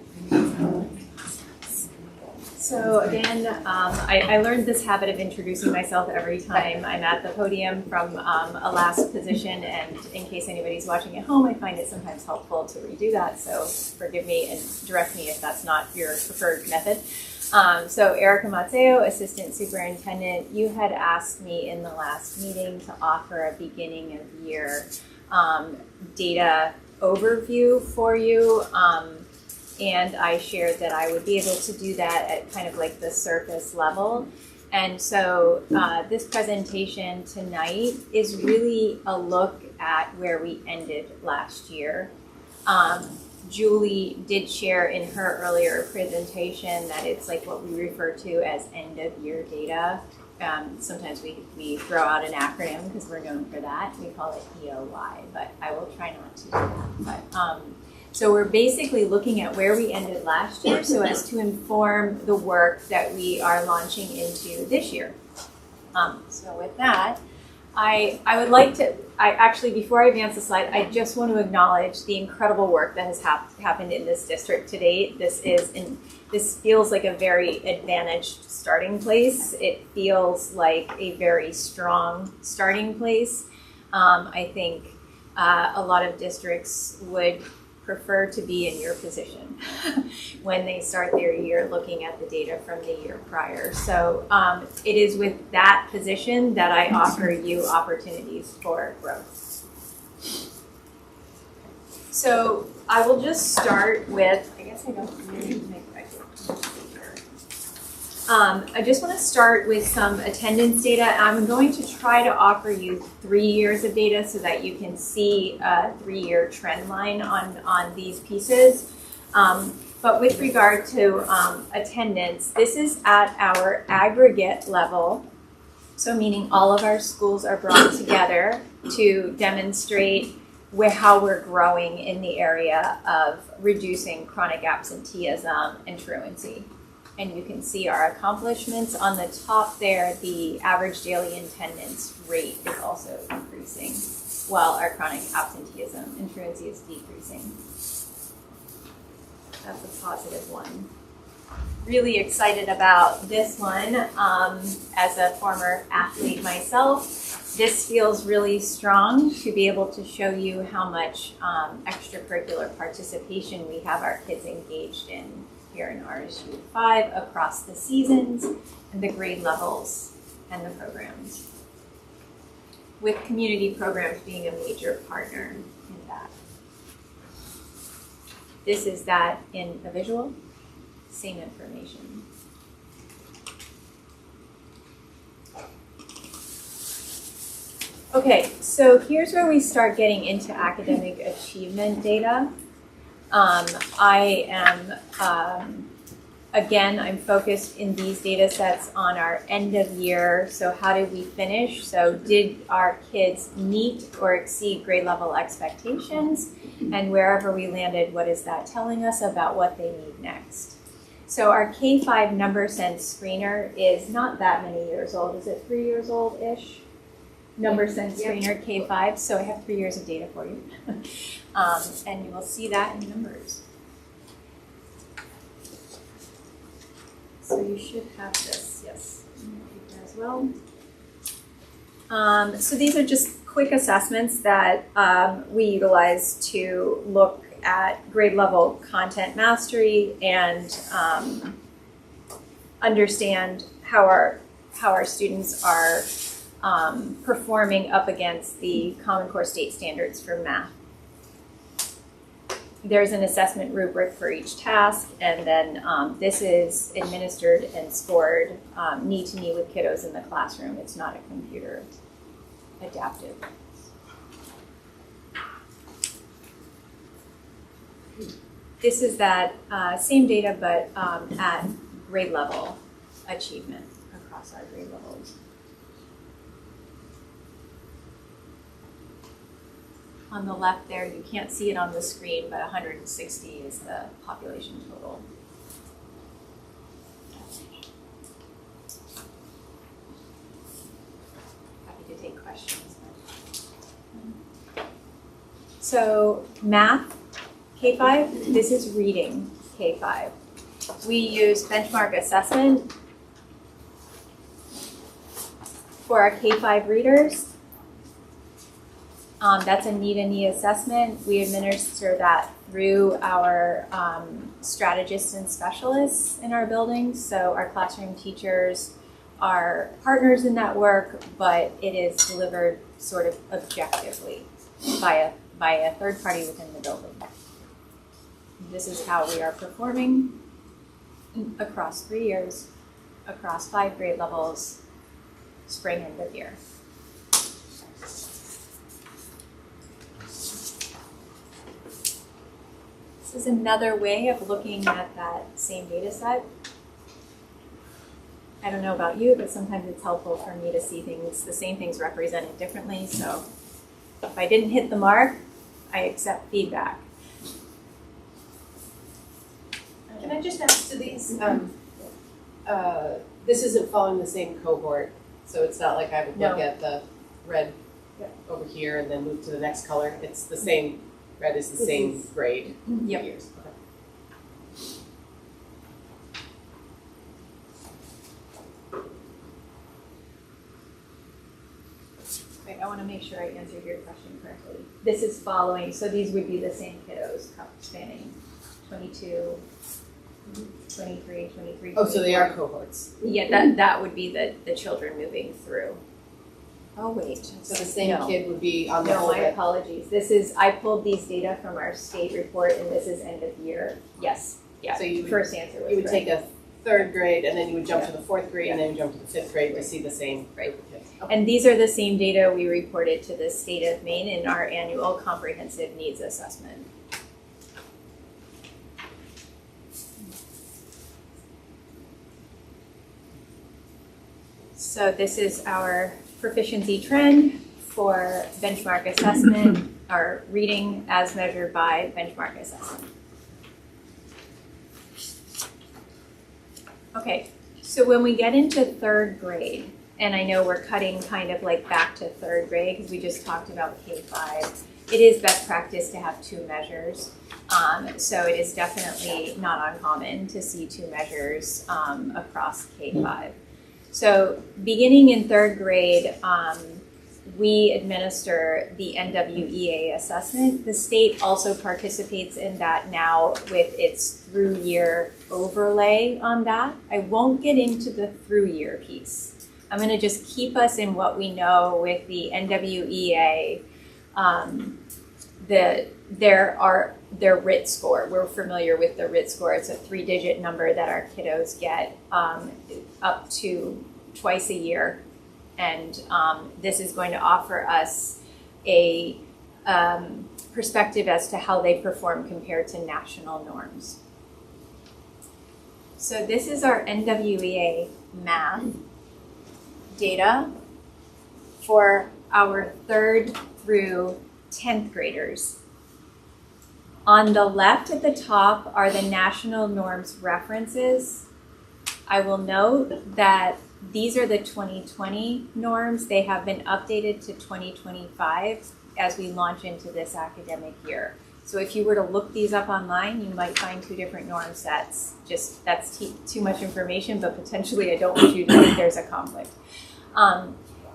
So again, I learned this habit of introducing myself every time I'm at the podium from a last position, and in case anybody's watching at home, I find it sometimes helpful to redo that, so forgive me and direct me if that's not your preferred method. So Erica Mazzeo, Assistant Superintendent, you had asked me in the last meeting to offer a beginning of year data overview for you. And I shared that I would be able to do that at kind of like the surface level. And so this presentation tonight is really a look at where we ended last year. Julie did share in her earlier presentation that it's like what we refer to as end of year data. Sometimes we throw out an acronym because we're known for that. We call it EOY, but I will try not to do that. But, so we're basically looking at where we ended last year so as to inform the work that we are launching into this year. So with that, I would like to, before I advance the slide, I just want to acknowledge the incredible work that has happened in this district to date. This feels like a very advantaged starting place. It feels like a very strong starting place. I think a lot of districts would prefer to be in your position when they start their year looking at the data from the year prior. So it is with that position that I offer you opportunities for growth. So I will just start with, I guess I don't really make I just want to start with some attendance data. I'm going to try to offer you 3 years of data so that you can see a 3-year trend line on these pieces. But with regard to attendance, this is at our aggregate level, so meaning all of our schools are brought together to demonstrate how we're growing in the area of reducing chronic absenteeism and truancy. And you can see our accomplishments on the top there. The average daily attendance rate is also increasing, while our chronic absenteeism and truancy is decreasing. That's a positive one. Really excited about this one. As a former athlete myself, this feels really strong to be able to show you how much extracurricular participation we have our kids engaged in here in RSU 5 across the seasons and the grade levels and the programs, with community programs being a major partner in that. This is that in a visual, same information. Okay, so here's where we start getting into academic achievement data. I am, again, I'm focused in these data sets on our end of year. So how did we finish? So did our kids meet or exceed grade level expectations? And wherever we landed, what is that telling us about what they need next? So our K-5 number sense screener is not that many years old. Is it 3 years old-ish? Number sense screener, K-5. So I have 3 years of data for you. And you will see that in numbers. So you should have this, yes, as well. So these are just quick assessments that we utilize to look at grade level content mastery and understand how our students are performing up against the Common Core state standards for math. There's an assessment rubric for each task, and then this is administered and scored knee to knee with kiddos in the classroom. It's not a computer adaptive. This is that same data, but at grade level achievement across our grade levels. On the left there, you can't see it on the screen, but 160 is the population total. Happy to take questions. So math, K-5, this is reading K-5. We use benchmark assessment for our K-5 readers. That's a knee-to-knee assessment. We administer that through our strategists and specialists in our buildings. So our classroom teachers are partners in that work, but it is delivered sort of objectively by a third party within the building. This is how we are performing across 3 years, across 5 grade levels, spring end of year. This is another way of looking at that same data set. I don't know about you, but sometimes it's helpful for me to see things, the same things represented differently. So if I didn't hit the mark, I accept feedback. Can I just ask, to these, this isn't following the same cohort, so it's not like I would look at the, red over here and then move to the next color. It's the same, red is the same grade for Yep. years. Wait, I want to make sure I answered your question correctly. This is following, so these would be the same kiddos spanning 22, 23, 23. Oh, so they 24. are cohorts. Yeah, that would be the children moving through. Oh, wait. So the same No. kid would be on the No, whole my apologies. This is, I pulled these data from our state report and this is end of year. Yes, yeah, So you would- first answer was You would correct. take a third grade and then you would jump to the fourth grade and then you jump to the fifth grade to see the same group of kids. Okay. And these are the same data we reported to the state of Maine in our annual comprehensive needs assessment. So this is our proficiency trend for benchmark assessment, our reading as measured by benchmark assessment. Okay, so when we get into third grade, and I know we're cutting kind of like back to third grade because we just talked about K-5, it is best practice to have two measures. So it is definitely not uncommon to see two measures across K-5. So beginning in third grade, we administer the NWEA assessment. The state also participates in that now with its through-year overlay on that. I won't get into the through-year piece. I'm going to just keep us in what we know with the NWEA. Their RIT score. We're familiar with the RIT score. It's a 3-digit number that our kiddos get up to twice a year. And this is going to offer us a perspective as to how they perform compared to national norms. So this is our NWEA math data for our 3rd through 10th graders. On the left at the top are the national norms references. I will note that these are the 2020 norms. They have been updated to 2025 as we launch into this academic year. So if you were to look these up online, you might find two different norm sets. That's too much information, but potentially I don't want you to think there's a conflict.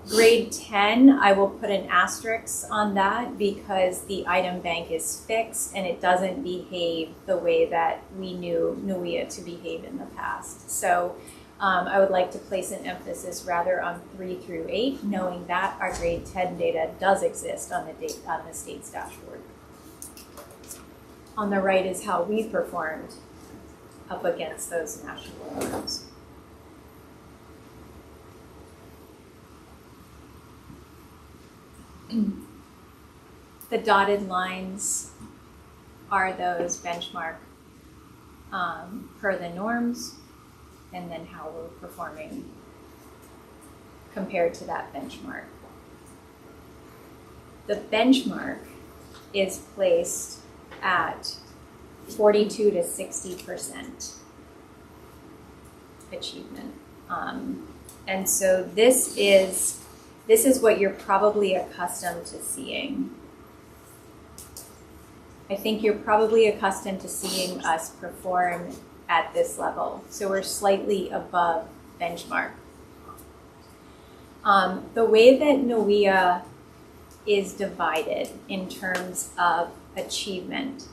Grade 10, I will put an asterisk on that because the item bank is fixed and it doesn't behave the way that we knew NWEA to behave in the past. So I would like to place an emphasis rather on 3 through 8, knowing that our grade 10 data does exist on the state's dashboard. On the right is how we performed up against those national norms. The dotted lines are those benchmark per the norms, and then how we're performing compared to that benchmark. The benchmark is placed at 42 to 60% achievement. And so this is what you're probably accustomed to seeing. I think you're probably accustomed to seeing us perform at this level. So we're slightly above benchmark. The way that NWEA is divided in terms of achievement,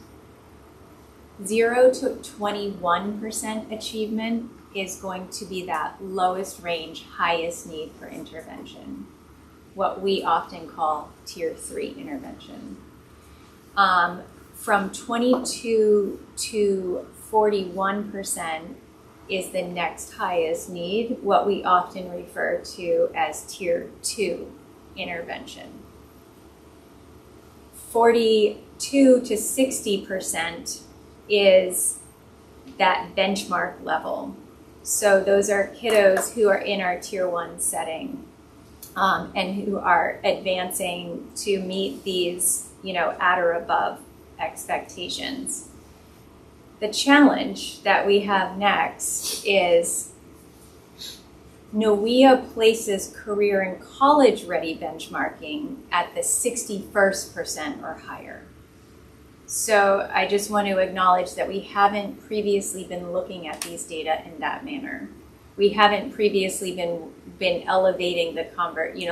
0 to 21% achievement is going to be that lowest range, highest need for intervention, what we often call tier 3 intervention. From 22 to 41% is the next highest need, what we often refer to as tier 2 intervention. 42 to 60% is that benchmark level. So those are kiddos who are in our tier 1 setting and who are advancing to meet these, at or above expectations. The challenge that we have next is NOWEA places career and college ready benchmarking at the 61st percent or higher. So I just want to acknowledge that we haven't previously been looking at these data in that manner. We haven't previously been elevating the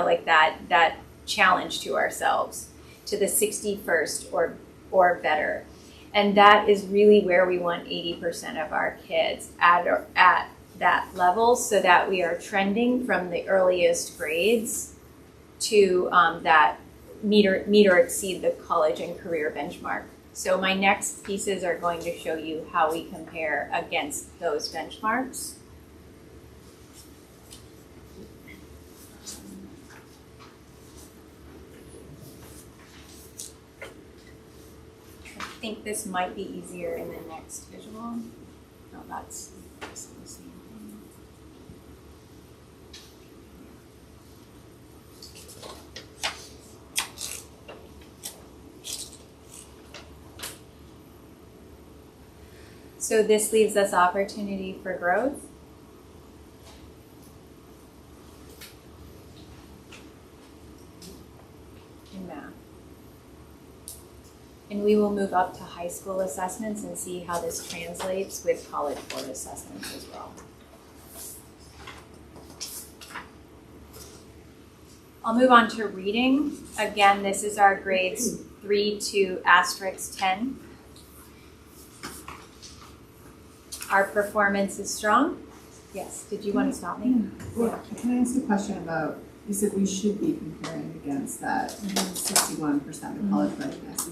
like that challenge to ourselves to the 61st or better. And that is really where we want 80% of our kids at that level, so that we are trending from the earliest grades to that meet or exceed the college and career benchmark. So my next pieces are going to show you how we compare against those benchmarks. I think this might be easier in the next visual. No, that's the same thing. So this leaves us opportunity for growth. In math. And we will move up to high school assessments and see how this translates with college board assessments as well. I'll move on to reading. Again, this is our grades 3 to *10. Our performance is strong. Yes, did you want to stop me? Well, can I ask a question about, you said we should be comparing against that 61% of college readiness.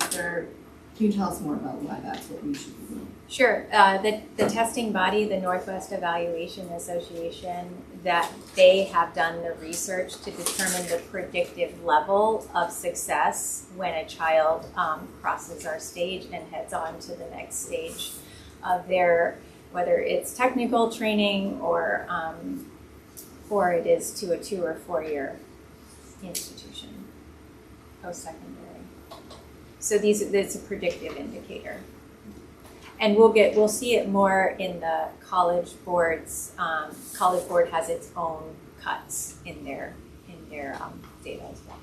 Can you tell us more about why that's what we should be doing? Sure. The testing body, the Northwest Evaluation Association, that they have done the research to determine the predictive level of success when a child crosses our stage and heads on to the next stage of their, whether it's technical training or it is to a 2 or 4 year institution, post-secondary. So it's a predictive indicator. And we'll see it more in the college boards. College board has its own cuts in their data as well.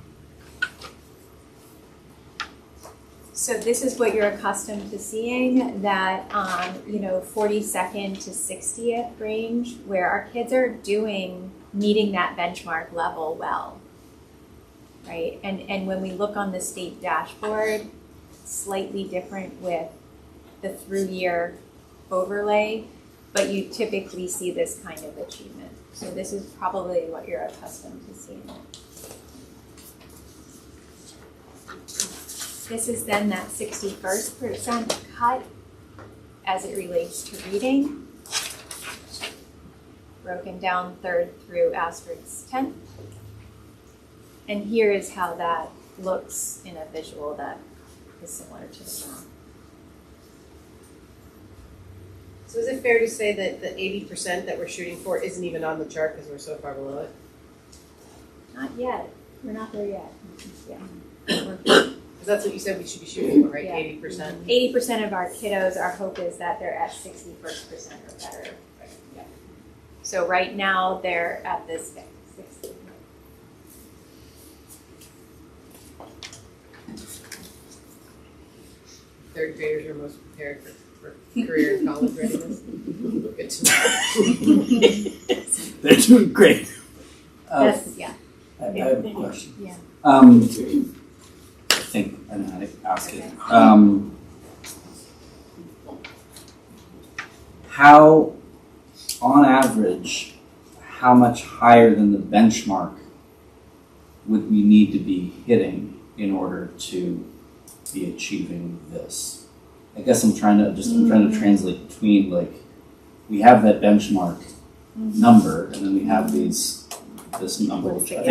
So this is what you're accustomed to seeing, that 42nd to 60th range, where our kids are meeting that benchmark level well, right? And when we look on the state dashboard, slightly different with the through-year overlay, but you typically see this kind of achievement. So this is probably what you're accustomed to seeing. This is then that 61st percent cut as it relates to reading, broken down 3rd through *10th. And here is how that looks in a visual that is similar to the map. So is it fair to say that the 80% that we're shooting for isn't even on the chart because we're so far below it? Not yet. We're not there yet. Yeah. Because that's what you said we should be shooting for, right? Yeah. 80%. 80% of our kiddos, our hope is that they're at 61st percent or better. Yeah. So right now they're at this 60. Third graders are most prepared for career and college readiness. Good to know. They're doing great. Yes, yeah. I have a question. Yeah. I think I know how to ask it. How, on average, how much higher than the benchmark would we need to be hitting in order to be achieving this? I guess I'm trying to translate between, like, we have that benchmark number, and then we have this number, which I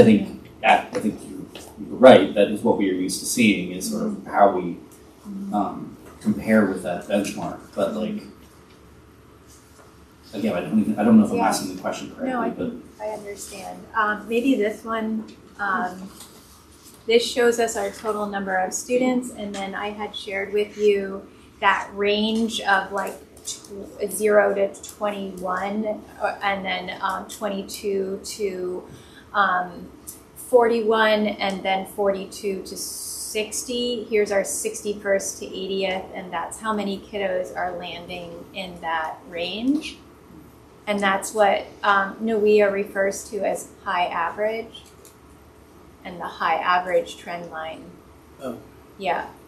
think you're right. That is what we are used to seeing, is sort of how we compare with that benchmark. But like, again, I don't know if I'm asking the question correctly. No, I understand. Maybe this one. This shows us our total number of students, and then I had shared with you that range of like 0 to 21, and then 22 to 41, and then 42 to 60. Here's our 61st to 80th, and that's how many kiddos are landing in that range. And that's what NOEA refers to as high average. And the high average trend line,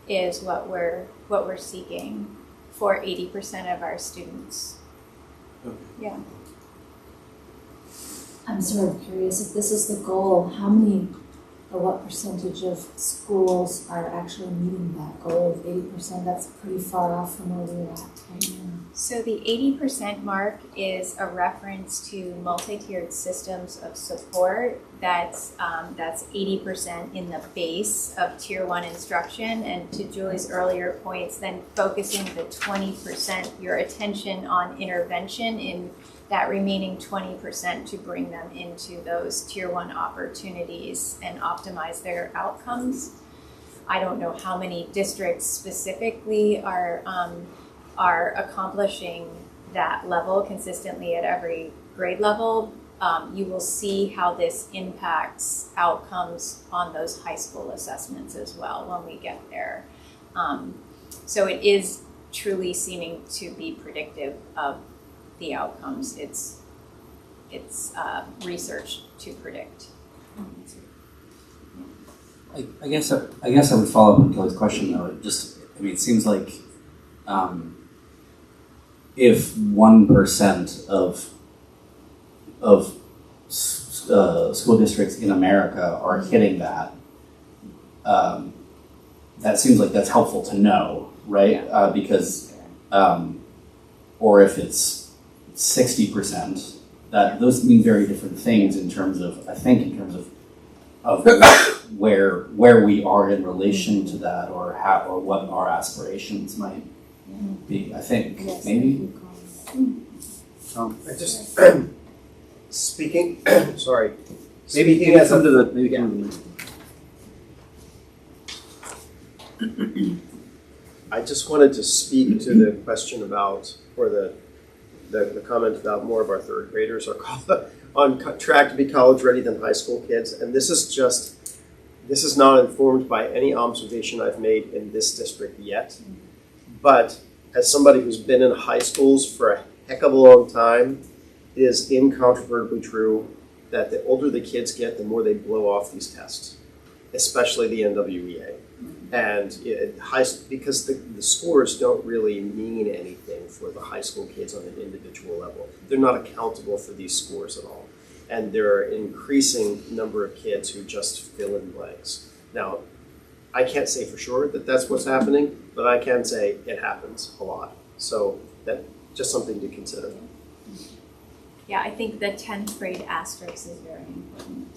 is what we're seeking for 80% of our students. Yeah. I'm sort of curious, if this is the goal, how many or what percentage of schools are actually meeting that goal of 80%? That's pretty far off from where we're at right now. So the 80% mark is a reference to multi-tiered systems of support. That's 80% in the base of Tier 1 instruction. And to Julie's earlier points, then focusing the 20%, your attention on intervention in that remaining 20% to bring them into those Tier 1 opportunities and optimize their outcomes. I don't know how many districts specifically are accomplishing that level consistently at every grade level. You will see how this impacts outcomes on those high school assessments as well when we get there. So it is truly seeming to be predictive of the outcomes. It's research to predict. I guess I would follow up on Kelly's question though. It seems like if 1% of school districts in America are hitting that, that seems like that's helpful to know, right? Because, or if it's 60%, those mean very different things in terms of where we are in relation to that, or what our aspirations might be. I think maybe. I just speaking. Sorry. Maybe come to the. Maybe come to I just wanted to speak to the question about, or the comment about more of our third graders are on track to be college ready than high school kids, and this is not informed by any observation I've made in this district yet, but as somebody who's been in high schools for a heck of a long time, it is incontrovertibly true that the older the kids get, the more they blow off these tests, especially the NWEA. And because the scores don't really mean anything for the high school kids on an individual level. They're not accountable for these scores at all. And there are an increasing number of kids who just fill in blanks. Now, I can't say for sure that that's what's happening, but I can say it happens a lot. So that's just something to consider. Yeah, I think the 10th grade asterisk is very important.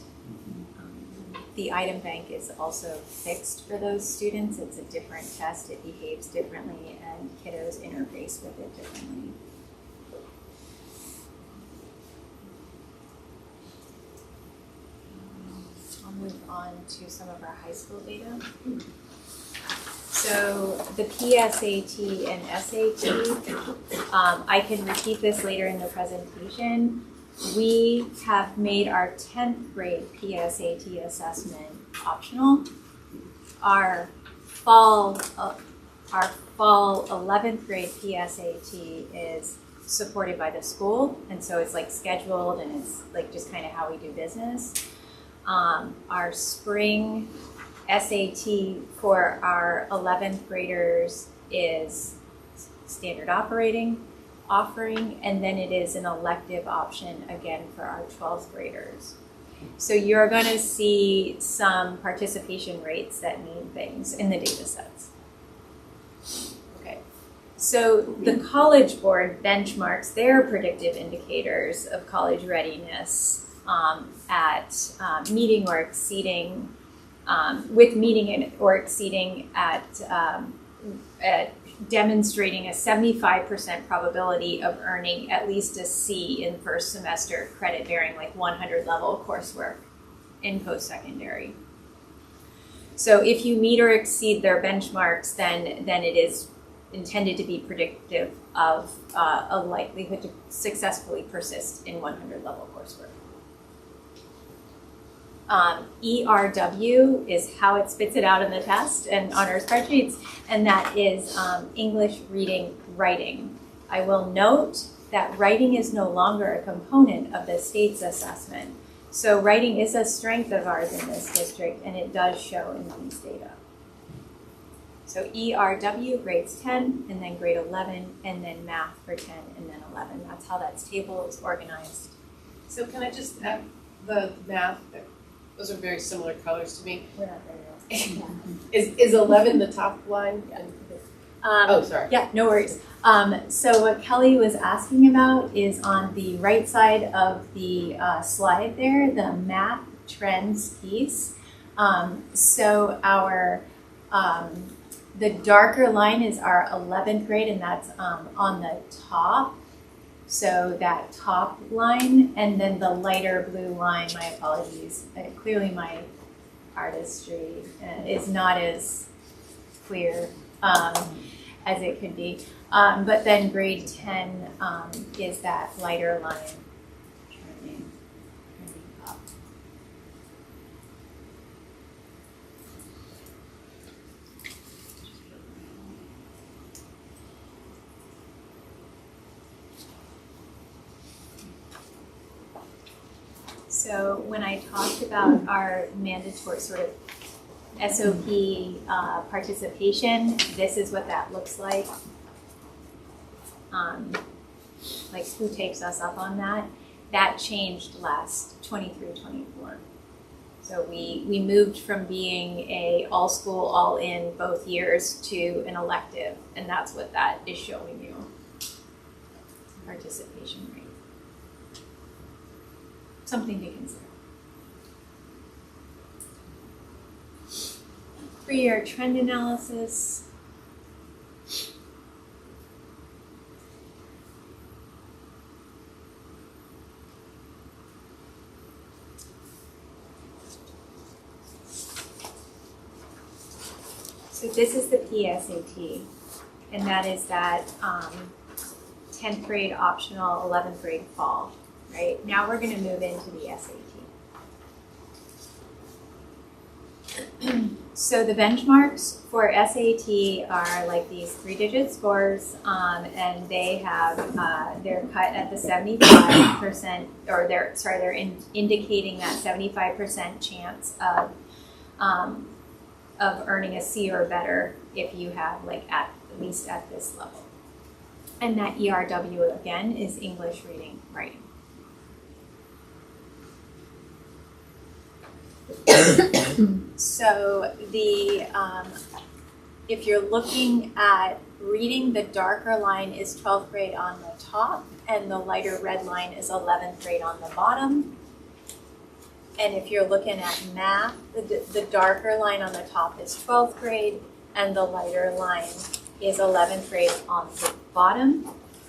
The item bank is also fixed for those students. It's a different test. It behaves differently, and kiddos interface with it differently. I'll move on to some of our high school data. So the PSAT and SAT, I can repeat this later in the presentation. We have made our 10th grade PSAT assessment optional. Our fall 11th grade PSAT is supported by the school, and so it's like scheduled, and it's like just kind of how we do business. Our spring SAT for our 11th graders is standard offering, and then it is an elective option again for our 12th graders. So you're going to see some participation rates that mean things in the data sets. Okay, so the College Board benchmarks their predictive indicators of college readiness at meeting or exceeding, with meeting or exceeding at demonstrating a 75% probability of earning at least a C in first semester credit bearing like 100 level coursework in post-secondary. So if you meet or exceed their benchmarks, then it is intended to be predictive of a likelihood to successfully persist in 100 level coursework. ERW is how it spits it out in the test and on our spreadsheets, and that is English, reading, writing. I will note that writing is no longer a component of the state's assessment. So writing is a strength of ours in this district, and it does show in these data. So ERW, grades 10, and then grade 11, and then math for 10, and then 11. That's how that table is organized. So can I just add the math, those are very similar colors to me. We're not very well. Is 11 the top line? Yeah. Oh, sorry. Yeah, no worries. So what Kelly was asking about is on the right side of the slide there, the math trends piece. So our the darker line is our 11th grade, and that's on the top. So that top line, and then the lighter blue line, my apologies, clearly my artistry is not as clear as it could be. But then grade 10 is that lighter line. Trending up. So when I talked about our mandatory sort of SOP participation, this is what that looks like. Like who takes us up on that? That changed last 23-24. So we moved from being a all school, all in both years to an elective, and that's what that is showing you. Participation rate. Something to consider. 3-year trend analysis. So this is the PSAT, and that is that 10th grade optional, 11th grade fall, right? Now we're going to move into the SAT. So the benchmarks for SAT are like these 3-digit scores, and they have they're cut at the 75%, or they're indicating that 75% chance of earning a C or better if you have like at least at this level. And that ERW again is English, reading, writing. So the if you're looking at reading, the darker line is 12th grade on the top, and the lighter red line is 11th grade on the bottom. And if you're looking at math, the darker line on the top is 12th grade, and the lighter line is 11th grade on the bottom.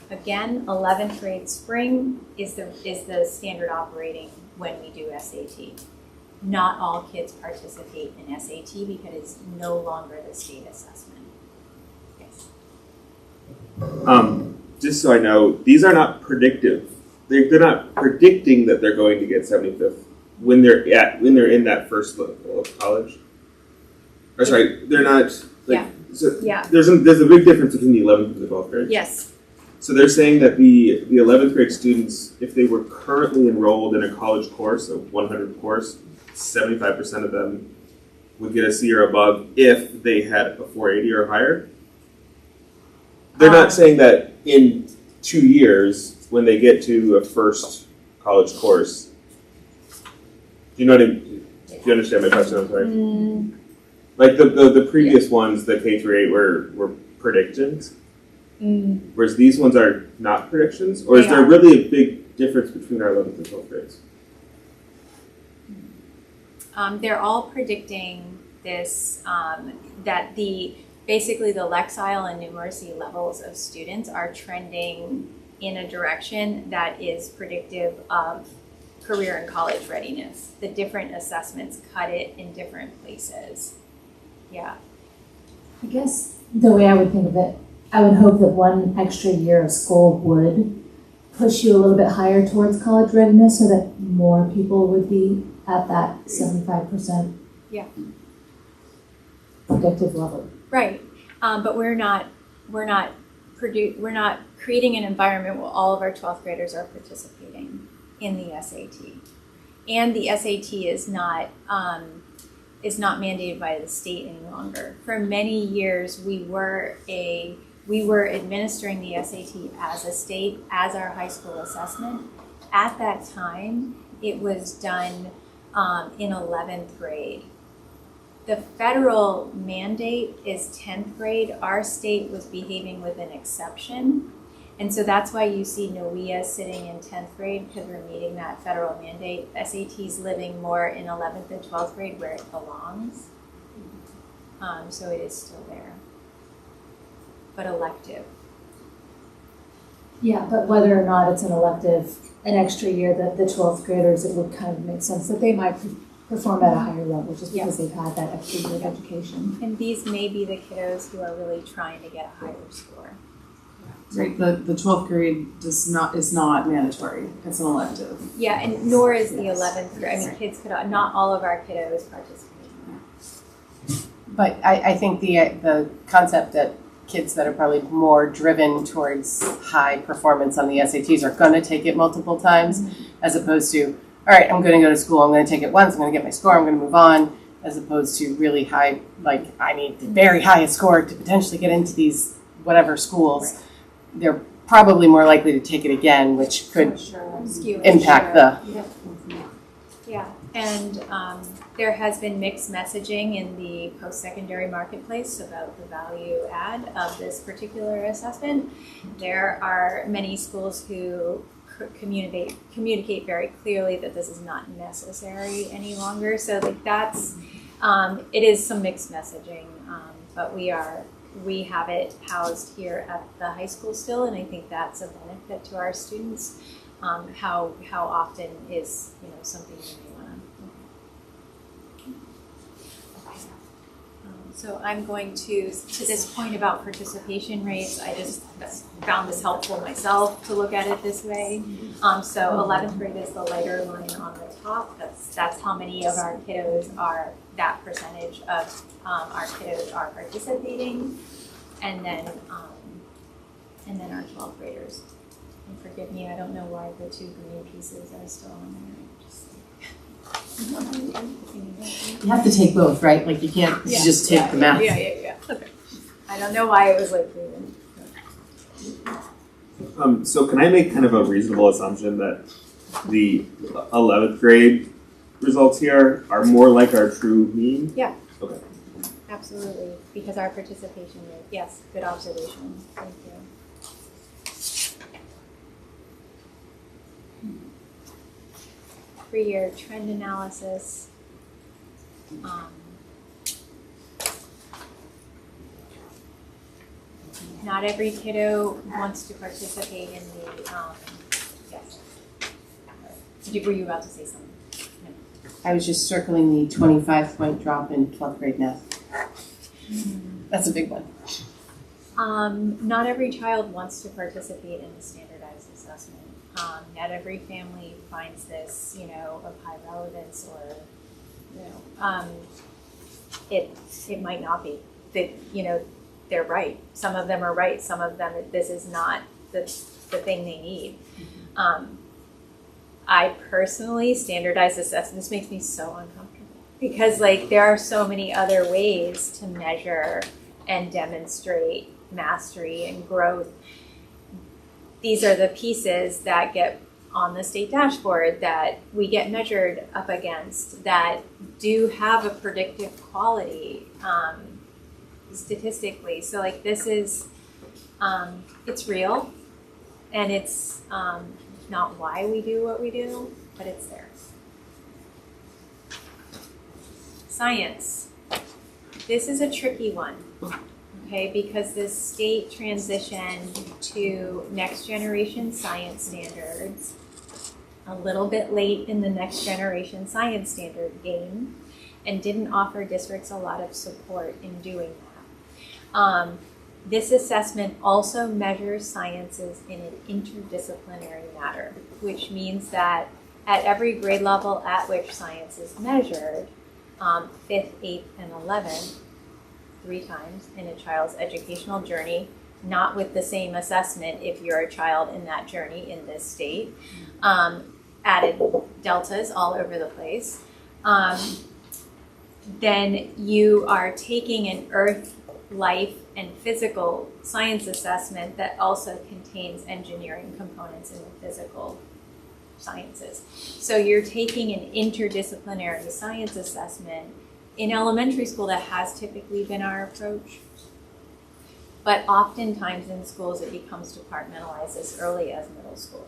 Again, 11th grade spring is the standard operating when we do SAT. Not all kids participate in SAT because it's no longer the state assessment. Yes. Just so I know, these are not predictive. They're not predicting that they're going to get 75th when they're in that first level of college. Or sorry, they're not. Like, yeah. So yeah. There's a big difference between the 11th and the 12th grade. Yes. So they're saying that the 11th grade students, if they were currently enrolled in a college course, a 100 course, 75% of them would get a C or above if they had a 480 or higher. They're not saying that in 2 years, when they get to a first college course. Do you know what I mean? Do you understand my question? I'm sorry. Like the previous ones, the K through 8 were predictions, whereas these ones are not predictions. Or is there really a big difference between our 11th and 12th grades? They're all predicting this, that basically the Lexile and numeracy levels of students are trending in a direction that is predictive of career and college readiness. The different assessments cut it in different places. Yeah. I guess the way I would think of it, I would hope that one extra year of school would push you a little bit higher towards college readiness so that more people would be at that 75% Yeah. predictive level. Right, but we're not creating an environment where all of our 12th graders are participating in the SAT, and the SAT is not mandated by the state any longer. For many years, we were administering the SAT as our high school assessment. At that time, it was done in 11th grade. The federal mandate is 10th grade. Our state was behaving with an exception. And so that's why you see NOEA sitting in 10th grade, because we're meeting that federal mandate. SAT's living more in 11th and 12th grade where it belongs. So it is still there, but elective. Yeah, but whether or not it's an elective, an extra year, that the 12th graders, it would kind of make sense that they might perform at a higher level just because they've had that extra year of education. And these may be the kiddos who are really trying to get a higher score. Right, the 12th grade is not mandatory, it's an elective. Yeah, and nor is the 11th grade. I mean, kids could, not all of our kiddos participate in that. But I think the concept that kids that are probably more driven towards high performance on the SATs are going to take it multiple times, as opposed to, all right, I'm going to go to school, I'm going to take it once, I'm going to get my score, I'm going to move on, as opposed to really high, like I need the very highest score to potentially get into these whatever schools. They're probably more likely to take it again, which could impact the. Yeah, and there has been mixed messaging in the post-secondary marketplace about the value add of this particular assessment. There are many schools who communicate very clearly that this is not necessary any longer. So like that's, it is some mixed messaging, but we have it housed here at the high school still, and I think that's a benefit to our students. How often is something that they want to. So I'm going to this point about participation rates. I just found this helpful myself to look at it this way. So 11th grade is the lighter line on the top. That's how many of our kiddos are. That percentage of our kiddos are participating, and then our 12th graders. And forgive me, I don't know why the two green pieces are still on there. You have to take both, right? Like you can't just take the math. Yeah. Okay. I don't know why it was like green. So can I make kind of a reasonable assumption that the 11th grade results here are more like our true mean? Yeah. Okay. Absolutely, because our participation rate. Yes, good observation. Thank you. Three-year trend analysis. Not every kiddo wants to participate in the. Yes. Were you about to say something? I was just circling the 25-point drop in 12th grade math. That's a big one. Not every child wants to participate in the standardized assessment. Not every family finds this, of high relevance, or, it might not be. They're right. Some of them are right. Some of them, this is not the thing they need. I personally, standardized assessment, this makes me so uncomfortable because there are so many other ways to measure and demonstrate mastery and growth. These are the pieces that get on the state dashboard that we get measured up against that do have a predictive quality statistically. So this is, it's real, and it's not why we do what we do, but it's there. Science. This is a tricky one, okay, because the state transitioned to next generation science standards a little bit late in the next generation science standard game and didn't offer districts a lot of support in doing that. This assessment also measures sciences in an interdisciplinary manner, which means that at every grade level at which science is measured, 5th, 8th, and 11th, 3 times in a child's educational journey, not with the same assessment if you're a child in that journey in this state, added deltas all over the place, then you are taking an earth, life, and physical science assessment that also contains engineering components in the physical sciences. So you're taking an interdisciplinary science assessment. In elementary school, that has typically been our approach. But oftentimes in schools, it becomes departmentalized as early as middle school,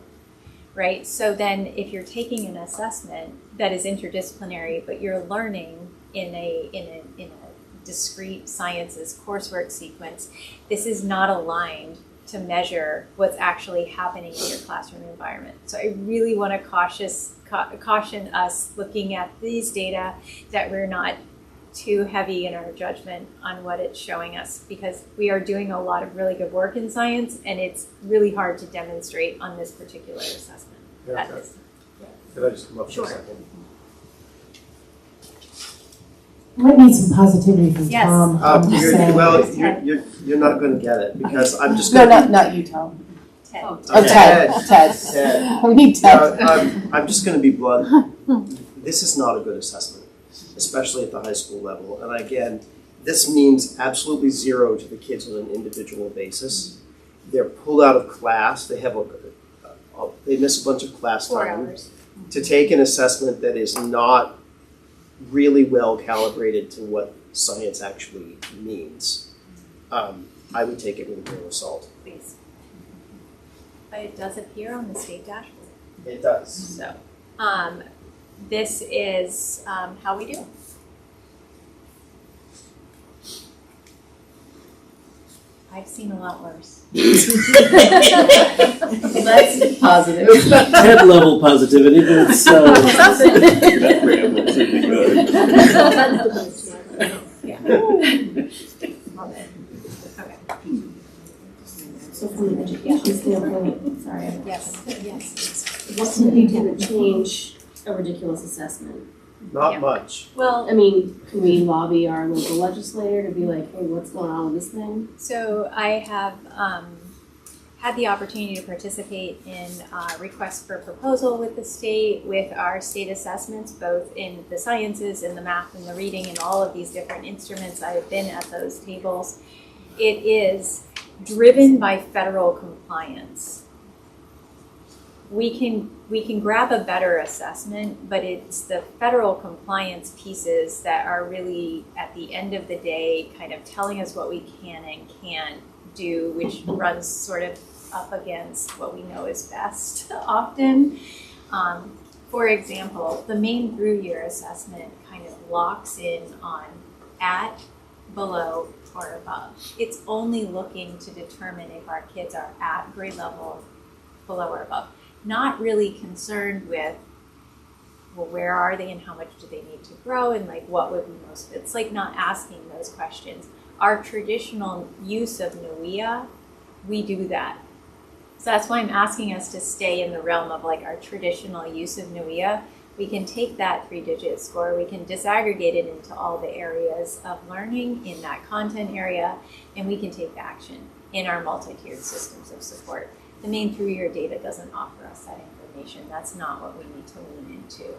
right? So then if you're taking an assessment that is interdisciplinary, but you're learning in a discrete sciences coursework sequence, this is not aligned to measure what's actually happening in your classroom environment. So I really want to caution us looking at these data that we're not too heavy in our judgment on what it's showing us, because we are doing a lot of really good work in science, and it's really hard to demonstrate on this particular assessment. Yeah, could I just come up for a second? Might need some positivity from Yes. Tom. You're not going to get it because I'm just No, going not you, Tom. Ted. Oh, Ted. We need Ted. I'm just going to be blunt. This is not a good assessment, especially at the high school level. And again, this means absolutely zero to the kids on an individual basis. They're pulled out of class. They have they miss a bunch of class 4 time hours. to take an assessment that is not really well calibrated to what science actually means. I would take it with a grain of salt. Please. But it does appear on the state dashboard. It does. So, this is how we do. I've seen a lot worse. That's positive. It's not TED level positivity, but it's Yeah. Love it. Okay. So from an education standpoint, sorry. Yes. Yes. What can we do to change a ridiculous assessment? Not much. Well, I mean, can we lobby our local legislator to be like, hey, what's going on with this thing? So I have had the opportunity to participate in requests for proposal with the state, with our state assessments, both in the sciences and the math and the reading and all of these different instruments. I've been at those tables. It is driven by federal compliance. We can grab a better assessment, but it's the federal compliance pieces that are really, at the end of the day, kind of telling us what we can and can't do, which runs sort of up against what we know is best often. For example, the main through year assessment kind of locks in on at, below, or above. It's only looking to determine if our kids are at grade level, below, or above. Not really concerned with, well, where are they and how much do they need to grow and like what would be most, it's like not asking those questions. Our traditional use of NUIA, we do that. So that's why I'm asking us to stay in the realm of like our traditional use of NUIA. We can take that 3-digit score, we can disaggregate it into all the areas of learning in that content area, and we can take action in our multi-tiered systems of support. The main through-year data doesn't offer us that information. That's not what we need to lean into.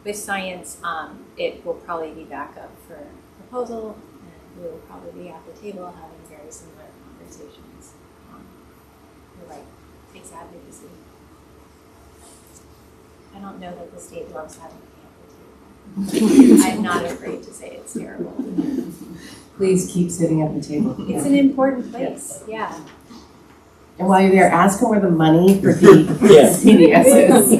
With science, it will probably be back up for proposal, and we will probably be at the table having very similar conversations. You're right, takes advocacy. I don't know that the state loves having me at the table. I'm not afraid to say it's terrible. Please keep sitting at the table. It's an important place, yeah. And while you're there, ask them where the money for the Yeah. CDS is.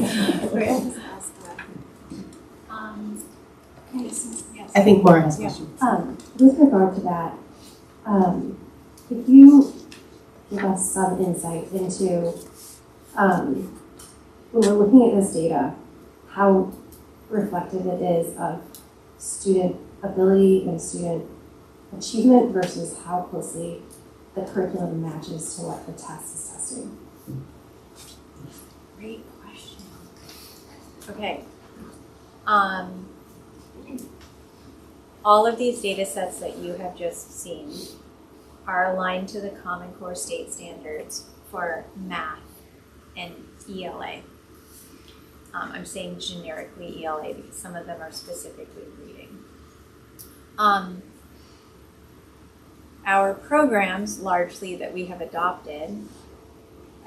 I think Maura has questions. With regard to that, if you give us some insight into, when we're looking at this data, how reflective it is of student ability and student achievement versus how closely the curriculum matches to what the test is testing? Great question. Okay. All of these data sets that you have just seen are aligned to the Common Core state standards for math and ELA. I'm saying generically ELA because some of them are specifically reading. Our programs, largely that we have adopted,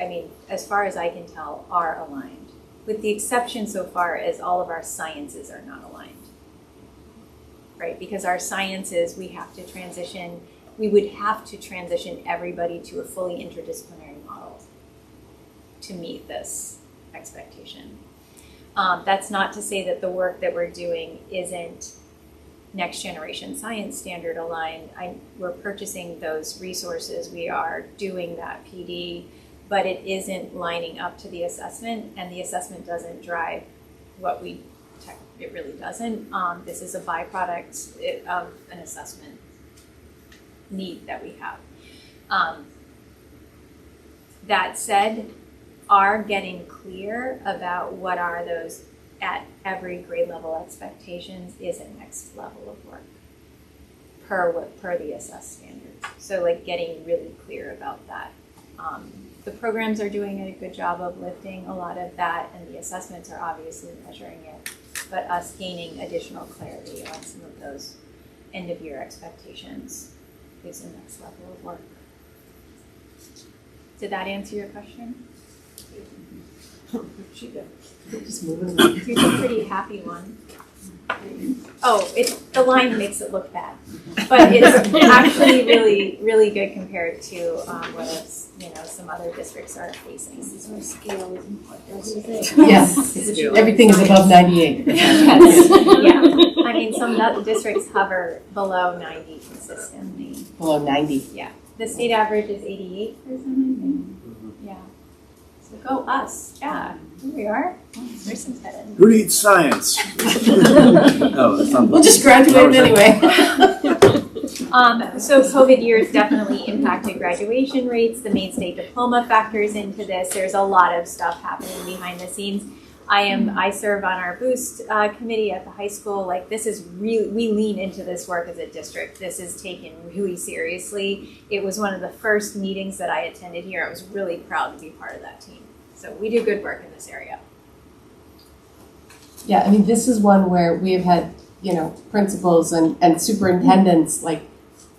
I mean, as far as I can tell, are aligned, with the exception so far as all of our sciences are not aligned, right? Because our sciences, we would have to transition everybody to a fully interdisciplinary model to meet this expectation. That's not to say that the work that we're doing isn't next generation science standard aligned. We're purchasing those resources. We are doing that PD, but it isn't lining up to the assessment, and the assessment doesn't drive what we it really doesn't. This is a byproduct of an assessment need that we have. That said, are getting clear about what are those at every grade level expectations is a next level of work per the assessed standards. So like getting really clear about that. The programs are doing a good job of lifting a lot of that, and the assessments are obviously measuring it, but us gaining additional clarity on some of those end of year expectations is the next level of work. Did that answer your question? She did. Just moving on. Here's a pretty happy one. Oh, the line makes it look bad, but it's actually really, really good compared to what some other districts are facing. Scale is important. Yes, everything is above 98. Yes. Yeah, I mean some districts hover below 90 consistently. Below 90. Yeah, the state average is 88%, I think. Yeah. So go us. Yeah, here we are. Where's some headed? Who needs science? We'll just graduate anyway. So COVID years definitely impacted graduation rates. The main state diploma factors into this. There's a lot of stuff happening behind the scenes. I serve on our Boost committee at the high school. Like this is really, we lean into this work as a district. This is taken really seriously. It was one of the first meetings that I attended here. I was really proud to be part of that team. So we do good work in this area. Yeah, I mean, this is one where we have had, principals and superintendents like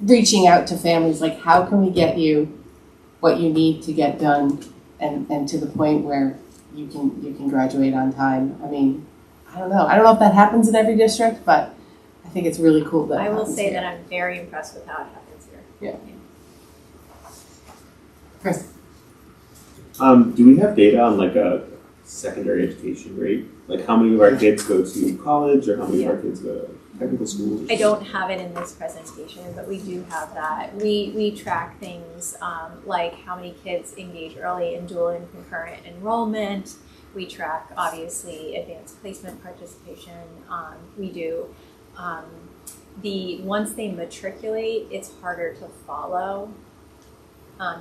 reaching out to families, like how can we get you what you need to get done and to the point where you can graduate on time. I mean, I don't know if that happens in every district, but I think it's really cool that I will say here. that I'm very impressed with how it happens here. Yeah. Chris. Do we have data on like a secondary education rate? Like how many of our kids go to college or how many of our kids go to technical schools? I don't have it in this presentation, but we do have that. We track things like how many kids engage early in dual and concurrent enrollment. We track, obviously, advanced placement participation. We do. Once they matriculate, it's harder to follow.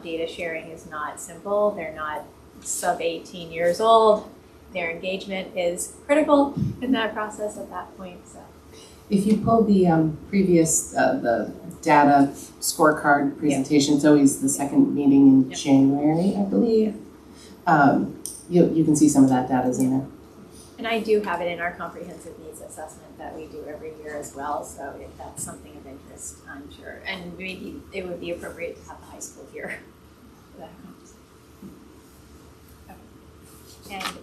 Data sharing is not simple. They're not sub 18 years old. Their engagement is critical in that process at that point. So, if you pull the previous the data scorecard presentation, it's always the second meeting in January, I believe. You can see some of that data's in there. And I do have it in our comprehensive needs assessment that we do every year as well. So if that's something of interest, I'm sure. And maybe it would be appropriate to have the high school here for that conversation. Okay. And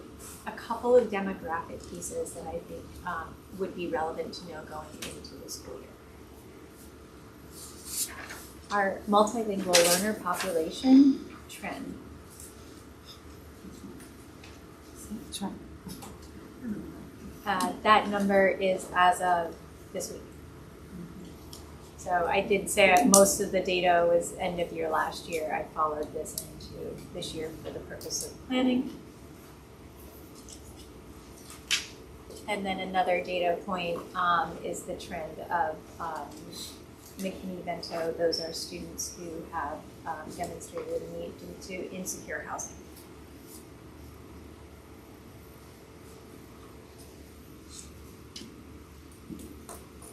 a couple of demographic pieces that I think would be relevant to know going into the school year. Our multilingual learner population trend. That number is as of this week. So I did say most of the data was end of year last year. I followed this into this year for the purpose of planning. And then another data point is the trend of McKinney-Vento, those are students who have demonstrated a need due to insecure housing.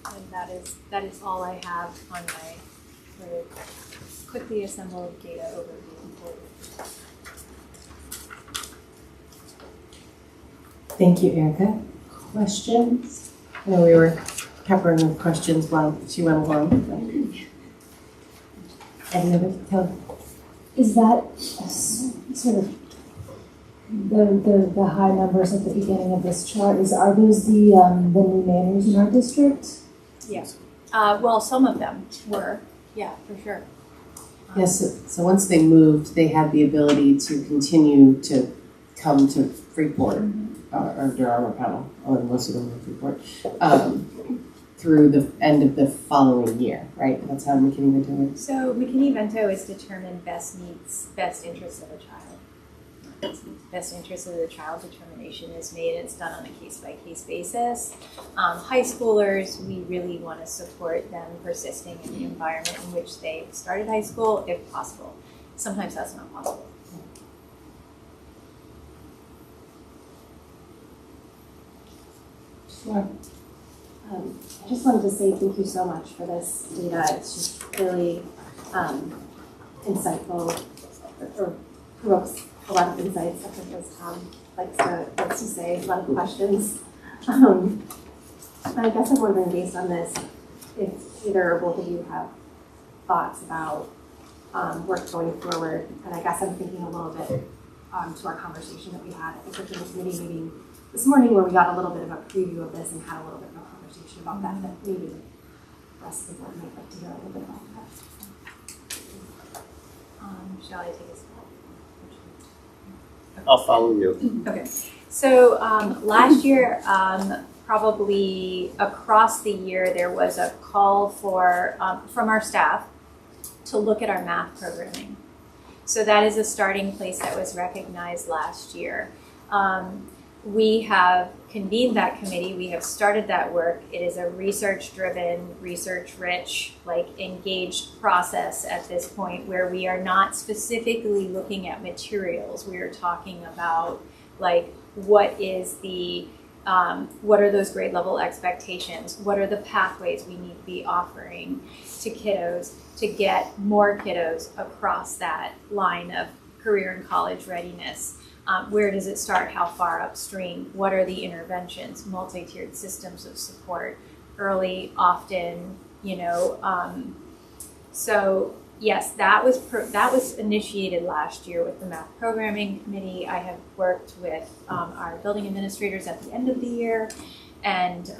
And that is all I have on my sort of quickly assembled data overview for you. Thank you, Erica. Questions? I know we were peppering with questions while she went along. Any other detail? Is that sort of the high numbers at the beginning of this chart? Are those the new manners in our district? Yeah. Well, some of them were. Yeah, for sure. Yes, so once they moved, they had the ability to continue to come to Freeport, or Durham or Powell, most of them were Freeport, through the end of the following year, right? That's how McKinney-Vento works. So McKinney-Vento is determined best interests of a child. Best interest of the child determination is made, and it's done on a case-by-case basis. High schoolers, we really want to support them persisting in the environment in which they started high school, if possible. Sometimes that's not possible. Sure. I just wanted to say thank you so much for this data. It's just really insightful, or provokes a lot of insights, I think, as Tom likes to say, a lot of questions. I guess I'm wondering, based on this, if either or both of you have thoughts about work going forward. And I guess I'm thinking a little bit to our conversation that we had at the curriculum committee meeting this morning, where we got a little bit of a preview of this and had a little bit of a conversation about that, that maybe the rest of the board might like to hear a little bit about that. Shall I take a step? I'll follow you. Okay. So last year, probably across the year, there was a call for from our staff to look at our math programming. So that is a starting place that was recognized last year. We have convened that committee. We have started that work. It is a research-driven, research-rich, engaged process at this point, where we are not specifically looking at materials. We are talking about what is the what are those grade level expectations? What are the pathways we need to be offering to kiddos to get more kiddos across that line of career and college readiness? Where does it start? How far upstream? What are the interventions? Multi-tiered systems of support, early, often, so yes, that was initiated last year with the math programming committee. I have worked with our building administrators at the end of the year, and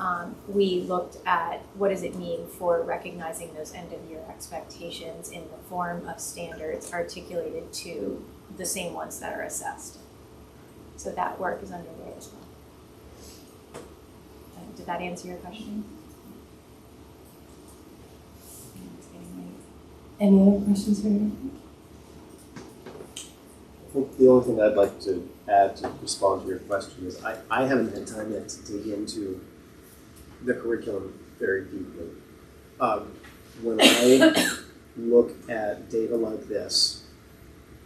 we looked at what does it mean for recognizing those end of year expectations in the form of standards articulated to the same ones that are assessed. So that work is underway as well. Did that answer your question? Any other questions for you? I think the only thing I'd like to add to respond to your question is I haven't had time yet to dig into the curriculum very deeply. When I look at data like this,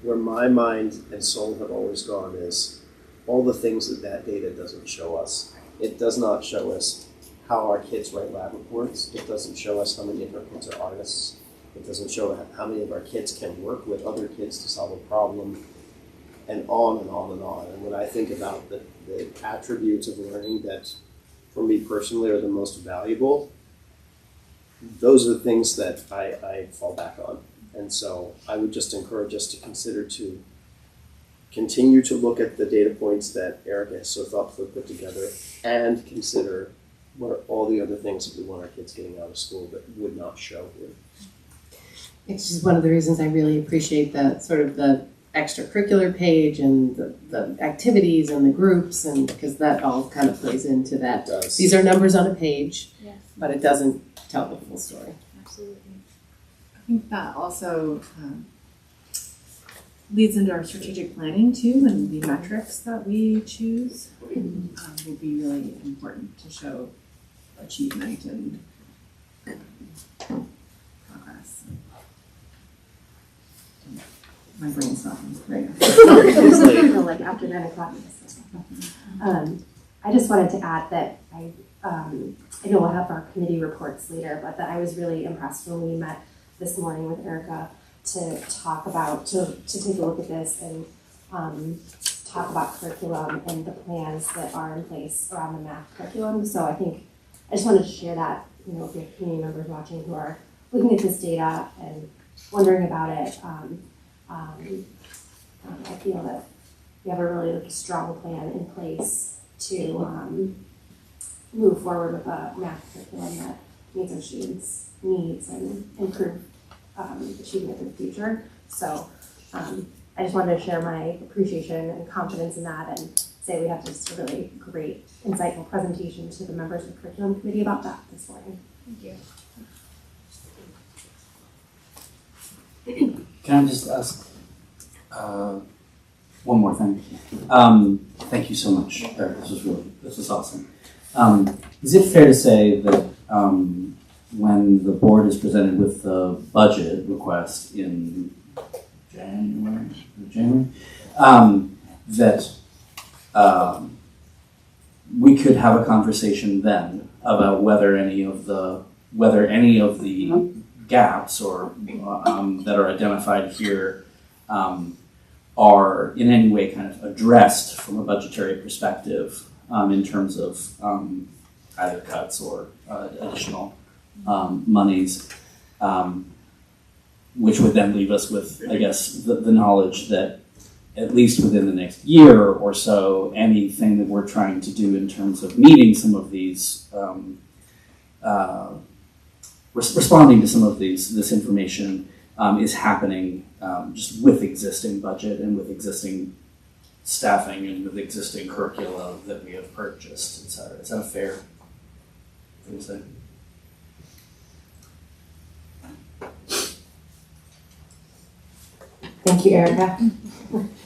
where my mind and soul have always gone is all the things that data doesn't show us. It does not show us how our kids write lab reports. It doesn't show us how many of our kids are artists. It doesn't show how many of our kids can work with other kids to solve a problem, and on and on and on. And when I think about the attributes of learning that, for me personally, are the most valuable, those are the things that I fall back on. And so I would just encourage us to consider to continue to look at the data points that Erica has so thoughtfully put together, and consider what are all the other things that we want our kids getting out of school that would not show here. It's just one of the reasons I really appreciate the sort of the extracurricular page and the activities and the groups, and because that all kind of plays into that. These are numbers on a page, yeah, but it doesn't tell the full story. Absolutely. I think that also leads into our strategic planning too, and the metrics that we choose will be really important to show achievement. And Yes. My brain's not right now. Like after 9 o'clock. I just wanted to add that I know we'll have our committee reports later, but that I was really impressed when we met this morning with Erica to talk about, to take a look at this and talk about curriculum and the plans that are in place around the math curriculum. So I just wanted to share that, if you have community members watching who are looking at this data and wondering about it. I feel that we have a really strong plan in place to move forward with a math curriculum that meets our students' needs and improve achievement in the future. So I just wanted to share my appreciation and confidence in that and say we had just a really great, insightful presentation to the members of the curriculum committee about that this morning. Thank you. Can I just ask one more thing? Thank you so much, Eric. This was awesome. Is it fair to say that when the board is presented with the budget request in January, that we could have a conversation then about whether any of the gaps or that are identified here are in any way kind of addressed from a budgetary perspective in terms of either cuts or additional monies, which would then leave us with, I guess, the knowledge that at least within the next year or so, anything that we're trying to do in terms of meeting some of these, responding to some of this information is happening just with existing budget and with existing staffing and with existing curricula that we have purchased, et cetera. Is that a fair thing to say? Thank you, Erica.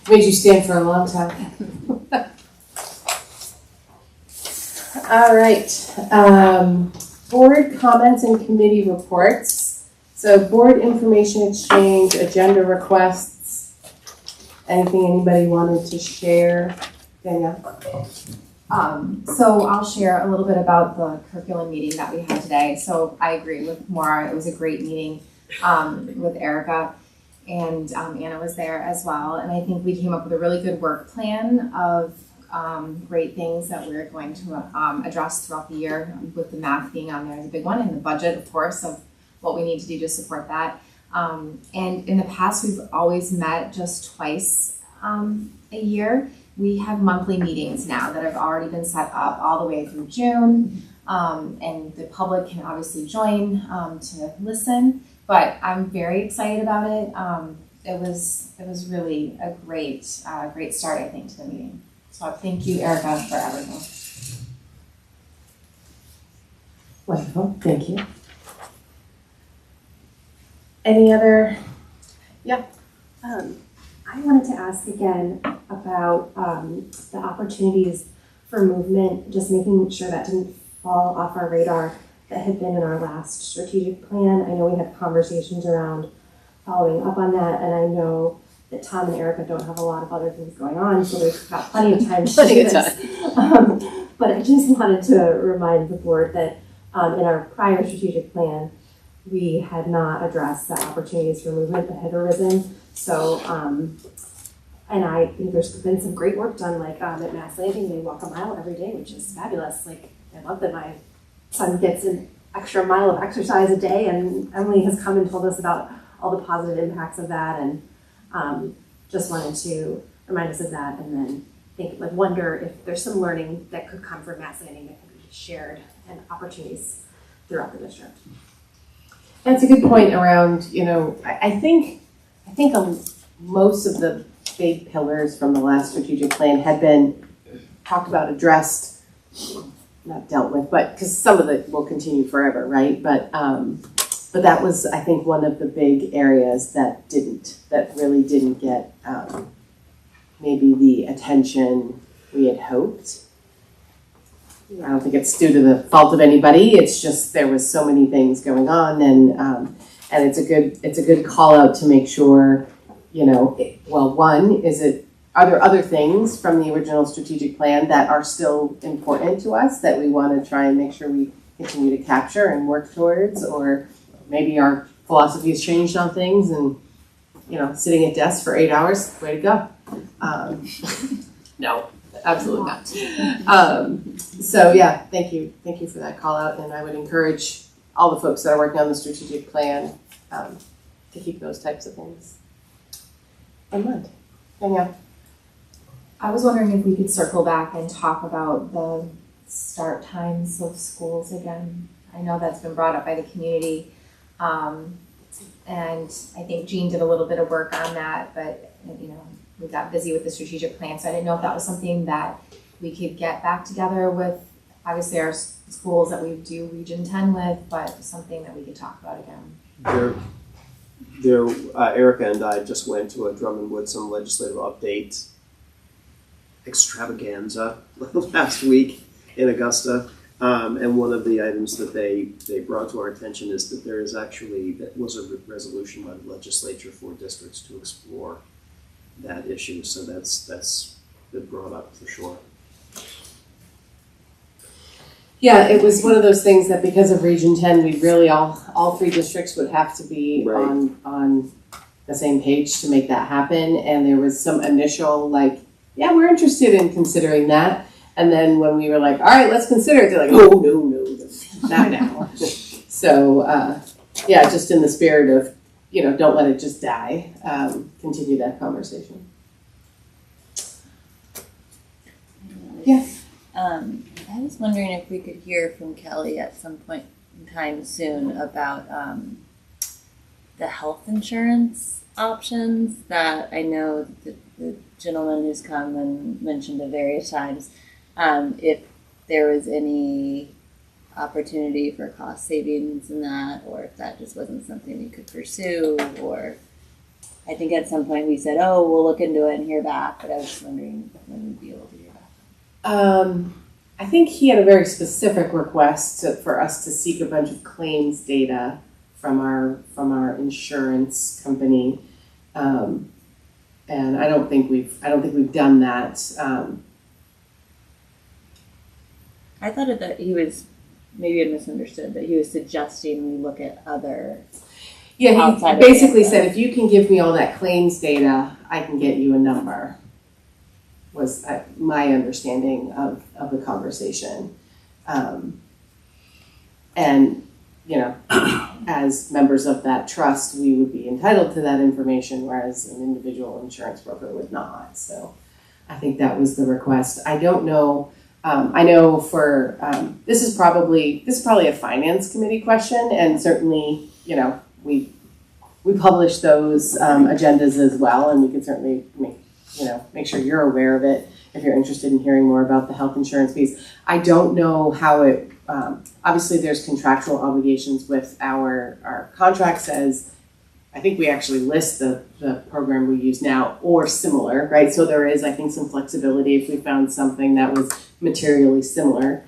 Made you stand for a long time. All right. Board comments and committee reports. So board information exchange, agenda requests. Anything anybody wanted to share? Danielle? So I'll share a little bit about the curriculum meeting that we had today. So I agree with Maura. It was a great meeting with Erica, and Anna was there as well. And I think we came up with a really good work plan of great things that we're going to address throughout the year, with the math being on there as a big one, and the budget, of course, of what we need to do to support that. And in the past, we've always met just twice a year. We have monthly meetings now that have already been set up all the way through June, and the public can obviously join to listen. But I'm very excited about it. It was really a great start, I think, to the meeting. So thank you, Erica, for everything. Wonderful, thank you. Any other? Yeah. I wanted to ask again about the opportunities for movement, just making sure that didn't fall off our radar that had been in our last strategic plan. I know we had conversations around following up on that, and I know that Tom and Erica don't have a lot of other things going on, so they've got plenty of time to do this. But I just wanted to remind the board that in our prior strategic plan, we had not addressed the opportunities for movement that had arisen. So, and I think there's been some great work done, like at Mass Landing, they walk a mile every day, which is fabulous. Like, I love that my son gets an extra mile of exercise a day, and Emily has come and told us about all the positive impacts of that, and just wanted to remind us of that, and then wonder if there's some learning that could come from Mass Landing that could be shared and opportunities throughout the district. That's a good point around, I think most of the big pillars from the last strategic plan had been talked about, addressed, not dealt with, but because some of it will continue forever, right? But that was, I think, one of the big areas that really didn't get maybe the attention we had hoped. I don't think it's due to the fault of anybody. It's just there was so many things going on, And it's a good call out to make sure, are there other things from the original strategic plan that are still important to us that we want to try and make sure we continue to capture and work towards, or maybe our philosophy has changed on things and, sitting at desks for 8 hours, way to go. No, absolutely not. So yeah, thank you for that call out, and I would encourage all the folks that are working on the strategic plan to keep those types of things in mind. Danielle. I was wondering if we could circle back and talk about the start times of schools again. I know that's been brought up by the community, and I think Jean did a little bit of work on that, but we got busy with the strategic plan, so I didn't know if that was something that we could get back together with, obviously our schools that we do Region 10 with, but something that we could talk about again. Erica and I just went to a Drummond Woodson legislative update extravaganza last week in Augusta, and one of the items that they brought to our attention is that that was a resolution by the legislature for districts to explore that issue. So that's been brought up for sure. Yeah, it was one of those things that because of Region 10, we really all three districts would have to be on the same page to make that happen. And there was some initial yeah, we're interested in considering that. And then when we were like, all right, let's consider it, they're like, oh, no, not now. So, yeah, just in the spirit of, don't let it just die, continue that conversation. Yeah. I was wondering if we could hear from Kelly at some point in time soon about the health insurance options that I know the gentleman who's come and mentioned at various times, if there was any opportunity for cost savings in that, or if that just wasn't something we could pursue, or I think at some point we said, oh, we'll look into it and hear back, but I was just wondering when we'd be able to hear back. I think he had a very specific request for us to seek a bunch of claims data from our insurance company. And I don't think we've done that. I thought that he was, maybe I misunderstood, that he was suggesting we look at other. Yeah, he basically said, if you can give me all that claims data, I can get you a number, was my understanding of the conversation. And, as members of that trust, we would be entitled to that information, whereas an individual insurance broker would not. So I think that was the request. I don't know. I know for this is probably a finance committee question, and certainly we publish those agendas as well, and we can certainly make sure you're aware of it if you're interested in hearing more about the health insurance piece. I don't know how it. Obviously, there's contractual obligations with our contract says. I think we actually list the program we use now or similar, right? So there is, I think, some flexibility if we found something that was materially similar,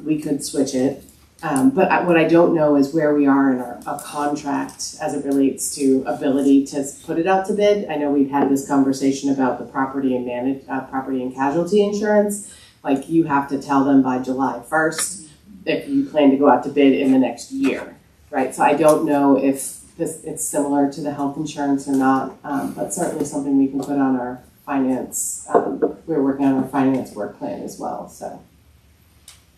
we could switch it. But what I don't know is where we are in our contract as it relates to ability to put it out to bid. I know we've had this conversation about the property and casualty insurance. Like you have to tell them by July 1st if you plan to go out to bid in the next year, right? So I don't know if it's similar to the health insurance or not, but certainly something we can put on our finance. We're working on our finance work plan as well. So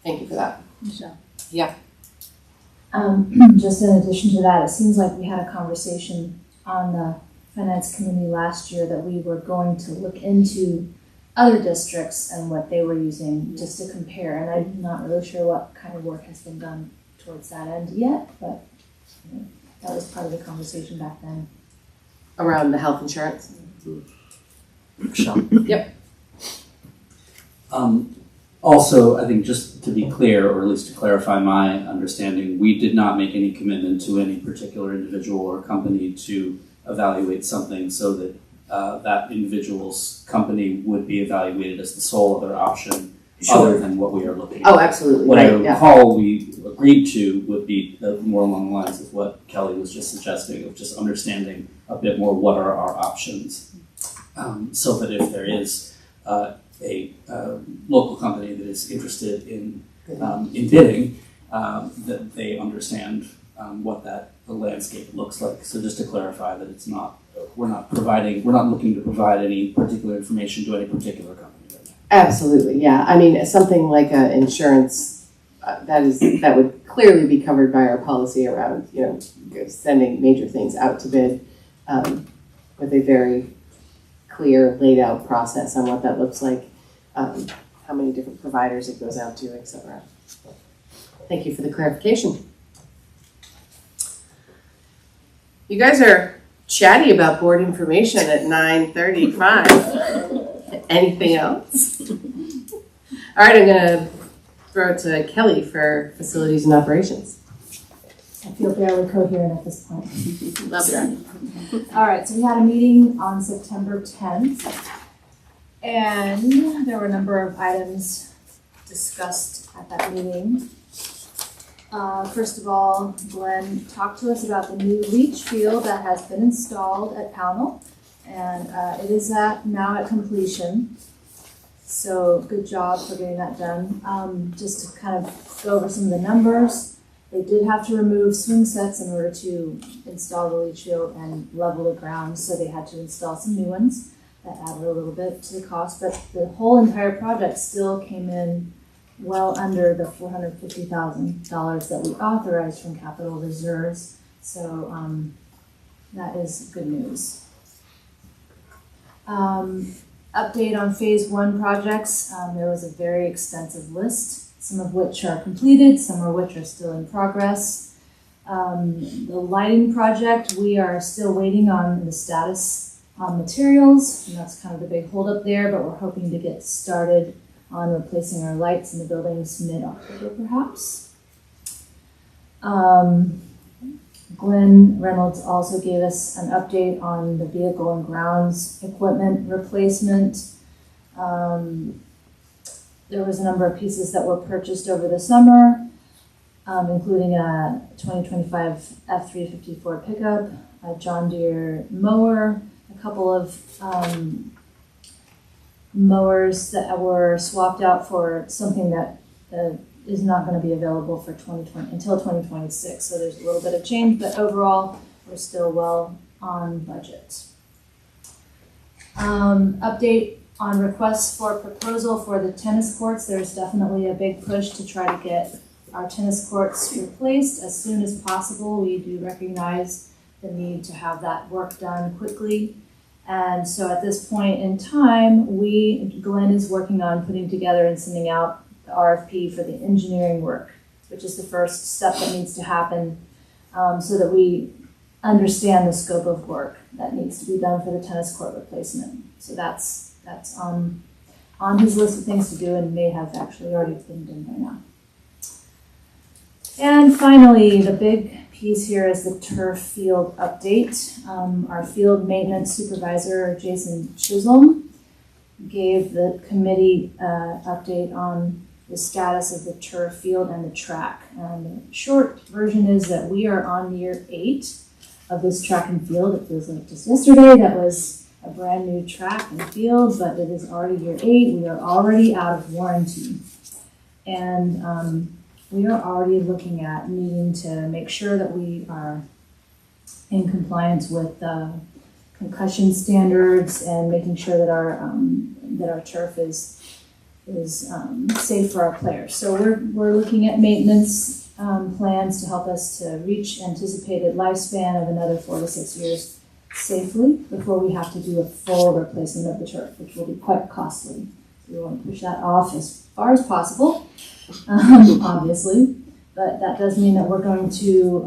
thank you for that. Michelle. Yeah. Just in addition to that, it seems like we had a conversation on the finance committee last year that we were going to look into other districts and what they were using just to compare. And I'm not really sure what kind of work has been done towards that end yet, but that was part of the conversation back then. Around the health insurance? Michelle. Yep. Also, I think just to be clear, or at least to clarify my understanding, we did not make any commitment to any particular individual or company to evaluate something so that that individual's company would be evaluated as the sole other option other than what we are looking at. Oh, absolutely, What I right, yeah. recall we agreed to would be more along the lines of what Kelly was just suggesting, of just understanding a bit more what are our options. So that if there is a local company that is interested in bidding, that they understand what the landscape looks like. So just to clarify that it's not, we're not looking to provide any particular information to any particular company. Absolutely, yeah. I mean, something like insurance, that would clearly be covered by our policy around, sending major things out to bid, with a very clear, laid out process on what that looks like, how many different providers it goes out to, et cetera. Thank you for the clarification. You guys are chatty about board information at 9:35. Anything else? All right, I'm gonna throw it to Kelly for facilities and operations. I feel barely coherent at this point. Love that. All right, so we had a meeting on September 10th, and there were a number of items discussed at that meeting. First of all, Glenn talked to us about the new leach field that has been installed at Pownell, and it is now at completion. So good job for getting that done. Just to kind of go over some of the numbers, they did have to remove swing sets in order to install the leach field and level the ground, so they had to install some new ones. That added a little bit to the cost, but the whole entire project still came in well under the $450,000 that we authorized from capital reserves. So that is good news. Update on phase 1 projects. There was a very extensive list, some of which are completed, some of which are still in progress. The lighting project, we are still waiting on the status on materials, and that's kind of the big holdup there, but we're hoping to get started on replacing our lights in the buildings mid-October perhaps. Glenn Reynolds also gave us an update on the vehicle and grounds equipment replacement. There was a number of pieces that were purchased over the summer, including a 2025 F-350 Ford pickup, a John Deere mower, a couple of mowers that were swapped out for something that is not going to be available for 2020 until 2026. So there's a little bit of change, but overall we're still well on budget. Update on requests for proposal for the tennis courts. There's definitely a big push to try to get our tennis courts replaced as soon as possible. We do recognize the need to have that work done quickly. And so at this point in time, Glenn is working on putting together and sending out the RFP for the engineering work, which is the first step that needs to happen, so that we understand the scope of work that needs to be done for the tennis court replacement. So that's on his list of things to do and may have actually already been done by now. And finally, the big piece here is the turf field update. Our field maintenance supervisor, Jason Chisholm, gave the committee update on the status of the turf field and the track. And the short version is that we are on year 8 of this track and field. It feels like just yesterday that was a brand new track and field, but it is already year 8. We are already out of warranty. And we are already looking at needing to make sure that we are in compliance with concussion standards and making sure that our turf is safe for our players. So we're looking at maintenance plans to help us to reach anticipated lifespan of another 4 to 6 years safely before we have to do a full replacement of the turf, which will be quite costly. We want to push that off as far as possible. Obviously, but that does mean that we're going to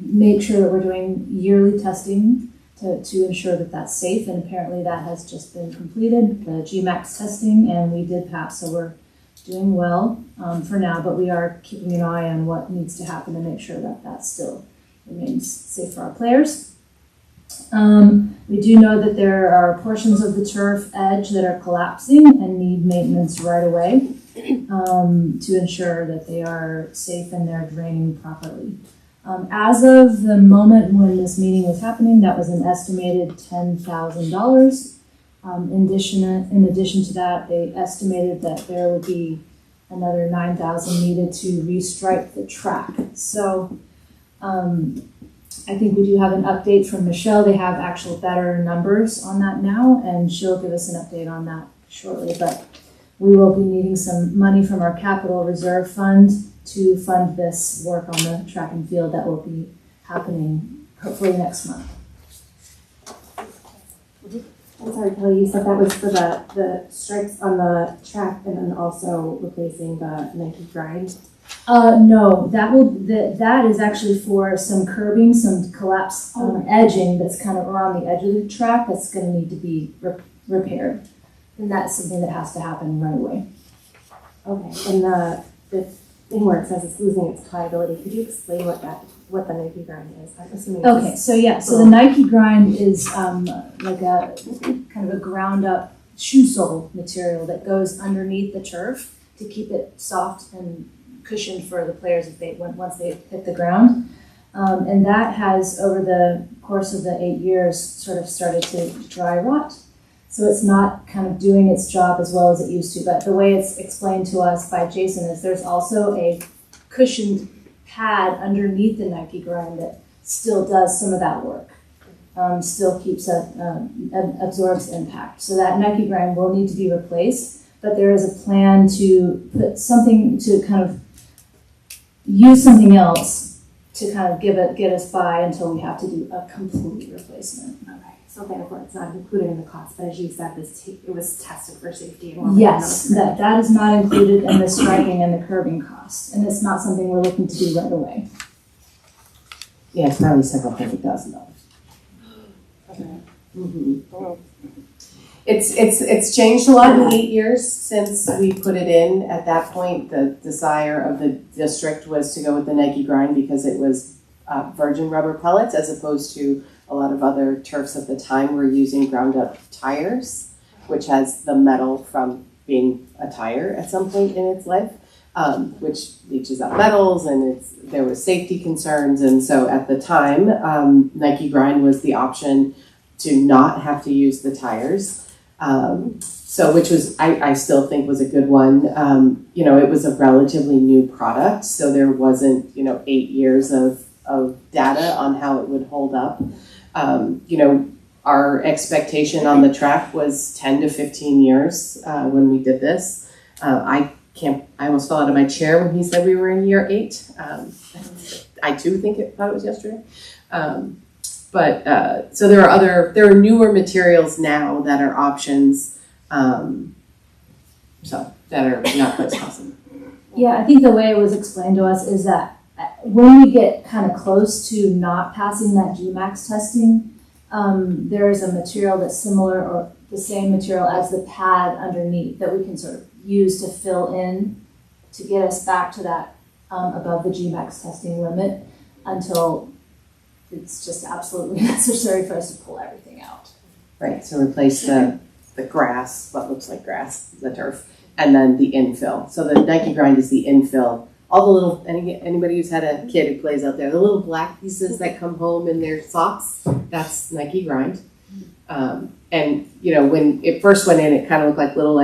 make sure that we're doing yearly testing to ensure that that's safe, and apparently that has just been completed, the GMAX testing, and we did pass, so we're doing well for now, but we are keeping an eye on what needs to happen to make sure that that still remains safe for our players. We do know that there are portions of the turf edge that are collapsing and need maintenance right away to ensure that they are safe and they're draining properly. As of the moment when this meeting was happening, that was an estimated $10,000. In addition to that, they estimated that there would be another $9,000 needed to restripe the track. So I think we do have an update from Michelle. They have actual better numbers on that now, and she'll give us an update on that shortly. But we will be needing some money from our capital reserve fund to fund this work on the track and field that will be happening hopefully next month. I'm sorry, Kelly, you said that was for the stripes on the track and then also replacing the Nike grind? No, that is actually for some curbing, some collapse edging that's kind of around the edge of the track that's going to need to be repaired. And that's something that has to happen right away. Okay, and the thing where it says it's losing its pliability, could you explain what the Nike grind is? I'm assuming Okay, so the Nike grind is like a kind of a ground up shoe sole material that goes underneath the turf to keep it soft and cushioned for the players once they hit the ground. And that has, over the course of the 8 years, sort of started to dry rot. So it's not kind of doing its job as well as it used to. But the way it's explained to us by Jason is there's also a cushioned pad underneath the Nike grind that still does some of that work. Still keeps absorbs impact. So that Nike grind will need to be replaced, but there is a plan to put something to kind of use something else to kind of get us by until we have to do a complete replacement. Okay, so therefore it's not included in the cost, but as you said, it was tested for safety. And yes, that is not included in the striping and the curbing costs, and it's not something we're looking to do right away. Yeah, it's probably several $100,000. Okay. Mm-hmm. It's changed a lot in 8 years since we put it in. At that point, the desire of the district was to go with the Nike grind because it was virgin rubber pellets, as opposed to a lot of other turfs at the time were using ground up tires, which has the metal from being a tire at some point in its life, which leaches out metals, and there was safety concerns. And so at the time, Nike grind was the option to not have to use the tires. So which was, I still think was a good one. It was a relatively new product, so there wasn't, 8 years of data on how it would hold up. Our expectation on the track was 10 to 15 years when we did this. I almost fell out of my chair when he said we were in year 8. I too thought it was yesterday. So there are newer materials now that are options, that are not quite possible. Yeah, I think the way it was explained to us is that when we get kind of close to not passing that GMAX testing, there is a material that's similar or the same material as the pad underneath that we can sort of use to fill in to get us back to that above the GMAX testing limit until it's just absolutely necessary for us to pull everything out. Right, so replace the grass, what looks like grass, the turf, and then the infill. So the Nike grind is the infill. All the little, anybody who's had a kid who plays out there, the little black pieces that come home in their socks, that's Nike grind. And when it first went in, it kind of looked like little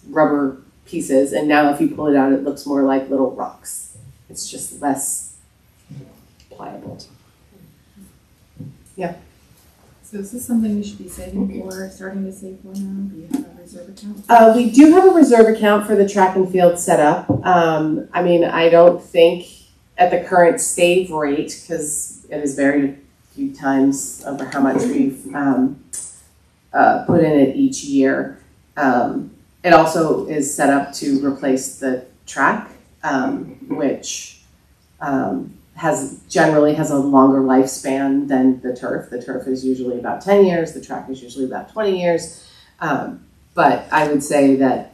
rubber pieces, and now if you pull it out, it looks more like little rocks. It's just less pliable. Yeah. So is this something we should be saving for, starting to save for now? Do you have a reserve account? We do have a reserve account for the track and field setup. I don't think at the current save rate, because it has varied a few times over how much we've put in it each year. It also is set up to replace the track, which generally has a longer lifespan than the turf. The turf is usually about 10 years, the track is usually about 20 years. But I would say that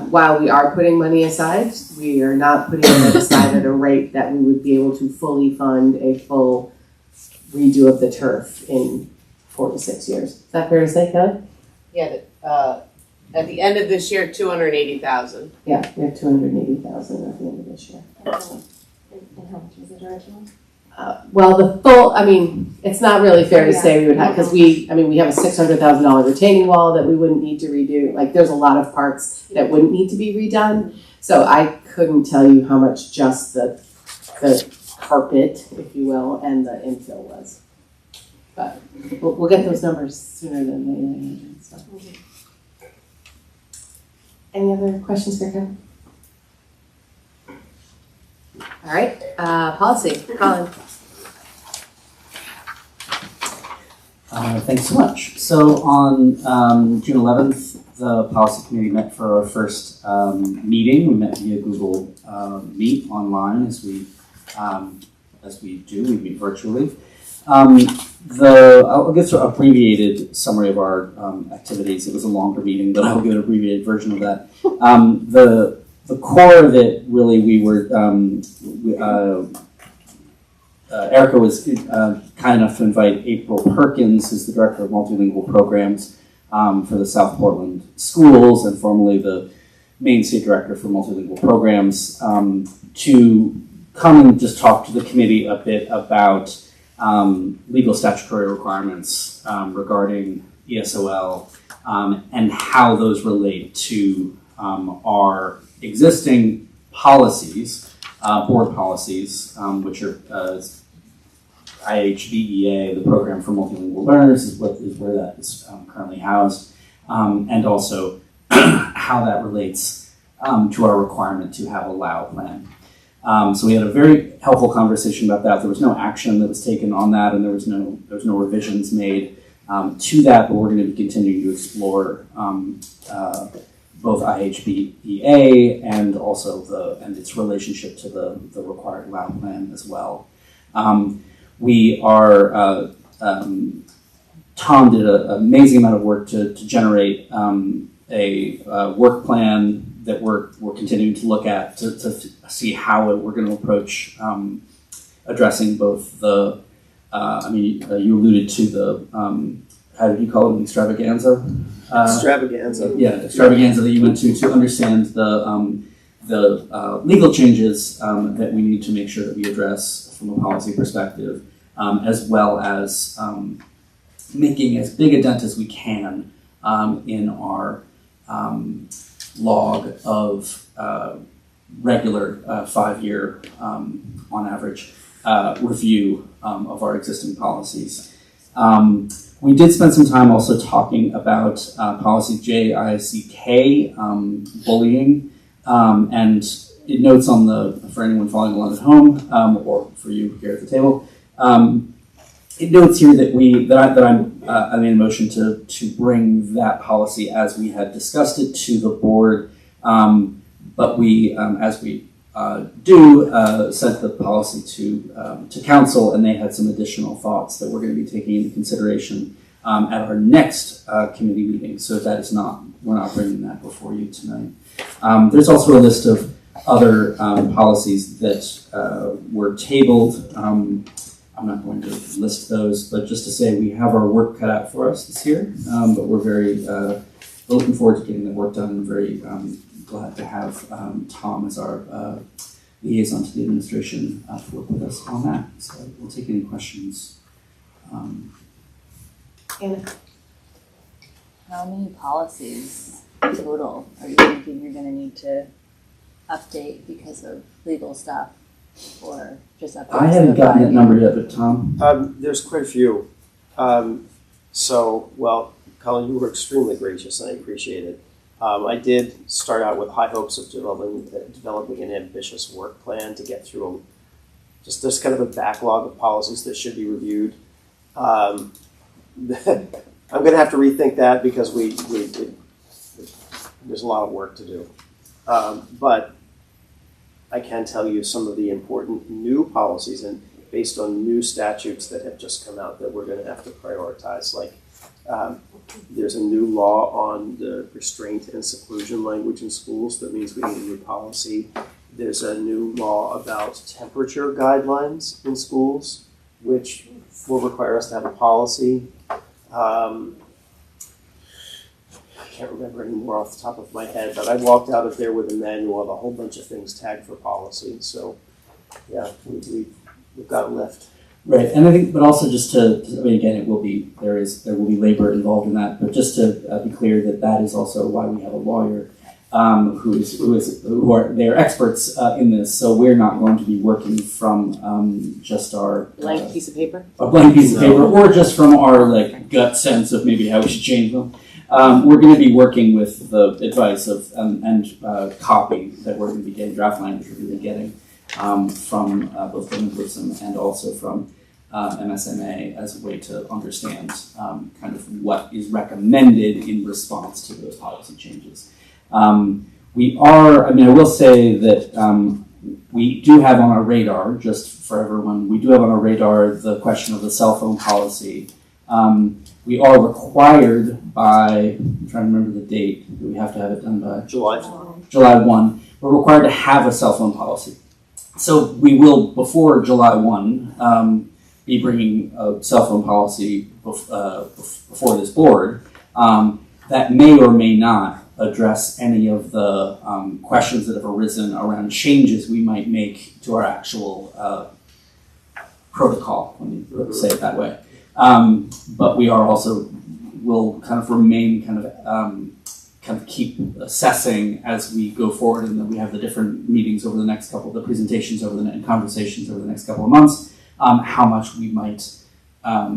while we are putting money aside, we are not putting it aside at a rate that we would be able to fully fund a full redo of the turf in 4 to 6 years. Is that fair to say, Kelly? Yeah, at the end of this year, 280,000. Yeah, we have 280,000 at the end of this year. And how much was it originally? Well, the full, I mean, it's not really fair to say we would have, because we have a $600,000 retaining wall that we wouldn't need to redo. Like, there's a lot of parts that wouldn't need to be redone. So I couldn't tell you how much just the carpet, if you will, and the infill was. But we'll get those numbers sooner than later. So. Any other questions for Kevin? All right, policy, Colin. Thanks so much. So on June 11th, the policy committee met for our first meeting. We met via Google Meet online as we do. We meet virtually. I'll give sort of abbreviated summary of our activities. It was a longer meeting, but I'll give an abbreviated version of that. The core of it, really, we were Erica was kind enough to invite April Perkins, who's the director of multilingual programs for the South Portland schools and formerly the Maine State Director for multilingual programs, to come and just talk to the committee a bit about legal statutory requirements regarding ESOL and how those relate to our existing policies, board policies, which are IHBEA, the Program for Multilingual Learners, is where that is currently housed, and also how that relates to our requirement to have a LAO plan. So we had a very helpful conversation about that. There was no action that was taken on that, and there was no revisions made to that, but we're going to be continuing to explore both IHBEA and also its relationship to the required LAO plan as well. We are Tom did an amazing amount of work to generate a work plan that we're continuing to look at to see how we're going to approach addressing both the you alluded to the how did you call it, an extravaganza? Extravaganza. Yeah, extravaganza that you went to understand the legal changes that we need to make sure that we address from a policy perspective, as well as making as big a dent as we can in our log of regular 5-year, on average, review of our existing policies. We did spend some time also talking about policy JICK, bullying, and it notes on for anyone following along at home, or for you here at the table, it notes here that I made a motion to bring that policy as we had discussed it to the board, but we, as we sent the policy to council, and they had some additional thoughts that we're going to be taking into consideration at our next committee meeting. So that is we're not bringing that before you tonight. There's also a list of other policies that were tabled. I'm not going to list those, but just to say we have our work cut out for us this year, but we're very looking forward to getting the work done, and very glad to have Tom as our liaison to the administration to work with us on that. So we'll take any questions. Anna? How many policies total are you thinking you're going to need to update because of legal stuff, or just update? I haven't gotten that number yet, but Tom? There's quite a few. Well, Colin, you were extremely gracious, and I appreciate it. I did start out with high hopes of developing an ambitious work plan to get through there's kind of a backlog of policies that should be reviewed. I'm going to have to rethink that because there's a lot of work to do. But I can tell you some of the important new policies, and based on new statutes that have just come out, that we're going to have to prioritize. Like there's a new law on the restraint and seclusion language in schools. That means we need a new policy. There's a new law about temperature guidelines in schools, which will require us to have a policy. I can't remember anymore off the top of my head, but I walked out of there with a manual of a whole bunch of things tagged for policy. So, yeah, we've got a lift. Right, and I think, but also just to, I mean, again, there will be labor involved in that, but just to be clear that is also why we have a lawyer who are they're experts in this. So we're not going to be working from just our Blank piece of paper. A blank piece of paper, or just from our like gut sense of maybe how we should change them. We're going to be working with the advice of and copy that we're going to be getting, draft language we're going to be getting from both journalism and also from MSMA as a way to understand kind of what is recommended in response to those policy changes. I will say that we do have on our radar, just for everyone, we do have on our radar the question of the cell phone policy. We are required by, I'm trying to remember the date, we have to have it done by July 1. We're required to have a cell phone policy. So we will, before July 1, be bringing a cell phone policy before this board that may or may not address any of the questions that have arisen around changes we might make to our actual protocol, let me say it that way. But we are also, will kind of remain kind of keep assessing as we go forward, and then we have the different meetings over the next couple, the presentations over and conversations over the next couple of months, how much we might, I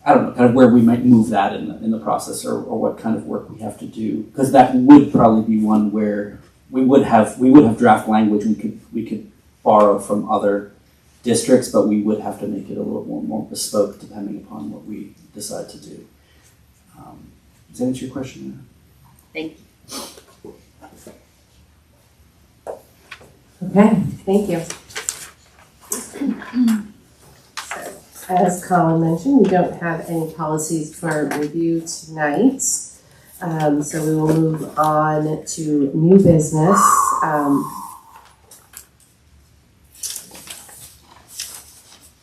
don't know, kind of where we might move that in the process, or what kind of work we have to do, because that would probably be one where we would have draft language we could borrow from other districts, but we would have to make it a little more bespoke depending upon what we decide to do. Does that answer your question? Thank you. Okay, thank you. As Colin mentioned, we don't have any policies for review tonight. So we will move on to new business.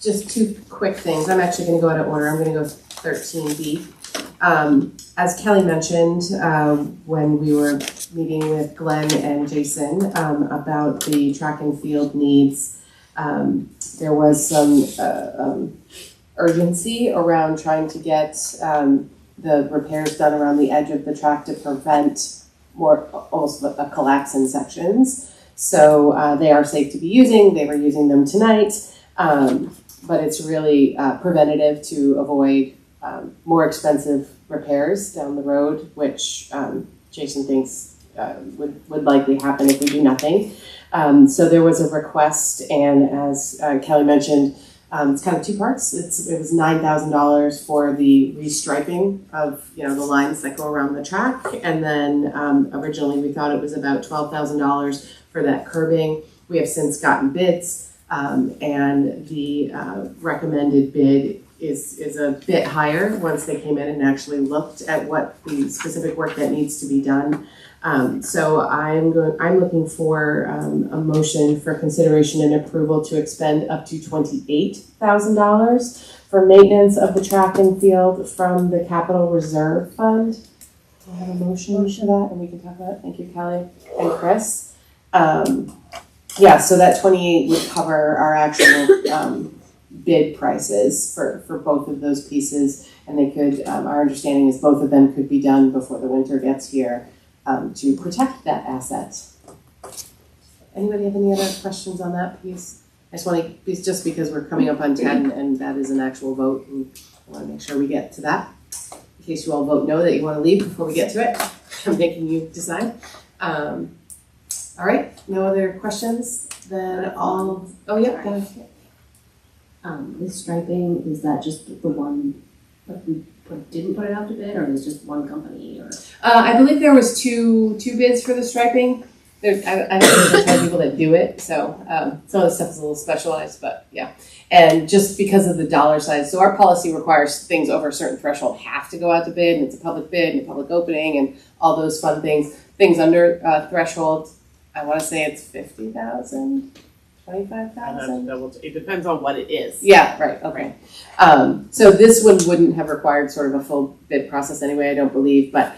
Just two quick things. I'm actually going to go out of order. I'm going to go 13B. As Kelly mentioned, when we were meeting with Glenn and Jason about the track and field needs, there was some urgency around trying to get the repairs done around the edge of the track to prevent almost a collapse in sections. So they are safe to be using. They were using them tonight, but it's really preventative to avoid more expensive repairs down the road, which Jason thinks would likely happen if we do nothing. So there was a request, and as Kelly mentioned, it's kind of two parts. It was $9,000 for the restriping of the lines that go around the track, and then originally we thought it was about $12,000 for that curbing. We have since gotten bids, and the recommended bid is a bit higher once they came in and actually looked at what the specific work that needs to be done. So I'm looking for a motion for consideration and approval to expend up to $28,000 for maintenance of the track and field from the Capital Reserve Fund. Do I have a motion for that? And we can talk about it. Thank you, Kelly and Chris. Yeah, so that 28 would cover our actual bid prices for both of those pieces, and they could. Our understanding is both of them could be done before the winter gets here. To protect that asset. Anybody have any other questions on that piece? I just want to, just because we're coming up on 10 and that is an actual vote, and I want to make sure we get to that. In case you all vote no that you want to leave before we get to it, I'm making you decide. All right, no other questions? Then oh yeah, go ahead. The striping, is that just the one that we didn't put it out to bid, or is just one company? Or I believe there was two bids for the striping. I don't know tell people that do it, so some of the stuff is a little specialized, but yeah. And just because of the dollar size, so our policy requires things over a certain threshold have to go out to bid, and it's a public bid and a public opening and all those fun things. Things under threshold, I want to say it's $50,000. $25,000? It depends on what it is. Yeah, right, okay. So this one wouldn't have required sort of a full bid process anyway, I don't believe, but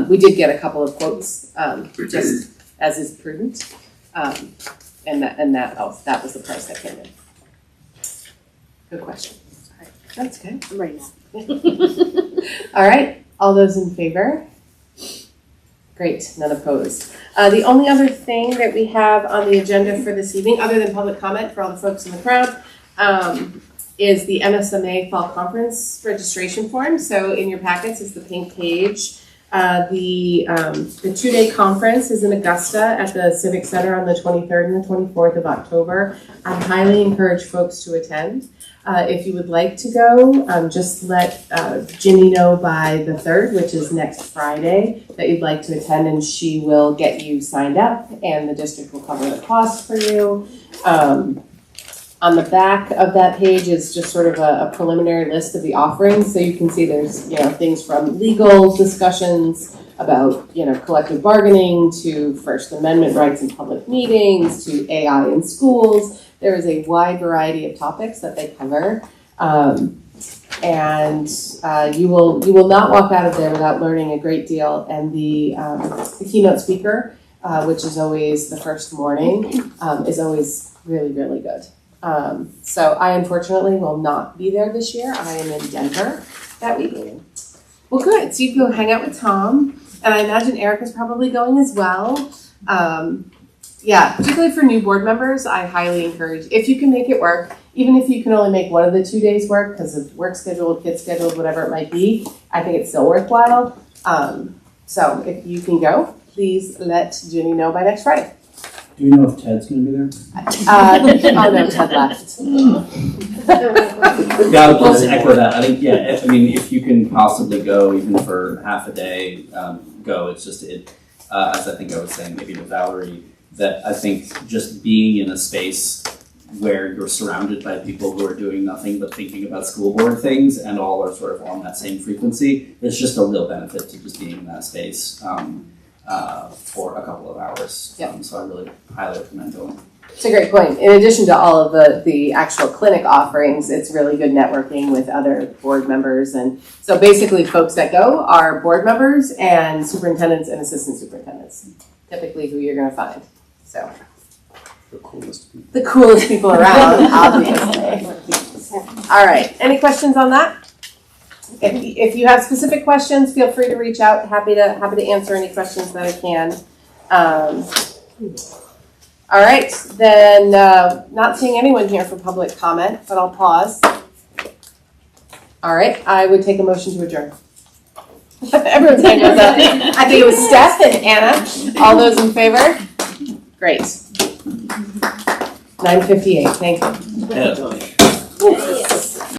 we did get a couple of quotes, just as is prudent. And that was the price that came in. Good question. All right, that's good. I'm ready now. All right, all those in favor? Great, none opposed. The only other thing that we have on the agenda for this evening, other than public comment for all the folks in the crowd, is the MSMA Fall Conference registration form. So in your packets is the pink page. The 2-day conference is in Augusta at the Civic Center on the 23rd and the 24th of October. I highly encourage folks to attend. If you would like to go, just let Ginny know by the 3rd, which is next Friday, that you'd like to attend, and she will get you signed up, and the district will cover the cost for you. On the back of that page is just sort of a preliminary list of the offerings, so you can see there's things from legal discussions about collective bargaining to First Amendment rights in public meetings to AI in schools. There is a wide variety of topics that they cover, and you will not walk out of there without learning a great deal. And the keynote speaker, which is always the first morning, is always really, really good. So I unfortunately will not be there this year. I am in Denver that week. Well, good. So you can go hang out with Tom, and I imagine Erica's probably going as well. Yeah, particularly for new board members, I highly encourage, if you can make it work, even if you can only make one of the 2 days work because of work schedule, kid schedule, whatever it might be, I think it's still worthwhile. So if you can go, please let Ginny know by next Friday. Do we know if Ted's going to be there? Oh no, Ted left. Yeah, I'll just echo that. I think, if you can possibly go even for half a day, go. It's just, as I think I was saying maybe to Valerie, that I think just being in a space where you're surrounded by people who are doing nothing but thinking about school board things and all are sort of on that same frequency, there's just a real benefit to just being in that space for a couple of hours. Yep. So I really highly recommend going. It's a great point. In addition to all of the actual clinic offerings, it's really good networking with other board members. And so basically folks that go are board members and superintendents and assistant superintendents, typically who you're going to find. So the coolest people. The coolest people around, obviously. All right. Any questions on that? If you have specific questions, feel free to reach out. Happy to answer any questions that I can. All right, then not seeing anyone here for public comment, but I'll pause. All right, I would take a motion to adjourn. Everyone's hand goes up. I think it was Steph and Anna. All those in favor? Great. 9:58. Thank you. Yeah.